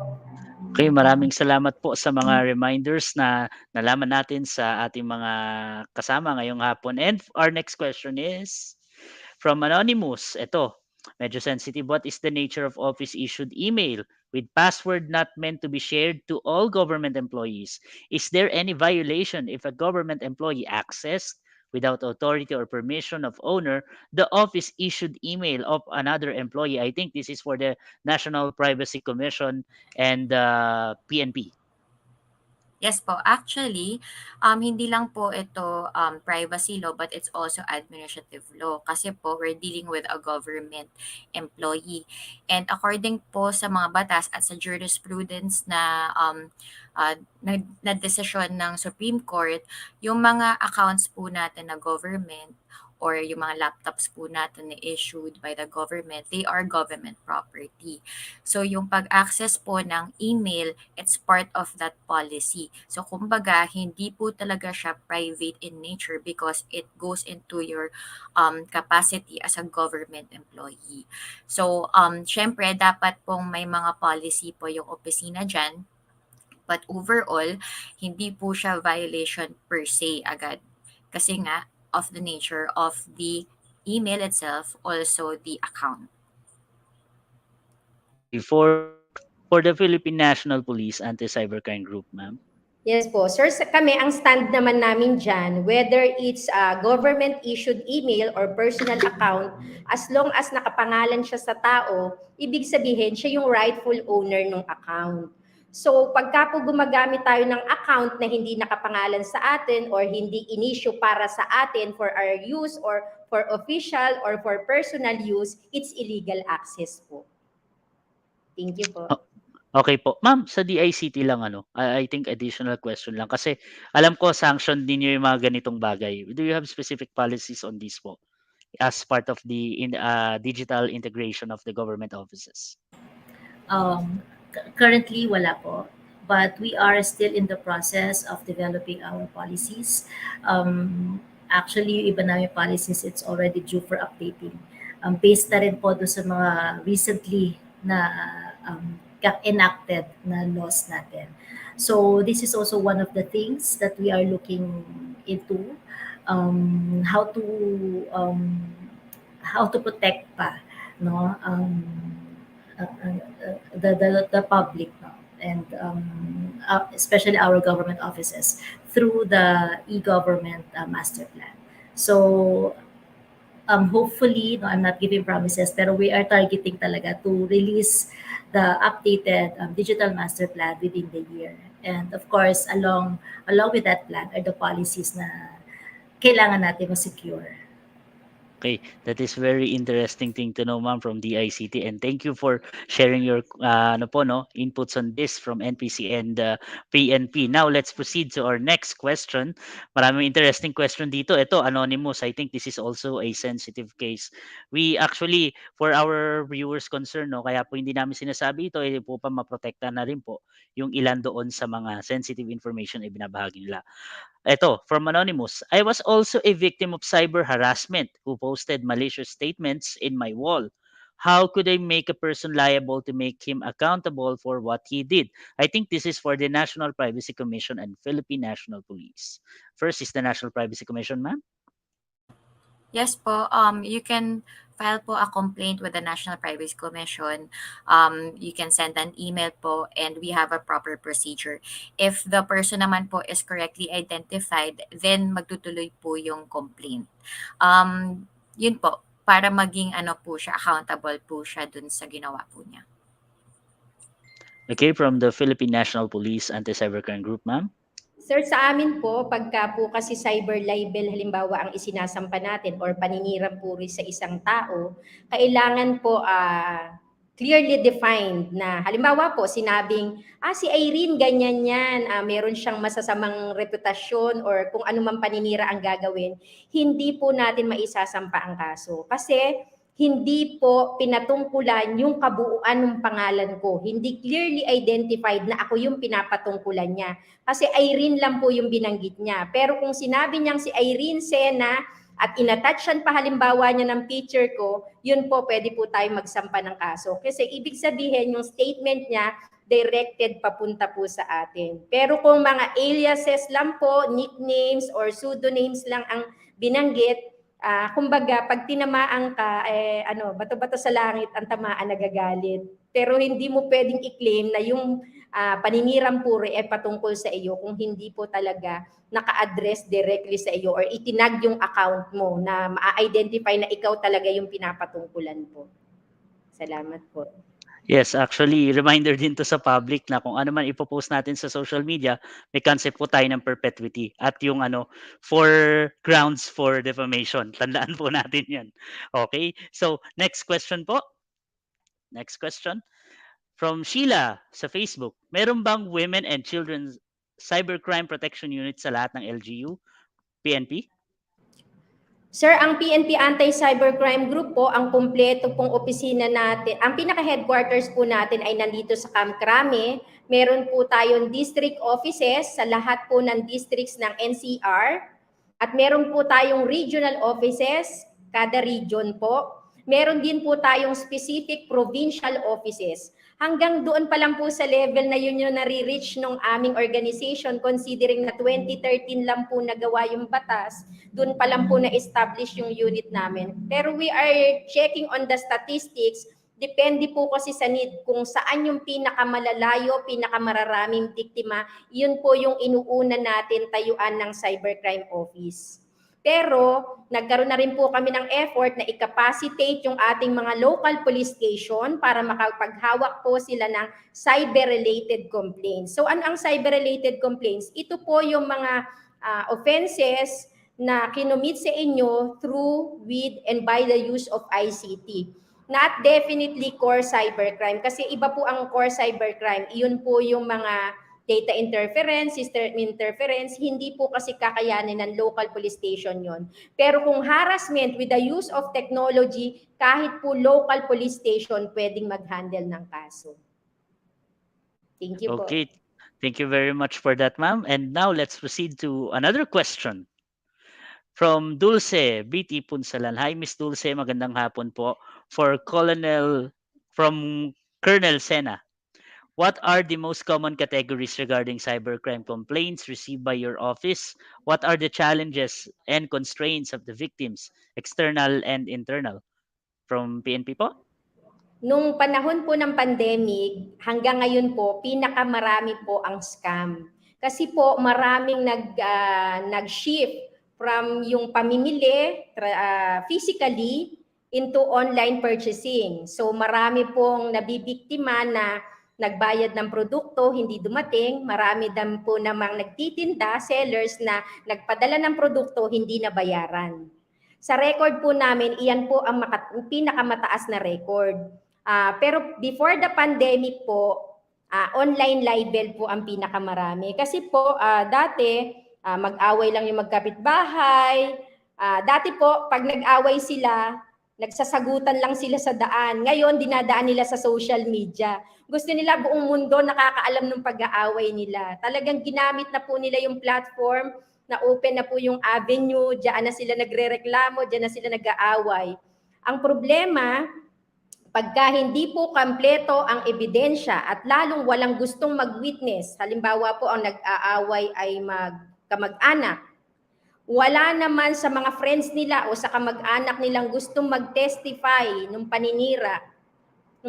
M: Okay, maraming salamat po sa mga reminders na nalaman natin sa ating mga kasama ngayong hapon. And our next question is from Anonymous. Ito, medyo sensitive. What is the nature of office-issued email with password not meant to be shared to all government employees? Is there any violation if a government employee accessed without authority or permission of owner the office-issued email of another employee? I think this is for the National Privacy Commission and PNP.
Q: Yes po. Actually, hindi lang po ito privacy law but it's also administrative law kasi po we're dealing with a government employee. And according po sa mga batas at sa jurisprudence na desisyon ng Supreme Court, yung mga accounts po natin na government or yung mga laptops po natin na issued by the government, they are government property. So yung pag-access po ng email, it's part of that policy. So kumbaga, hindi po talaga siya private in nature because it goes into your capacity as a government employee. So syempre, dapat pong may mga policy po yung opisina dyan But overall, hindi po siya violation per se agad. Kasi nga, of the nature of the email itself, also the account.
M: For the Philippine National Police Anti-Cybercrime Group, ma'am.
D: Yes po. Sir, kami, ang stand naman namin dyan, whether it's a government-issued email or personal account, as long as nakapangalan siya sa tao, ibig sabihin siya yung rightful owner ng account. So, pagka po gumagamit tayo ng account na hindi nakapangalan sa atin or hindi in-issue para sa atin for our use or for official or for personal use, it's illegal access po. Thank you po.
M: Okay po. Ma'am, sa DICT lang I think additional question lang kasi alam ko sanction din yung mga ganitong bagay. Do you have specific policies on this po as part of the digital integration of the government offices?
P: Currently, wala po. But we are still in the process of developing our policies. Actually, yung iba namin policies, it's already due for updating. Based na rin po doon sa mga recently na enacted na laws natin. So this is also one of the things that we are looking into, how to protect pa, no, the public, no, and especially our government offices through the e-government master plan. So hopefully, no, I'm not giving promises, pero we are targeting talaga to release the updated digital master plan within the year. And of course, along with that plan are the policies na kailangan natin ma-secure.
M: Okay, that is very interesting thing to know, ma'am, from DICT, and thank you for sharing your inputs on this from NPC and PNP. Now let's proceed to our next question. Maraming interesting question dito. Ito, anonymous. I think this is also a sensitive case. We actually, for our viewers concern, kaya po hindi namin sinasabi ito, po pa maprotekta na rin po yung ilan doon sa mga sensitive information ay binabahagi nila. Ito, from Anonymous. I was also a victim of cyber harassment who posted malicious statements in my wall. How could I make a person liable to make him accountable for what he did? I think this is for the National Privacy Commission and Philippine National Police. First is the National Privacy Commission, ma'am.
Q: Yes po, you can file po a complaint with the National Privacy Commission. You can send an email po and we have a proper procedure. If the person naman po is correctly identified, then magtutuloy po yung complaint. Yun po, para maging po siya, accountable po siya dun sa ginawa po niya.
M: Okay, from the Philippine National Police Anti-Cybercrime Group, ma'am.
D: Sir, sa amin po, pagka po kasi cyber libel halimbawa ang isinasampa natin or paninirang puri sa isang tao, kailangan po clearly defined na halimbawa po sinabing, si Irene ganyan yan, meron siyang masasamang reputasyon or kung ano man paninira ang gagawin, hindi po natin maisasampa ang kaso. Kasi hindi po pinatungkulan yung kabuuan ng pangalan ko. Hindi clearly identified na ako yung pinapatungkulan niya. Kasi Irene lang po yung binanggit niya. Pero kung sinabi niyang si Irene Sena at inattachan pa halimbawa niya ng picture ko, yun po pwede po tayo magsampa ng kaso. Kasi ibig sabihin yung statement niya directed papunta po sa atin. Pero kung mga aliases lang po, nicknames or pseudonames lang ang binanggit, kumbaga, pag tinamaan ka, bato-bato sa langit, ang tamaan nagagalit. Pero hindi mo pwedeng i-claim na yung paninirang puri ay patungkol sa iyo kung hindi po talaga naka-address directly sa iyo or itinag yung account mo na ma-identify na ikaw talaga yung pinapatungkulan po. Salamat po.
M: Yes, actually, reminder din to sa public na kung ano man ipopost natin sa social media, may concept po tayo ng perpetuity at yung for grounds for defamation. Tandaan po natin yan. Okay? So, next question po. Next question. From Sheila sa Facebook. Meron bang Women and Children's Cybercrime Protection Unit sa lahat ng LGU? PNP?
D: Sir, ang PNP Anti-Cybercrime Group po, ang kumpleto pong opisina natin, ang pinaka-headquarters po natin ay nandito sa Camp Crame. Meron po tayong district offices sa lahat po ng districts ng NCR. At meron po tayong regional offices, kada region po. Meron din po tayong specific provincial offices. Hanggang doon pa lang po sa level na yun yung nare-reach nung aming organization, considering na 2013 lang po nagawa yung batas, doon pa lang po na-establish yung unit namin. Pero we are checking on the statistics, depende po kasi sa need kung saan yung pinakamalalayo, pinakamararaming biktima, yun po yung inuuna natin tayuan ng cybercrime office. Pero nagkaroon na rin po kami ng effort na i-capacitate yung ating mga local police station para makapaghawak po sila ng cyber-related complaints. So ano ang cyber-related complaints? Ito po yung mga offenses na kinumit sa inyo through, with, and by the use of ICT. Not definitely core cybercrime kasi iba po ang core cybercrime. Iyon po yung mga data interference, system interference, hindi po kasi kakayanin ng local police station yon. Pero kung harassment with the use of technology, kahit po local police station pwedeng mag-handle ng kaso. Thank you po.
M: Okay. Thank you very much for that, ma'am. And now let's proceed to another question from Dulce BT Punsalan. Hi, Miss Dulce. Magandang hapon po. From Colonel Sena. What are the most common categories regarding cybercrime complaints received by your office? What are the challenges and constraints of the victims, external and internal? From PNP po?
D: Nung panahon po ng pandemic, hanggang ngayon po, pinakamarami po ang scam. Kasi po maraming nag-shift from yung pamimili physically into online purchasing. So marami pong nabibiktima na nagbayad ng produkto, hindi dumating. Marami din po namang nagtitinda, sellers na nagpadala ng produkto, hindi nabayaran. Sa record po namin, iyan po ang pinakamataas na record. Pero before the pandemic po, online libel po ang pinakamarami. Kasi po, dati, mag-away lang yung magkapitbahay. Dati po, pag nag-away sila, nagsasagutan lang sila sa daan. Ngayon, dinadaan nila sa social media. Gusto nila buong mundo nakakaalam ng pag-aaway nila. Talagang ginamit na po nila yung platform, na open na po yung avenue, diyan na sila nagrereklamo, diyan na sila nag-aaway. Ang problema, pagka hindi po kompleto ang ebidensya at lalong walang gustong mag-witness, halimbawa po ang nag-aaway ay kamag-anak, wala naman sa mga friends nila o sa kamag-anak nilang gustong mag-testify ng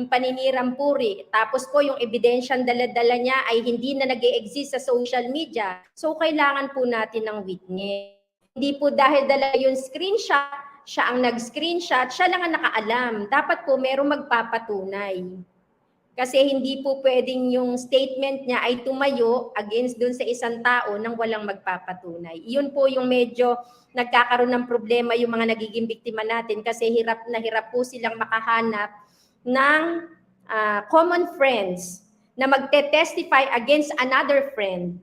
D: paninirang puri. Tapos po yung ebidensyang dala-dala niya ay hindi na nag-e-exist sa social media. So kailangan po natin ng witness. Hindi po dahil dala yung screenshot, siya ang nag-screenshot, siya lang ang nakaalam. Dapat po merong magpapatunay. Kasi hindi po pwedeng yung statement niya ay tumayo against dun sa isang tao nang walang magpapatunay. Iyon po yung medyo nagkakaroon ng problema yung mga nagiging biktima natin kasi hirap po silang makahanap ng common friends na magte-testify against another friend.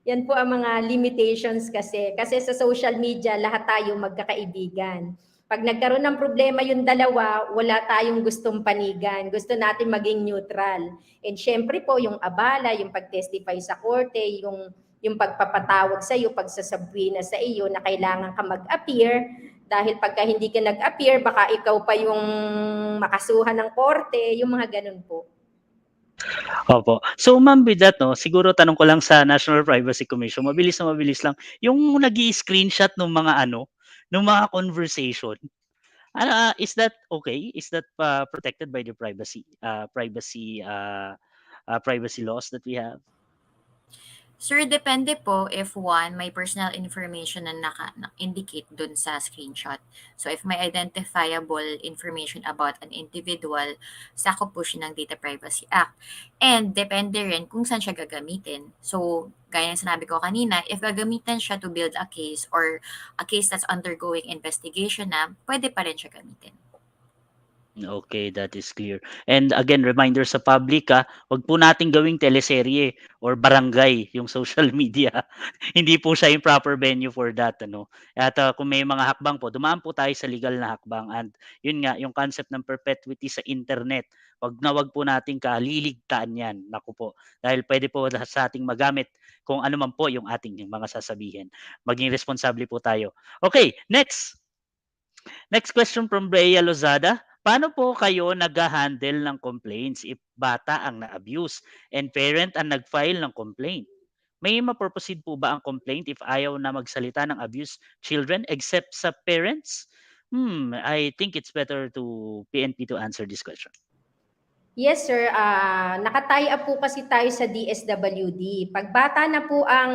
D: Yan po ang mga limitations kasi. Kasi sa social media, lahat tayo magkakaibigan. Pag nagkaroon ng problema yung dalawa, wala tayong gustong panigan. Gusto natin maging neutral. And syempre po, yung abala, yung pag-testify sa korte, yung pagpapatawag sa iyo, pagsasabwina sa iyo na kailangan ka mag-appear. Dahil pagka hindi ka nag-appear, baka ikaw pa yung makasuhan ng korte, yung mga ganun po.
M: Opo. So ma'am, with that, no, siguro tanong ko lang sa National Privacy Commission, mabilis lang. Yung nag-i-screenshot ng mga ng mga conversation, is that okay? Is that protected by the privacy laws that we have?
Q: Sir, depende po if one, may personal information na indicate dun sa screenshot. So if may identifiable information about an individual, sakop po siya ng Data Privacy Act. And depende rin kung saan siya gagamitin. So gaya ng sinabi ko kanina, if gagamitin siya to build a case or a case that's undergoing investigation na, pwede pa rin siya gamitin.
M: Okay, that is clear. And again, reminder sa public, wag po nating gawing teleserye or barangay yung social media. Hindi po siya yung proper venue for that, At kung may mga hakbang po, dumaan po tayo sa legal na hakbang. And yun nga, yung concept ng perpetuity sa internet, wag po nating kaliligtaan yan. Naku po. Dahil pwede po sa ating magamit kung ano man po yung ating mga sasabihin. Maging responsable po tayo. Okay, next. Next question from Brea Lozada. Paano po kayo nag-handle ng complaints if bata ang na-abuse and parent ang nag-file ng complaint. May ma-proceed po ba ang complaint if ayaw na magsalita ng abused children except sa parents? I think it's better to PNP to answer this question.
D: Yes, sir. Naka-tie up po kasi tayo sa DSWD. Pag bata na po ang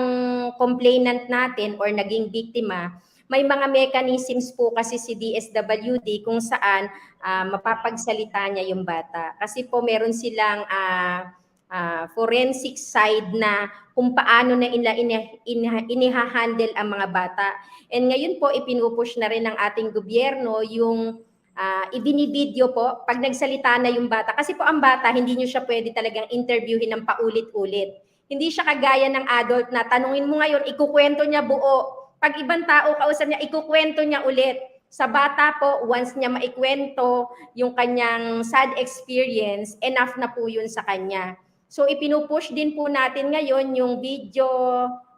D: complainant natin or naging biktima, may mga mechanisms po kasi si DSWD kung saan mapapagsalita niya yung bata. Kasi po meron silang forensic side na kung paano na inihahandle ang mga bata. And ngayon po, ipinupush na rin ng ating gobyerno yung ibinibideo po pag nagsalita na yung bata. Kasi po ang bata, hindi nyo siya pwede talagang interviewin ng paulit-ulit. Hindi siya kagaya ng adult na tanungin mo ngayon, ikukwento niya buo. Pag ibang tao kausap niya, ikukwento niya ulit. Sa bata po, once niya maikwento yung kanyang sad experience, enough na po yun sa kanya. So ipinupush din po natin ngayon yung video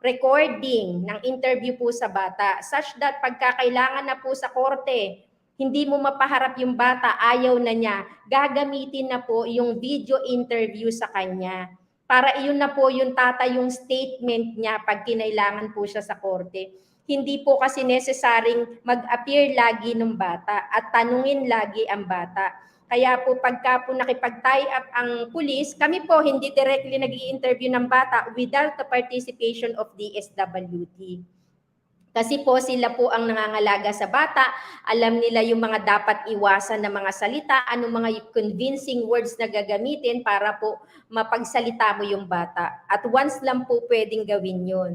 D: recording ng interview po sa bata such that pagkakailangan na po sa korte, hindi mo mapaharap yung bata, ayaw na niya, gagamitin na po yung video interview sa kanya. Para iyon na po yung yung statement niya pag kinailangan po siya sa korte. Hindi po kasi necessaryong mag-appear lagi ng bata at tanungin lagi ang bata. Kaya po pagka po nakipag-tie up ang pulis, kami po hindi directly nag-i-interview ng bata without the participation of DSWD. Kasi po sila po ang nangangalaga sa bata, alam nila yung mga dapat iwasan na mga salita, anong mga convincing words na gagamitin para po mapagsalita mo yung bata. At once lang po pwedeng gawin yun.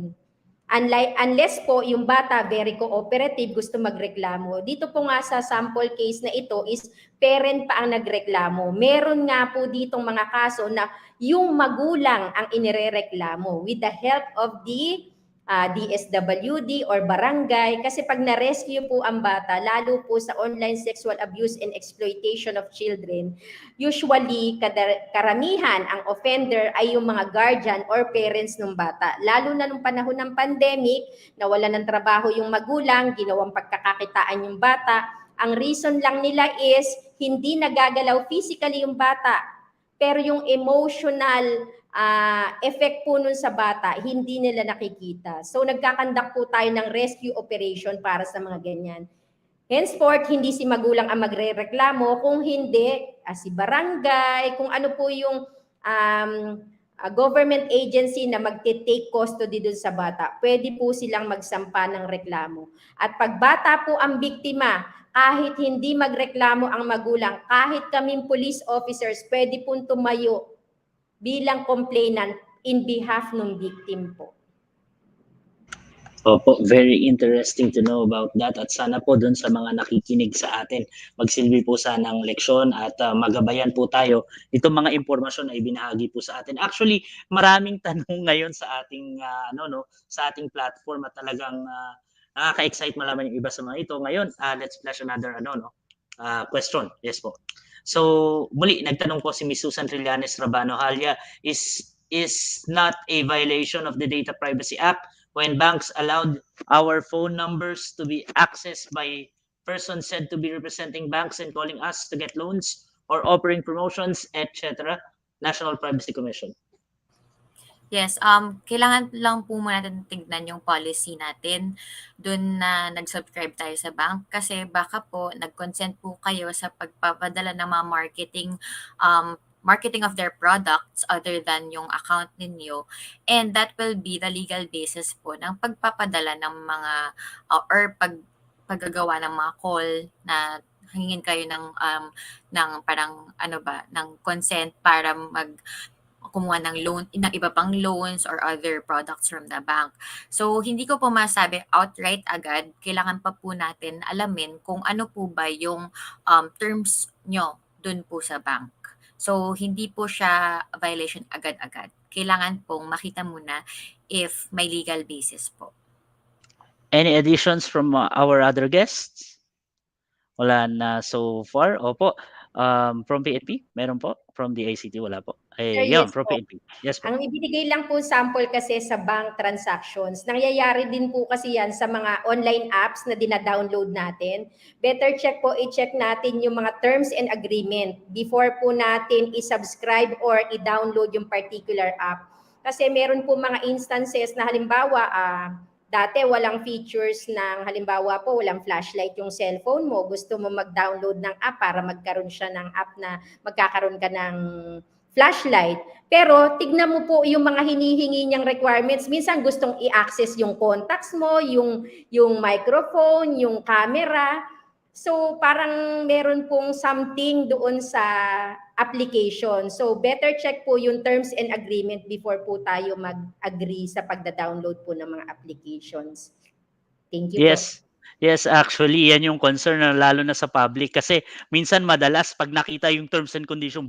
D: Unless po yung bata very cooperative, gusto magreklamo. Dito po nga sa sample case na ito is parent pa ang nagreklamo. Meron nga po ditong mga kaso na yung magulang ang inirereklamo with the help of the DSWD or barangay, kasi pag na-rescue po ang bata, lalo po sa online sexual abuse and exploitation of children, usually karamihan ang offender ay yung mga guardian or parents ng bata. Lalo na nung panahon ng pandemic, nawala ng trabaho yung magulang, ginawang pagkakakitaan yung bata. Ang reason lang nila is hindi nagagalaw physically yung bata, pero yung emotional effect po nun sa bata, hindi nila nakikita. So nagkakandak po tayo ng rescue operation para sa mga ganyan. Henceforth, hindi si magulang ang magre-reklamo, kung hindi, si barangay, kung ano po yung government agency na magte-take custody dun sa bata, pwede po silang magsampa ng reklamo. At pag bata po ang biktima, kahit hindi magreklamo ang magulang, kahit kaming police officers, pwede pong tumayo bilang complainant in behalf ng victim po.
M: Opo, very interesting to know about that at sana po dun sa mga nakikinig sa atin, magsilbi po sana ng leksyon at magabayan po tayo itong mga impormasyon na ibinahagi po sa atin. Actually, maraming tanong ngayon sa ating sa ating platform at talagang nakaka-excite malaman yung iba sa mga ito. Ngayon, let's flash another question. Yes po. So, muli, nagtanong po si Ms. Susan Trillanes Rabano Halya, is not a violation of the Data Privacy Act when banks allowed our phone numbers to be accessed by persons said to be representing banks and calling us to get loans or offering promotions, etc.? National Privacy Commission.
Q: Yes, kailangan lang po muna natin tignan yung policy natin dun na nag-subscribe tayo sa bank kasi baka po nag-consent po kayo sa pagpapadala ng mga marketing of their products other than yung account ninyo, and that will be the legal basis po ng pagpapadala ng mga paggagawa ng mga call na hingin kayo ng parang ng consent para kumuha ng loan, ng iba pang loans or other products from the bank. So, hindi ko po masabi outright agad. Kailangan pa po natin alamin kung ano po ba yung terms nyo dun po sa bank. So, hindi po siya violation agad-agad. Kailangan pong makita muna if may legal basis po.
M: Any additions from our other guests? Wala na so far. Opo. From PNP, meron po. From the ICT, wala po. Ayun,
D: Yes
M: from
D: po.
M: PNP. Yes po.
D: Ang ibinigay lang po sample kasi sa bank transactions. Nangyayari din po kasi yan sa mga online apps na dina-download natin. Better check po, i-check natin yung mga terms and agreement before po natin i-subscribe or i-download yung particular app. Kasi meron po mga instances na halimbawa, dati walang features ng halimbawa po, walang flashlight yung cellphone mo. Gusto mo mag-download ng app para magkaroon siya ng app na magkakaroon ka ng flashlight. Pero tignan mo po yung mga hinihingi niyang requirements. Minsan gustong i-access yung contacts mo, yung microphone, yung camera. So parang meron pong something doon sa application. So better check po yung terms and agreement before po tayo mag-agree sa pagda-download po ng mga applications. Thank you po.
M: Yes. Yes, actually, yan yung concern na lalo na sa public kasi minsan madalas pag nakita yung terms and condition,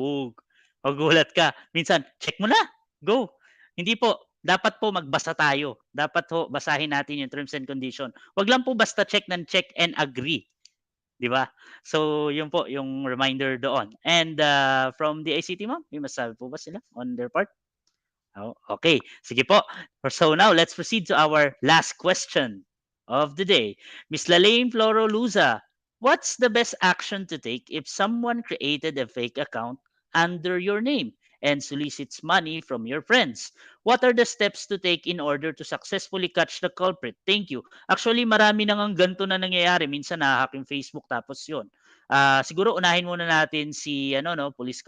M: magugulat ka. Minsan, check mo na, go. Hindi po, dapat po magbasa tayo. Dapat po basahin natin yung terms and condition. Wag lang po basta check and agree. Di ba? So, yun po yung reminder doon. And from the ICT, ma'am, may masabi po ba sila on their part? Oh, okay, sige po. So now, let's proceed to our last question of the day. Miss Lalaine Floro Luza, what's the best action to take if someone created a fake account under your name and solicits money from your friends? What are the steps to take in order to successfully catch the culprit? Thank you. Actually, marami nang ang ganito na nangyayari. Minsan nahahack yung Facebook tapos yun. Siguro unahin muna natin si Police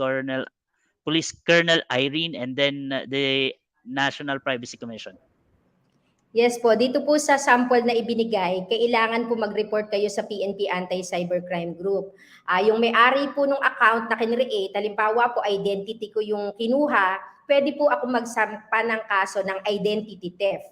M: Colonel Irene and then the National Privacy Commission.
D: Yes po, dito po sa sample na ibinigay, kailangan po mag-report kayo sa PNP Anti-Cybercrime Group. Yung may-ari po ng account na kinreate, halimbawa po identity ko yung kinuha, pwede po ako magsampa ng kaso ng identity theft.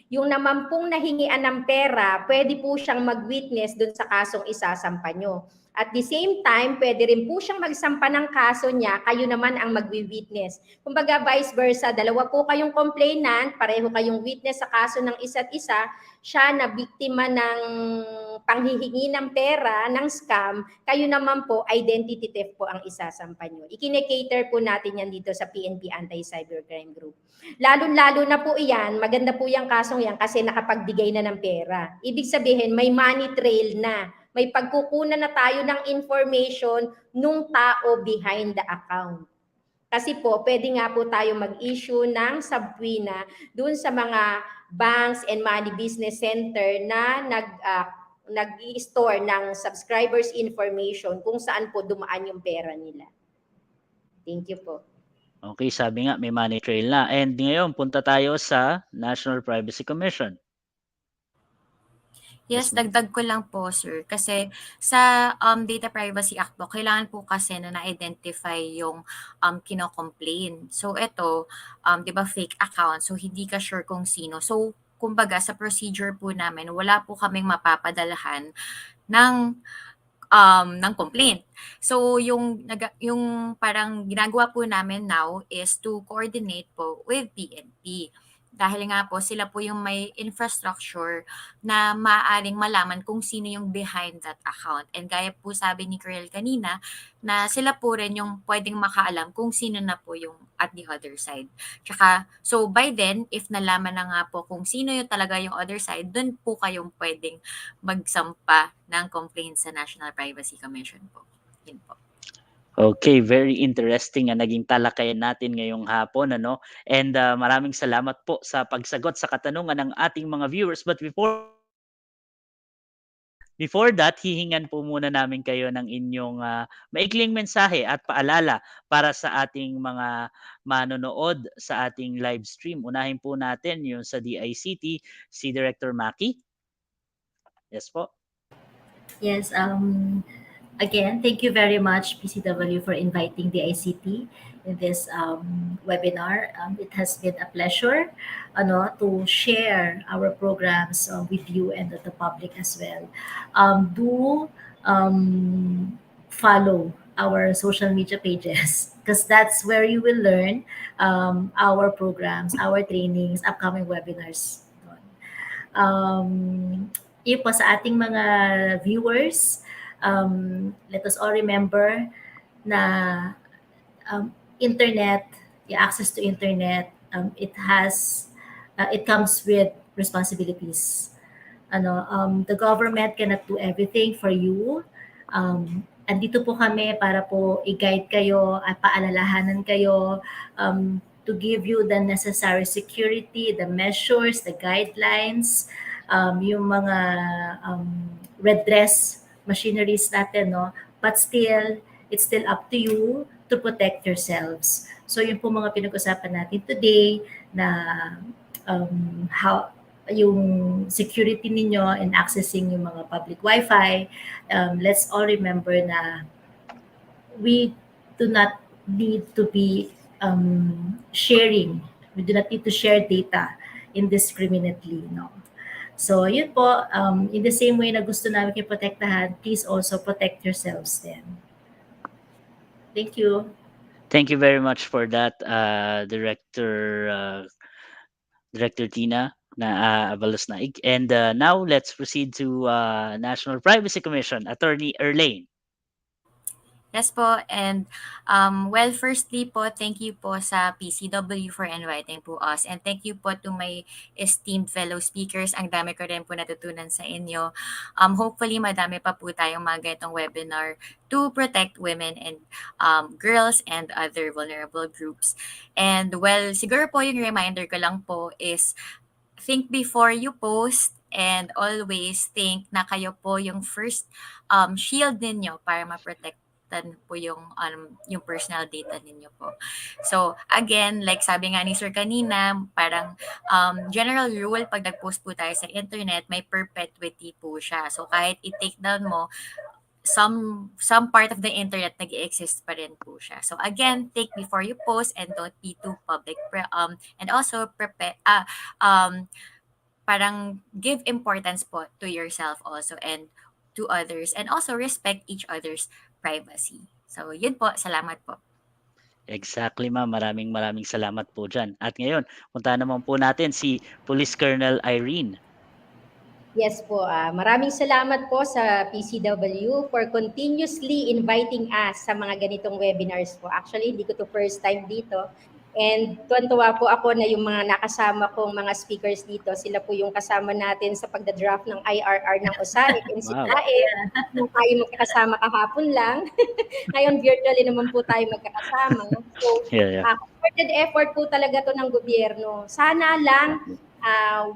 D: Yung naman pong nahingian ng pera, pwede po siyang mag-witness dun sa kasong isasampa nyo. At the same time, pwede rin po siyang magsampa ng kaso niya, kayo naman ang magwi-witness. Kumbaga vice versa, dalawa po kayong complainant, pareho kayong witness sa kaso ng isa't isa, siya na biktima ng panghihingi ng pera, ng scam, kayo naman po, identity theft po ang isasampa nyo. Ikine-cater po natin yan dito sa PNP Anti-Cybercrime Group. Lalo-lalo na po iyan, maganda po yung kasong yan kasi nakapagbigay na ng pera. Ibig sabihin, may money trail na. May pagkukunan na tayo ng information nung tao behind the account. Kasi po, pwede nga po tayo mag-issue ng subpoena dun sa mga banks and money business center na nag-i-store ng subscribers information kung saan po dumaan yung pera nila. Thank you po.
M: Okay, sabi nga may money trail na. And ngayon, punta tayo sa National Privacy Commission.
Q: Yes, dagdag ko lang po, sir. Kasi sa Data Privacy Act po, kailangan po kasi na na-identify yung kino-complain. So ito, di ba fake account, so hindi ka sure kung sino. So kumbaga sa procedure po namin, wala po kaming mapapadalahan ng complaint. So yung parang ginagawa po namin now is to coordinate po with PNP. Dahil nga po sila po yung may infrastructure na maaaring malaman kung sino yung behind that account. And gaya po sabi ni Kriel kanina, na sila po rin yung pwedeng makaalam kung sino na po yung at the other side. Tsaka, so by then, if nalaman na nga po kung sino yung talaga yung other side, dun po kayong pwedeng magsampa ng complaint sa National Privacy Commission po. Yun po.
M: Okay, very interesting ang naging talakayan natin ngayong hapon, ano? And maraming salamat po sa pagsagot sa katanungan ng ating mga viewers. But before that, hihingan po muna namin kayo ng inyong maikling mensahe at paalala para sa ating mga manonood sa ating live stream. Unahin po natin yung sa DICT, si Director Maki. Yes po.
P: Yes, again, thank you very much, PCW, for inviting the ICT in this webinar. It has been a pleasure to share our programs with you and the public as well. Do follow our social media pages because that's where you will learn our programs, our trainings, upcoming webinars. Yun po sa ating mga viewers, let us all remember na internet access to internet, it comes with responsibilities. The government cannot do everything for you. Andito po kami para po i-guide kayo at paalalahanan kayo, to give you the necessary security, the measures, the guidelines, yung mga redress machineries natin, no? But still, it's still up to you to protect yourselves. So yun po mga pinag-usapan natin today, na how yung security ninyo in accessing yung mga public Wi-Fi. Let's all remember na we do not need to be sharing. We do not need to share data indiscriminately, no? So, yun po, in the same way na gusto namin kayo protektahan, please also protect yourselves then. Thank you.
M: Thank you very much for that, Director Tina na Avalos Naig. And now let's proceed to National Privacy Commission, Attorney Erlaine.
Q: Yes po, and well, firstly po, thank you po sa PCW for inviting po us, and thank you po to my esteemed fellow speakers. Ang dami ko rin po natutunan sa inyo. Hopefully, madami pa po tayong mga ganitong webinar to protect women and girls and other vulnerable groups. And well, siguro po yung reminder ko lang po is think before you post, and always think na kayo po yung first shield ninyo para ma-protect po yung personal data ninyo po. So, again, like sabi nga ni Sir kanina, parang general rule, pag nag-post po tayo sa internet, may perpetuity po siya. So, kahit i-take down mo, some part of the internet nag-exist pa rin po siya. So, again, think before you post and don't be too public. And also, parang give importance po to yourself also and to others, and also respect each other's privacy. So, yun po. Salamat po.
M: Exactly, ma'am. Maraming salamat po dyan. At ngayon, punta naman po natin si Police Colonel Irene.
D: Yes po, maraming salamat po sa PCW for continuously inviting us sa mga ganitong webinars po. Actually, hindi ko to first time dito. And tuwan-tuwa po ako na yung mga nakasama kong mga speakers dito, sila po yung kasama natin sa pagda-draft ng IRR ng USAID and si Tae. Nung tayo magkakasama kahapon lang. Ngayon, virtually naman po tayo magkakasama. So, concerted effort po talaga to ng gobyerno. Sana lang,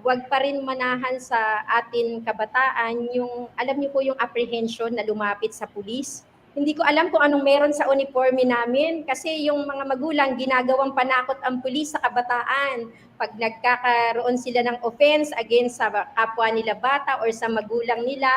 D: wag pa rin manahan sa atin kabataan yung, alam niyo po yung apprehension na lumapit sa pulis. Hindi ko alam kung anong meron sa uniforme namin kasi yung mga magulang ginagawang panakot ang pulis sa kabataan. Pag nagkakaroon sila ng offense against sa kapwa nila bata or sa magulang nila,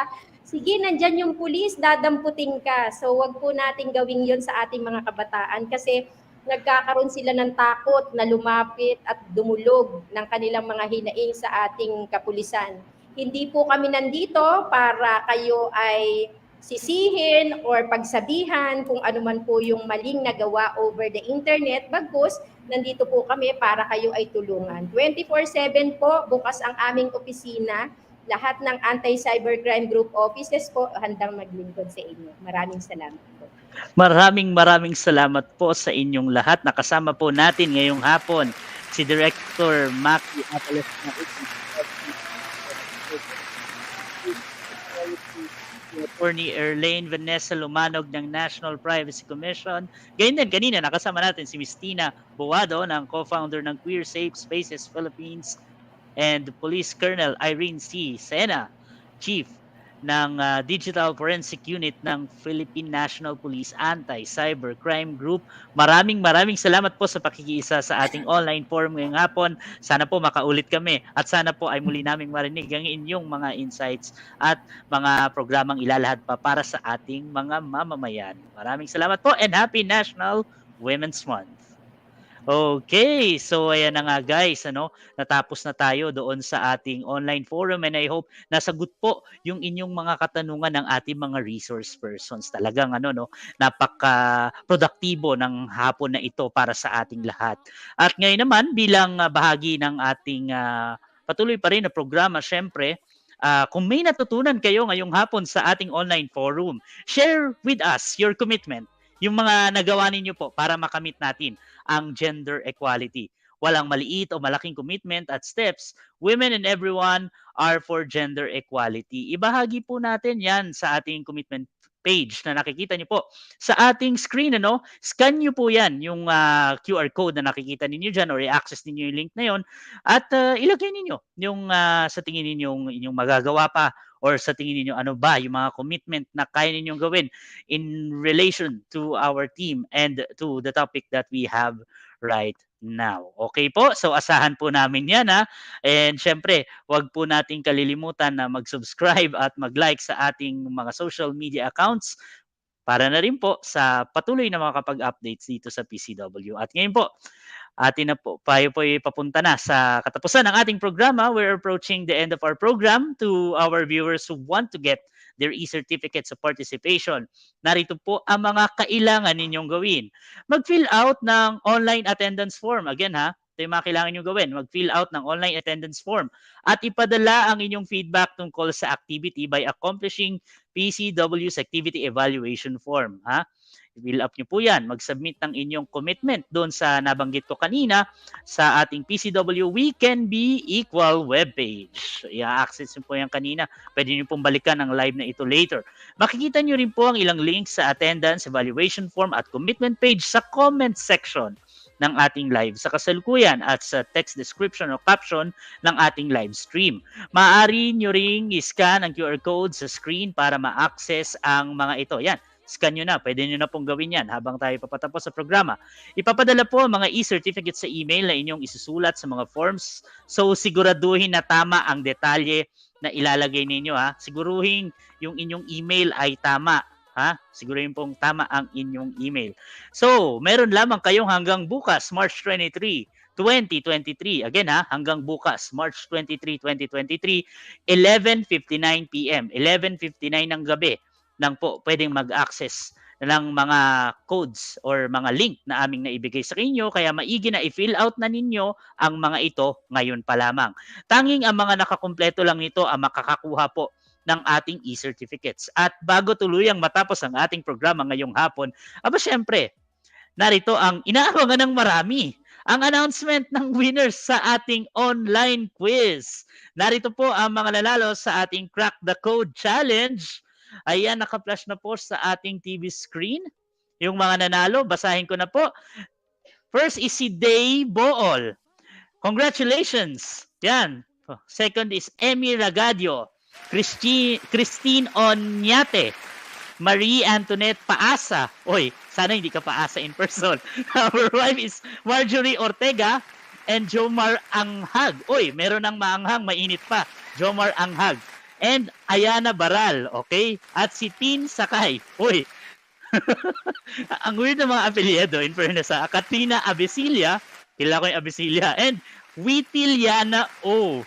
D: sige, nandyan yung pulis, dadamputin ka. So wag po natin gawin yon sa ating mga kabataan kasi nagkakaroon sila ng takot na lumapit at dumulog ng kanilang mga hinaing sa ating kapulisan. Hindi po kami nandito para kayo ay sisihin or pagsabihan kung ano man po yung maling nagawa over the internet. Bagkus, nandito po kami para kayo ay tulungan. 24/7 po, bukas ang aming opisina. Lahat ng Anti-Cybercrime Group offices po handang maglingkod sa inyo. Maraming salamat po.
M: Maraming salamat po sa inyong lahat. Nakasama po natin ngayong hapon si Director Maki Attorney Erlaine Vanessa Lumanog ng National Privacy Commission. Ganyan din, kanina nakasama natin si Ms. Tina Buwado ng co-founder ng Queer Safe Spaces Philippines, and Police Colonel Irene C. Sena, Chief ng Digital Forensic Unit ng Philippine National Police Anti-Cybercrime Group. Maraming salamat po sa pakikiisa sa ating online forum ngayong hapon. Sana po makaulit kami at sana po ay muli naming marinig ang inyong mga insights at mga programang ilalahad pa para sa ating mga mamamayan. Maraming salamat po and happy National Women's Month. Okay, so ayan na nga guys, natapos na tayo doon sa ating online forum and I hope nasagot po yung inyong mga katanungan ng ating mga resource persons. Talagang napaka-produktibo ng hapon na ito para sa ating lahat. At ngayon naman bilang bahagi ng ating patuloy pa rin na programa, syempre, kung may natutunan kayo ngayong hapon sa ating online forum, share with us your commitment, yung mga nagawa ninyo po para makamit natin ang gender equality. Walang maliit o malaking commitment at steps. Women and everyone are for gender equality. Ibahagi po natin yan sa ating commitment page na nakikita niyo po sa ating screen. Scan niyo po yan, yung QR code na nakikita ninyo dyan or i-access ninyo yung link na yon at ilagay ninyo yung sa tingin ninyo inyong magagawa pa or sa tingin ninyo ano ba yung mga commitment na kaya ninyong gawin in relation to our team and to the topic that we have right now. Okay po? So asahan po namin yan And syempre, wag po nating kalilimutan na mag-subscribe at mag-like sa ating mga social media accounts para na rin po sa patuloy na makakapag-updates dito sa PCW. At ngayon po, atin na po, tayo po papunta na sa katapusan ng ating programa. We're approaching the end of our program. To our viewers who want to get their e-certificates of participation, narito po ang mga kailangan ninyong gawin. Mag-fill out ng online attendance form. Again ito yung mga kailangan nyo gawin. Mag-fill out ng online attendance form at ipadala ang inyong feedback tungkol sa activity by accomplishing PCW's activity evaluation form. I-fill up nyo po yan. Mag-submit ng inyong commitment doon sa nabanggit ko kanina sa ating PCW We Can Be Equal webpage. I-access nyo po yan kanina. Pwede nyo pong balikan ang live na ito later. Makikita nyo rin po ang ilang links sa attendance, evaluation form at commitment page sa comment section ng ating live sa kasalukuyan at sa text description o caption ng ating live stream. Maaari nyo ring i-scan ang QR code sa screen para ma-access ang mga ito. Yan, scan nyo na. Pwede nyo na pong gawin yan habang tayo papatapos sa programa. Ipapadala po ang mga e-certificate sa email na inyong isusulat sa mga forms. So siguraduhin na tama ang detalye na ilalagay ninyo. Siguruhin yung inyong email ay tama. Siguruhin pong tama ang inyong email. So, meron lamang kayong hanggang bukas, March 23, 2023. Again hanggang bukas, March 23, 2023, 11:59 p.m. 11:59 ng gabi nang po pwedeng mag-access ng mga codes or mga link na aming naibigay sa inyo. Kaya maigi na i-fill out na ninyo ang mga ito ngayon pa lamang. Tanging ang mga nakakumpleto lang nito ang makakakuha po ng ating e-certificates. At bago tuluyang matapos ang ating programa ngayong hapon, syempre, narito ang inaabangan ng marami. Ang announcement ng winners sa ating online quiz. Narito po ang mga nanalo sa ating Crack the Code Challenge. Ayan, naka-flash na po sa ating TV screen. Yung mga nanalo, basahin ko na po. First is si Day Bool. Congratulations! Yan. Second is Emmy Ragadio. Christine Onyate, Marie Antoinette Paasa. Sana hindi ka paasa in person. Our wife is Marjorie Ortega and Jomar Anghag. Meron ng maanghang, mainit pa. Jomar Anghag. And Ayana Baral, okay? At si Tin Sakay. Ang weird ng mga apelyido, in fairness Katrina Abesilia, kilala ko yung Abesilia, and Witiliana O.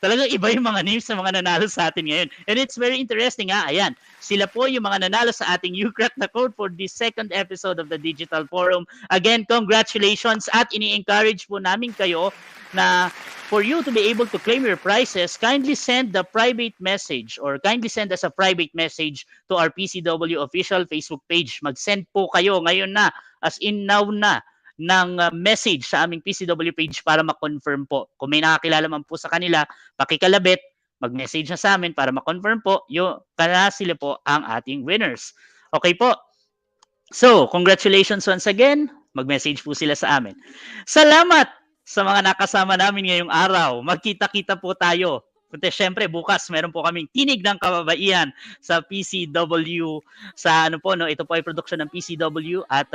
M: Talagang iba yung mga names sa mga nanalo sa atin ngayon. And it's very interesting Ayan, sila po yung mga nanalo sa ating You Crack the Code for the second episode of the Digital Forum. Again, congratulations at ini-encourage po namin kayo na for you to be able to claim your prizes, kindly send the private message or kindly send us a private message to our PCW official Facebook page. Mag-send po kayo ngayon na, as in now na, ng message sa aming PCW page para ma-confirm po. Kung may nakakilala man po sa kanila, pakikalabit, mag-message na sa amin para ma-confirm po para sila po ang ating winners. Okay po? So, congratulations once again. Mag-message po sila sa amin. Salamat sa mga nakasama namin ngayong araw. Magkita-kita po tayo. Kundi syempre bukas meron po kaming Tinig ng Kababaihan sa PCW ito po ay production ng PCW at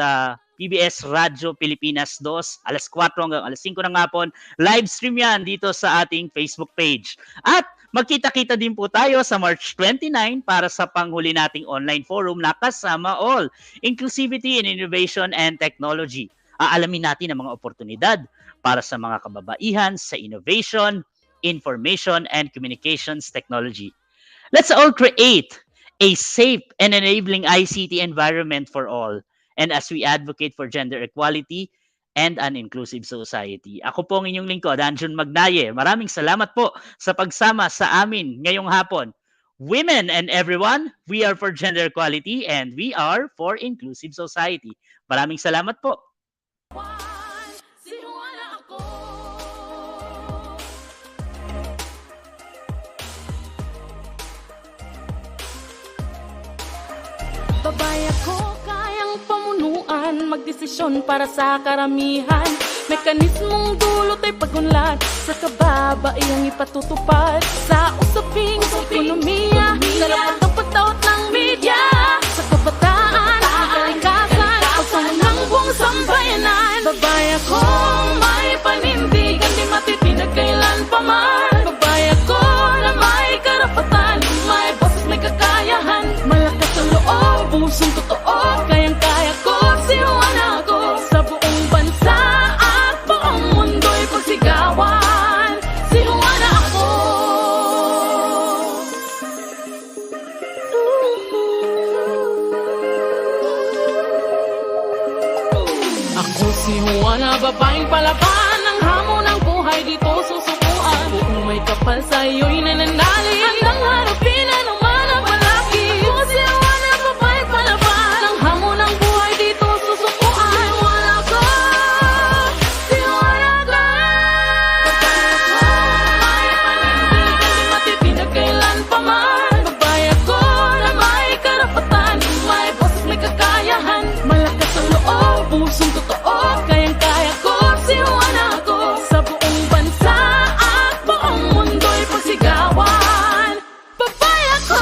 M: PBS Radyo Pilipinas 2, alas 4 hanggang alas 5 ng hapon. Live stream yan dito sa ating Facebook page. At magkita-kita din po tayo sa March 29 para sa panghuli nating online forum na Kasama All, Inclusivity in Innovation and Technology. Aalamin natin ang mga oportunidad para sa mga kababaihan sa innovation, information, and communications technology. Let's all create a safe and enabling ICT environment for all. And as we advocate for gender equality and an inclusive society. Ako po ang inyong lingkod, Anjun Magnaye. Maraming salamat po sa pagsama sa amin ngayong hapon. Women and everyone, we are for gender equality and we are for inclusive society. Maraming salamat po.
C: Babae ako, kayang pamunuan, magdesisyon para sa karamihan. Mekanismong dulot ay pagunlad, sa kababaihang ipatutupad. Sa usaping ekonomiya, dapat ang pagtaot ng media. Sa kabataan, kalikasan, pagsunod ng buong sambayanan. Babae ako, may panindigan, di matitinig kailan pa man. Babae ako na may karapatan, may boses, may kakayahan. Malakas ang loob, pusong totoo, kayang-kaya ko, sinuan ako. Sa buong bansa at buong mundo'y pagsigawan, sinuan ako. Ako si Juana, babaeng palaban, ang hamon ng buhay dito susubuan. Buong may kapal sa'yo'y nananali, handang harapin anuman ang palaki. Ako si Juana, babaeng palaban, ang hamon ng buhay dito susubuan. Sinuan ako, sinuan ako. May panindigan, di matitinig kailan pa man. Babae ako na may karapatan, may boses, may kakayahan. Malakas ang loob, pusong totoo, kayang-kaya ko, sinuan ako. Sa buong bansa at buong mundo'y pagsigawan, babae ako.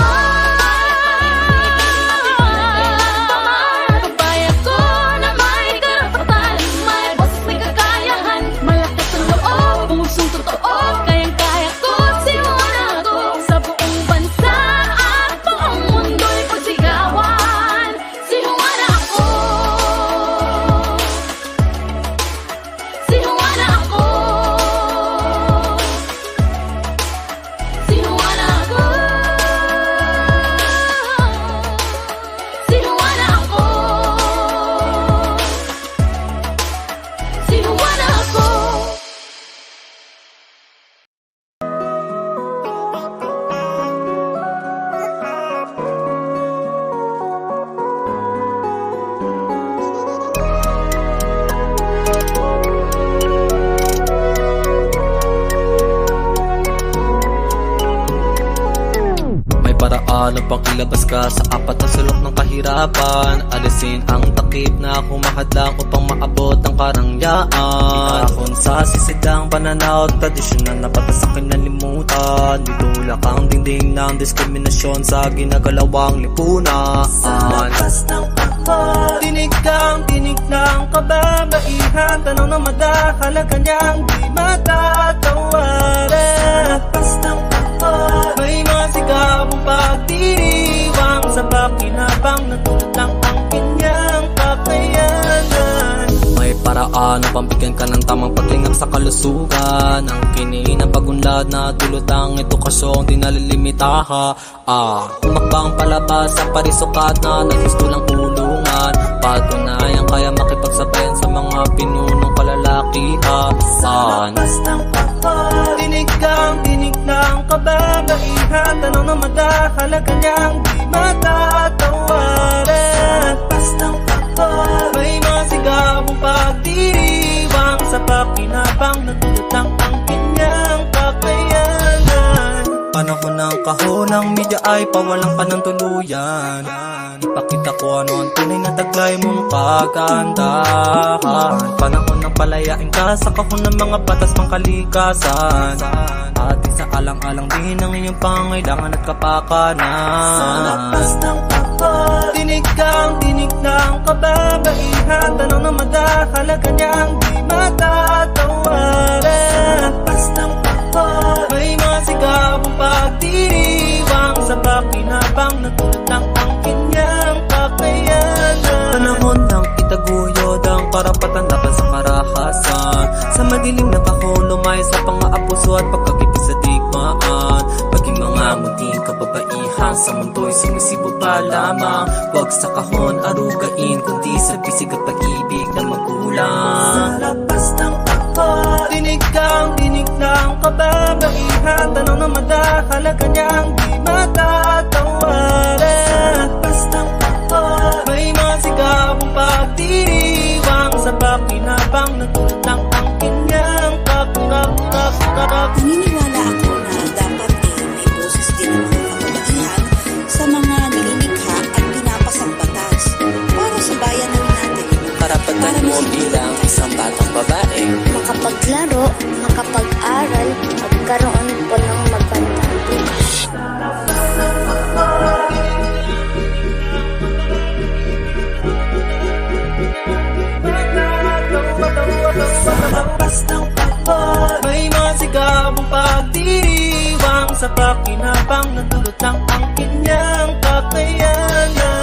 C: Babae ako na may karapatan, may boses, may kakayahan. Malakas ang loob, pusong totoo, kayang-kaya ko, sinuan ako. Sa buong bansa at buong mundo'y pagsigawan, sinuan ako. Sinuan ako. Sinuan ako. Sinuan ako. Sinuan ako.
E: May paraan upang ilabas ka sa apat na sulok ng kahirapan. Alisin ang takip na humahadlang upang maabot ang karangyaan. Itakon sa sisidang pananaw, tradisyonal na batas sa kinalimutan. Ditulak ang dingding ng diskriminasyon sa ginagalawang lipunan. Sa labas ng ako, tinig ng kababaihan. Tanong na madahalaga niyang di matatawaran. Sa labas ng ako, may mga sigabong pagdiriwang sa pakinabang na tulad lang ang kanyang kakayanan. May paraan upang bigyan ka ng tamang paglingap sa kalusugan. Ang kininang pagunlad na dulot ang edukasyong di nalilimitaha. Tumakbang palabas sa parisukat na naghusto lang ulungan. Patunayan kaya makipagsabayan sa mga pinunong kalalakihan. Sa labas ng ako, tinig ng kababaihan. Tanong na madahalaga niyang di matatawaran. Sa labas ng ako, may mga sigabong pagdiriwang sa pakinabang na tulad lang ang kanyang kakayanan. Panahon ng kahonang media ay pawalang panantuluyan. Ipakita ko ano ang tunay na taglay mong kagandahan. Panahon ng palayain ka sa kahon ng mga batas pang kalikasan. At isa alang-alang din ang iyong pangailangan at kapakanan. Sa labas ng ako, tinig ng kababaihan. Tanong na madahalaga niyang di matatawaran. Sa labas ng ako, may mga sigabong pagdiriwang sa pakinabang na tulad lang ang kanyang kakayanan. Panahon ng itaguyod ang karapatan laban sa karahasan. Sa madilim na kahon lumay sa pang-aabuso at pagkagipis sa digmaan. Maging mga munting kababaihan sa mundo'y sumisibo pa lamang. Huwag sa kahon arugain kundi sa bisig at pag-ibig ng magulang. Sa labas ng ako, tinig ng kababaihan. Tanong na madahalaga niyang di matatawaran. Sa labas ng ako, may mga sigabong pagdiriwang sa pakinabang Maligawang pagdiriwang sa pakinabang, natulot lang ang kanyang kakayanan.